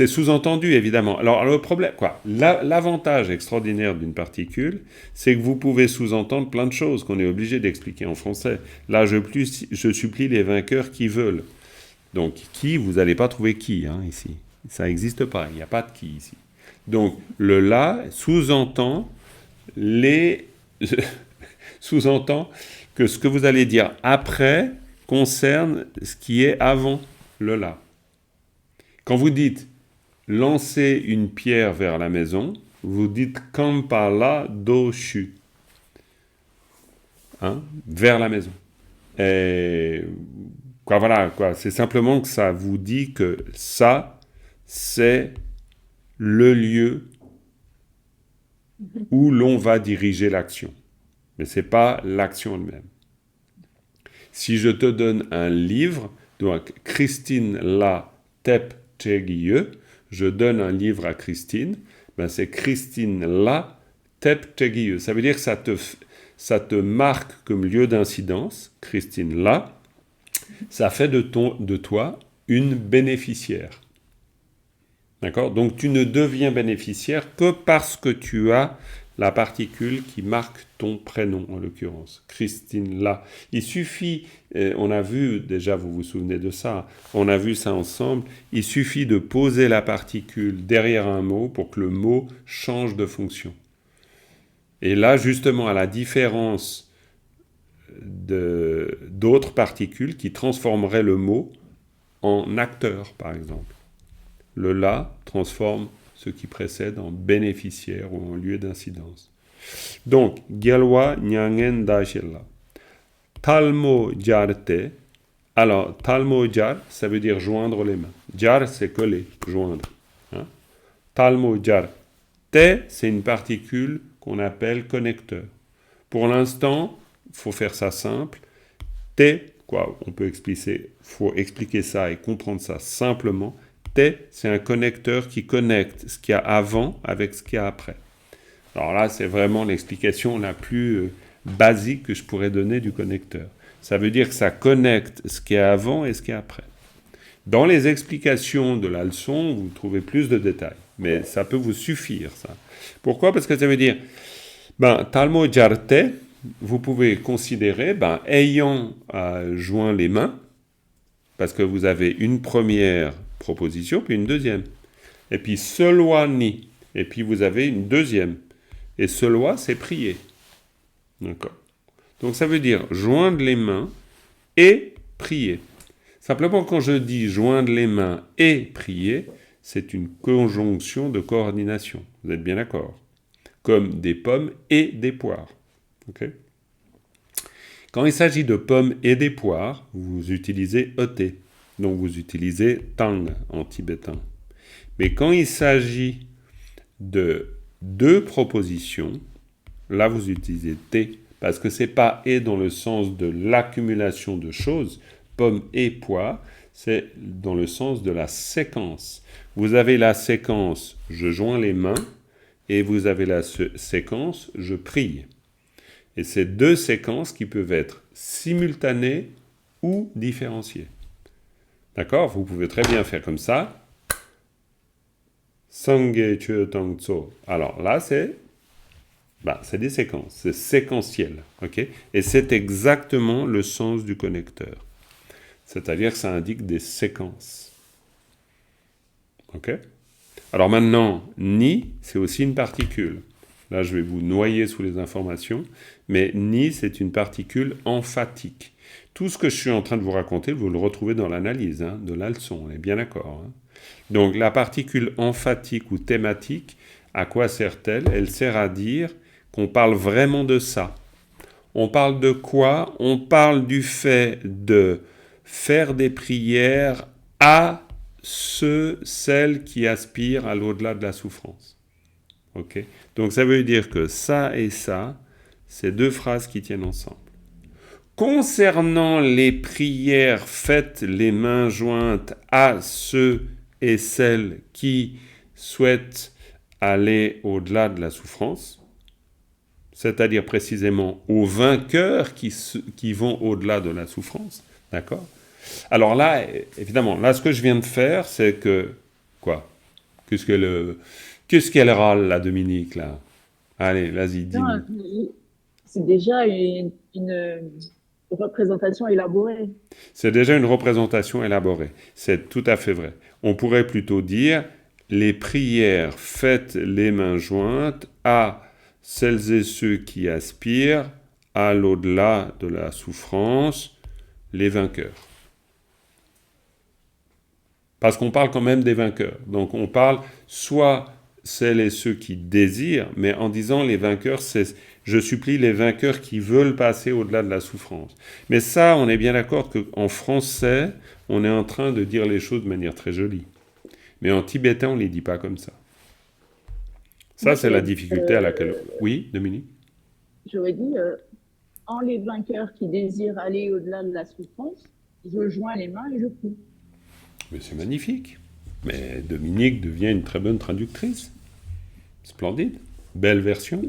sous-entendu, évidemment. Alors, le problème, l'avantage extraordinaire d'une particule, c'est que vous pouvez sous-entendre plein de choses qu'on est obligé d'expliquer en français. Là, je supplie les vainqueurs qui veulent. Donc, qui, vous n'allez pas trouver qui, ici. Ça n'existe pas, il n'y a pas de qui ici. Donc, le là sous-entend sous-entend que ce que vous allez dire après concerne ce qui est avant le là. Quand vous dites « lancer une pierre vers la maison », vous dites « kampala doshu », vers la maison. Et c'est simplement que ça vous dit que ça, c'est le lieu où l'on va diriger l'action. Mais ce n'est pas l'action elle-même. Si je te donne un livre, donc Christine la tep je donne un livre à Christine, c'est Christine la tep ça veut dire que ça te marque comme lieu d'incidence, Christine la, ça fait de toi une bénéficiaire. D'accord? Donc tu ne deviens bénéficiaire que parce que tu as la particule qui marque ton prénom, en l'occurrence. Christine, là. Il suffit, on a vu, déjà vous vous souvenez de ça, on a vu ça ensemble, il suffit de poser la particule derrière un mot pour que le mot change de fonction. Et là, justement, à la différence d'autres particules qui transformeraient le mot en acteur, par exemple. Le là transforme ce qui précède en bénéficiaire ou en lieu d'incidence. Donc, Gyalwa Nyangen Dashilla. Talmo Jarte. Alors, Talmo Jar, ça veut dire joindre les mains. Jar, c'est coller, joindre. Hein? Talmo Jar. Te, c'est une particule qu'on appelle connecteur. Pour l'instant, il faut faire ça simple. Te, quoi, faut expliquer ça et comprendre ça simplement. Te, c'est un connecteur qui connecte ce qu'il y a avant avec ce qu'il y a après. Alors là, c'est vraiment l'explication la plus basique que je pourrais donner du connecteur. Ça veut dire que ça connecte ce qu'il y a avant et ce qu'il y a après. Dans les explications de la leçon, vous trouvez plus de détails. Mais ça peut vous suffire, ça. Pourquoi? Parce que ça veut dire, talmo jarte, vous pouvez considérer, ayant joint les mains, parce que vous avez une première proposition, puis une deuxième. Et puis, seloani, et puis vous avez une deuxième. Et seloa, c'est prier. D'accord. Donc, ça veut dire joindre les mains et prier. Simplement, quand je dis joindre les mains et prier, c'est une conjonction de coordination. Vous êtes bien d'accord? Comme des pommes et des poires. Ok? Quand il s'agit de pommes et des poires, vous utilisez ET. Donc vous utilisez tang en tibétain. Mais quand il s'agit de deux propositions, là vous utilisez T. Parce que ce n'est pas et dans le sens de l'accumulation de choses, pommes et poires, c'est dans le sens de la séquence. Vous avez la séquence « je joins les mains » et vous avez la séquence « je prie ». Et c'est deux séquences qui peuvent être simultanées ou différenciées. D'accord? Vous pouvez très bien faire comme ça. Sangye Chue Tang Tso. Alors là, c'est des séquences. C'est séquentiel. Okay? Et c'est exactement le sens du connecteur. C'est-à-dire que ça indique des séquences. Ok? Alors maintenant, ni, c'est aussi une particule. Là, je vais vous noyer sous les informations, mais ni, c'est une particule emphatique. Tout ce que je suis en train de vous raconter, vous le retrouvez dans l'analyse de la leçon, on est bien d'accord. Donc, la particule emphatique ou thématique, à quoi sert-elle? Elle sert à dire qu'on parle vraiment de ça. On parle de quoi? On parle du fait de faire des prières à celles qui aspirent à l'au-delà de la souffrance. Ok? Donc ça veut dire que ça et ça, c'est deux phrases qui tiennent ensemble. Concernant les prières faites les mains jointes à ceux et celles qui souhaitent aller au-delà de la souffrance, c'est-à-dire précisément aux vainqueurs qui vont au-delà de la souffrance, d'accord? Alors là, évidemment, là, ce que je viens de faire, c'est que... Quoi? Qu'est-ce qu'elle râle, la Dominique, là? Allez, vas-y, dis-nous. C'est déjà une représentation élaborée. C'est déjà une représentation élaborée. C'est tout à fait vrai. On pourrait plutôt dire les prières faites les mains jointes à celles et ceux qui aspirent à l'au-delà de la souffrance, les vainqueurs. Parce qu'on parle quand même des vainqueurs. Donc on parle soit celles et ceux qui désirent, mais en disant les vainqueurs, c'est je supplie les vainqueurs qui veulent passer au-delà de la souffrance. Mais ça, on est bien d'accord qu'en français, on est en train de dire les choses de manière très jolie. Mais en tibétain, on ne les dit pas comme ça. Ça, c'est la difficulté à laquelle... Oui, Dominique? J'aurais dit, en les vainqueurs qui désirent aller au-delà de la souffrance, je joins les mains et je prie. Mais c'est magnifique. Mais Dominique devient une très bonne traductrice. Splendide. Belle version.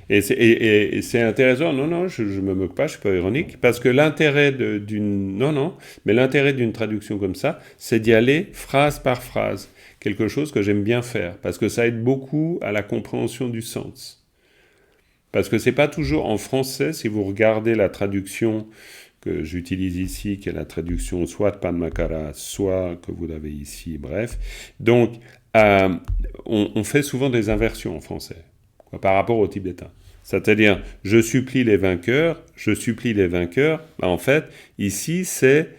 Et c'est intéressant. Non, je ne me moque pas, je ne suis pas ironique. Parce que l'intérêt d'une... Non, mais l'intérêt d'une traduction comme ça, c'est d'y aller phrase par phrase. quelque chose que j'aime bien faire, parce que ça aide beaucoup à la compréhension du sens. Parce que c'est pas toujours en français, si vous regardez la traduction que j'utilise ici, qui est la traduction soit de Padmakara, soit que vous avez ici, bref. Donc, on fait souvent des inversions en français, quoi, par rapport au tibétain. C'est-à-dire, je supplie les vainqueurs. Bah, en fait, ici, c'est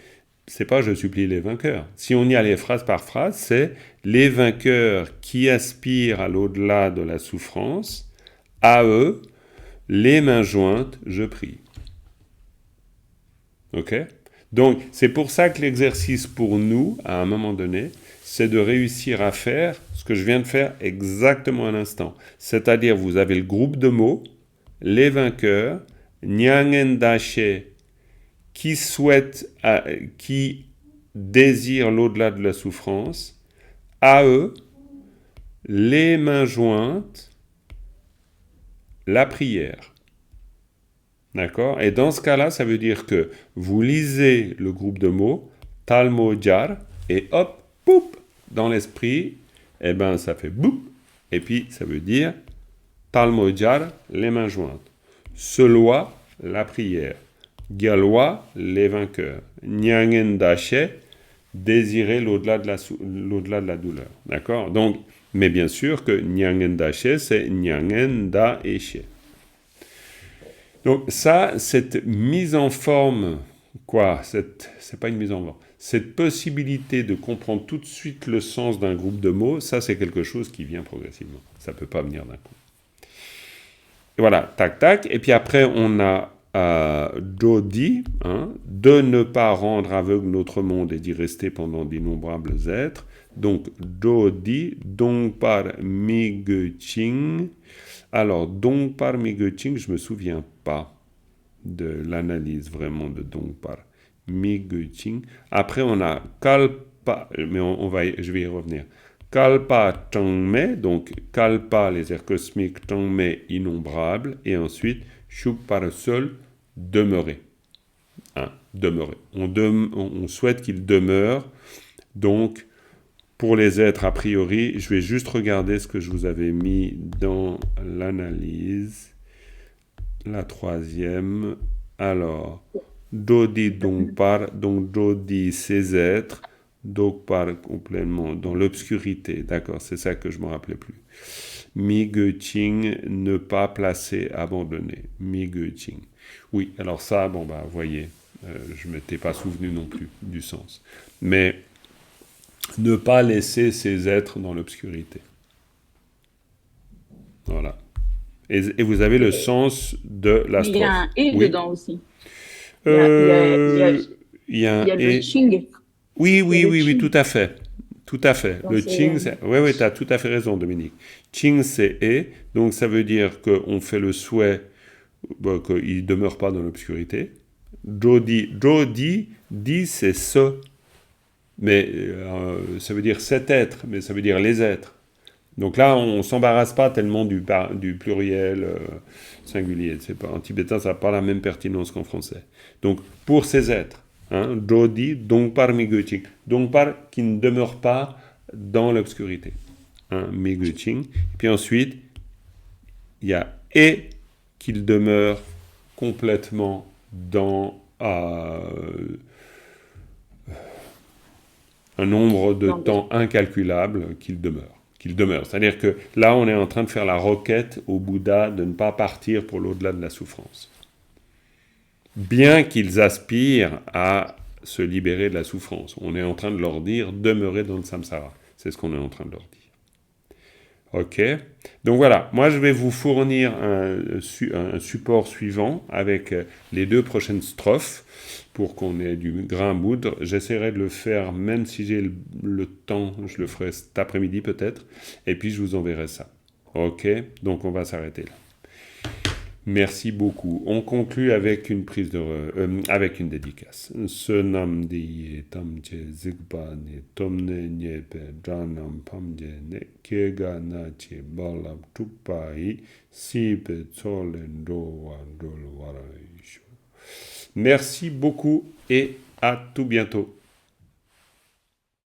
pas je supplie les vainqueurs. Si on y allait phrase par phrase, c'est les vainqueurs qui aspirent à l'au-delà de la souffrance, à eux, les mains jointes, je prie. Ok ? Donc, c'est pour ça que l'exercice pour nous, à un moment donné, c'est de réussir à faire ce que je viens de faire exactement à l'instant. C'est-à-dire, vous avez le groupe de mots, les vainqueurs, Nyangen Dache, qui souhaitent, qui désirent l'au-delà de la souffrance, à eux, les mains jointes, la prière. D'accord ? Et dans ce cas-là, ça veut dire que vous lisez le groupe de mots, Talmojar, et hop, poup, dans l'esprit, eh ben, ça fait boum, et puis ça veut dire Talmojar, les mains jointes. Seloi, la prière. Galwa, les vainqueurs. Nyangen Dache, désirer l'au-delà de la douleur. D'accord ? Donc, mais bien sûr que Nyangen Dache, c'est Nyangen Da Eshe. Donc ça, cette mise en forme, c'est pas une mise en forme, cette possibilité de comprendre tout de suite le sens d'un groupe de mots, ça c'est quelque chose qui vient progressivement. Ça peut pas venir d'un coup. Et voilà, tac, tac. Et puis après, on a Dodi, de ne pas rendre aveugle notre monde et d'y rester pendant d'innombrables êtres. Donc, Dodi, donc par Miguching. Alors, donc par Miguching, je ne me souviens pas de l'analyse vraiment de donc par Miguching. Après, on a Kalpa, mais je vais y revenir. Kalpa Tangme, donc Kalpa, les airs cosmiques, Tangme, innombrables, et ensuite Shuk par seul, demeurer. Demeurer. On souhaite qu'il demeure, donc pour les êtres a priori, je vais juste regarder ce que je vous avais mis dans l'analyse, la troisième. Alors, Dodi donc Dodi ces êtres, donc par complètement dans l'obscurité, d'accord, c'est ça que je ne me rappelais plus. Mi-ge-ching, ne pas placer, abandonner. Mi-ge-ching. Oui, alors ça, vous voyez, je ne m'étais pas souvenu non plus du sens. Mais ne pas laisser ces êtres dans l'obscurité. Voilà. Et vous avez le sens de la strophe. Il y a un « et » oui. dedans aussi. Il y a le Ching. Oui, tout à fait. Tout à fait. Donc le Ching, oui, tu as tout à fait raison, Dominique. Ching, c'est « et », donc ça veut dire qu'on fait le souhait qu'il ne demeure pas dans l'obscurité. Jodi, dit, c'est « ce ». Mais ça veut dire cet être, mais ça veut dire les êtres. Donc là, on ne s'embarrasse pas tellement du pluriel singulier. En tibétain, ça n'a pas la même pertinence qu'en français. Donc, pour ces êtres, Jodi, donc par Miguching, donc par qui ne demeure pas dans l'obscurité. Miguching. Puis ensuite, il y a et qu'il demeure complètement dans un nombre de temps incalculable qu'il demeure. C'est-à-dire que là, on est en train de faire la requête au Bouddha de ne pas partir pour l'au-delà de la souffrance. Bien qu'ils aspirent à se libérer de la souffrance. On est en train de leur dire, demeurez dans le samsara. C'est ce qu'on est en train de leur dire. Ok. Donc voilà, moi je vais vous fournir un support suivant avec les 2 prochaines strophes pour qu'on ait du grain à moudre. J'essaierai de le faire, même si j'ai le temps, je le ferai cet après-midi peut-être, et puis je vous enverrai ça. Ok. Donc on va s'arrêter là. Merci beaucoup. On conclut avec une avec une dédicace. Sonam diye tamche zigba ne tomne nyepe janam pamje ne kega nache balab tupai sipe tsolen doa dolwaraisho. Merci beaucoup et à tout bientôt.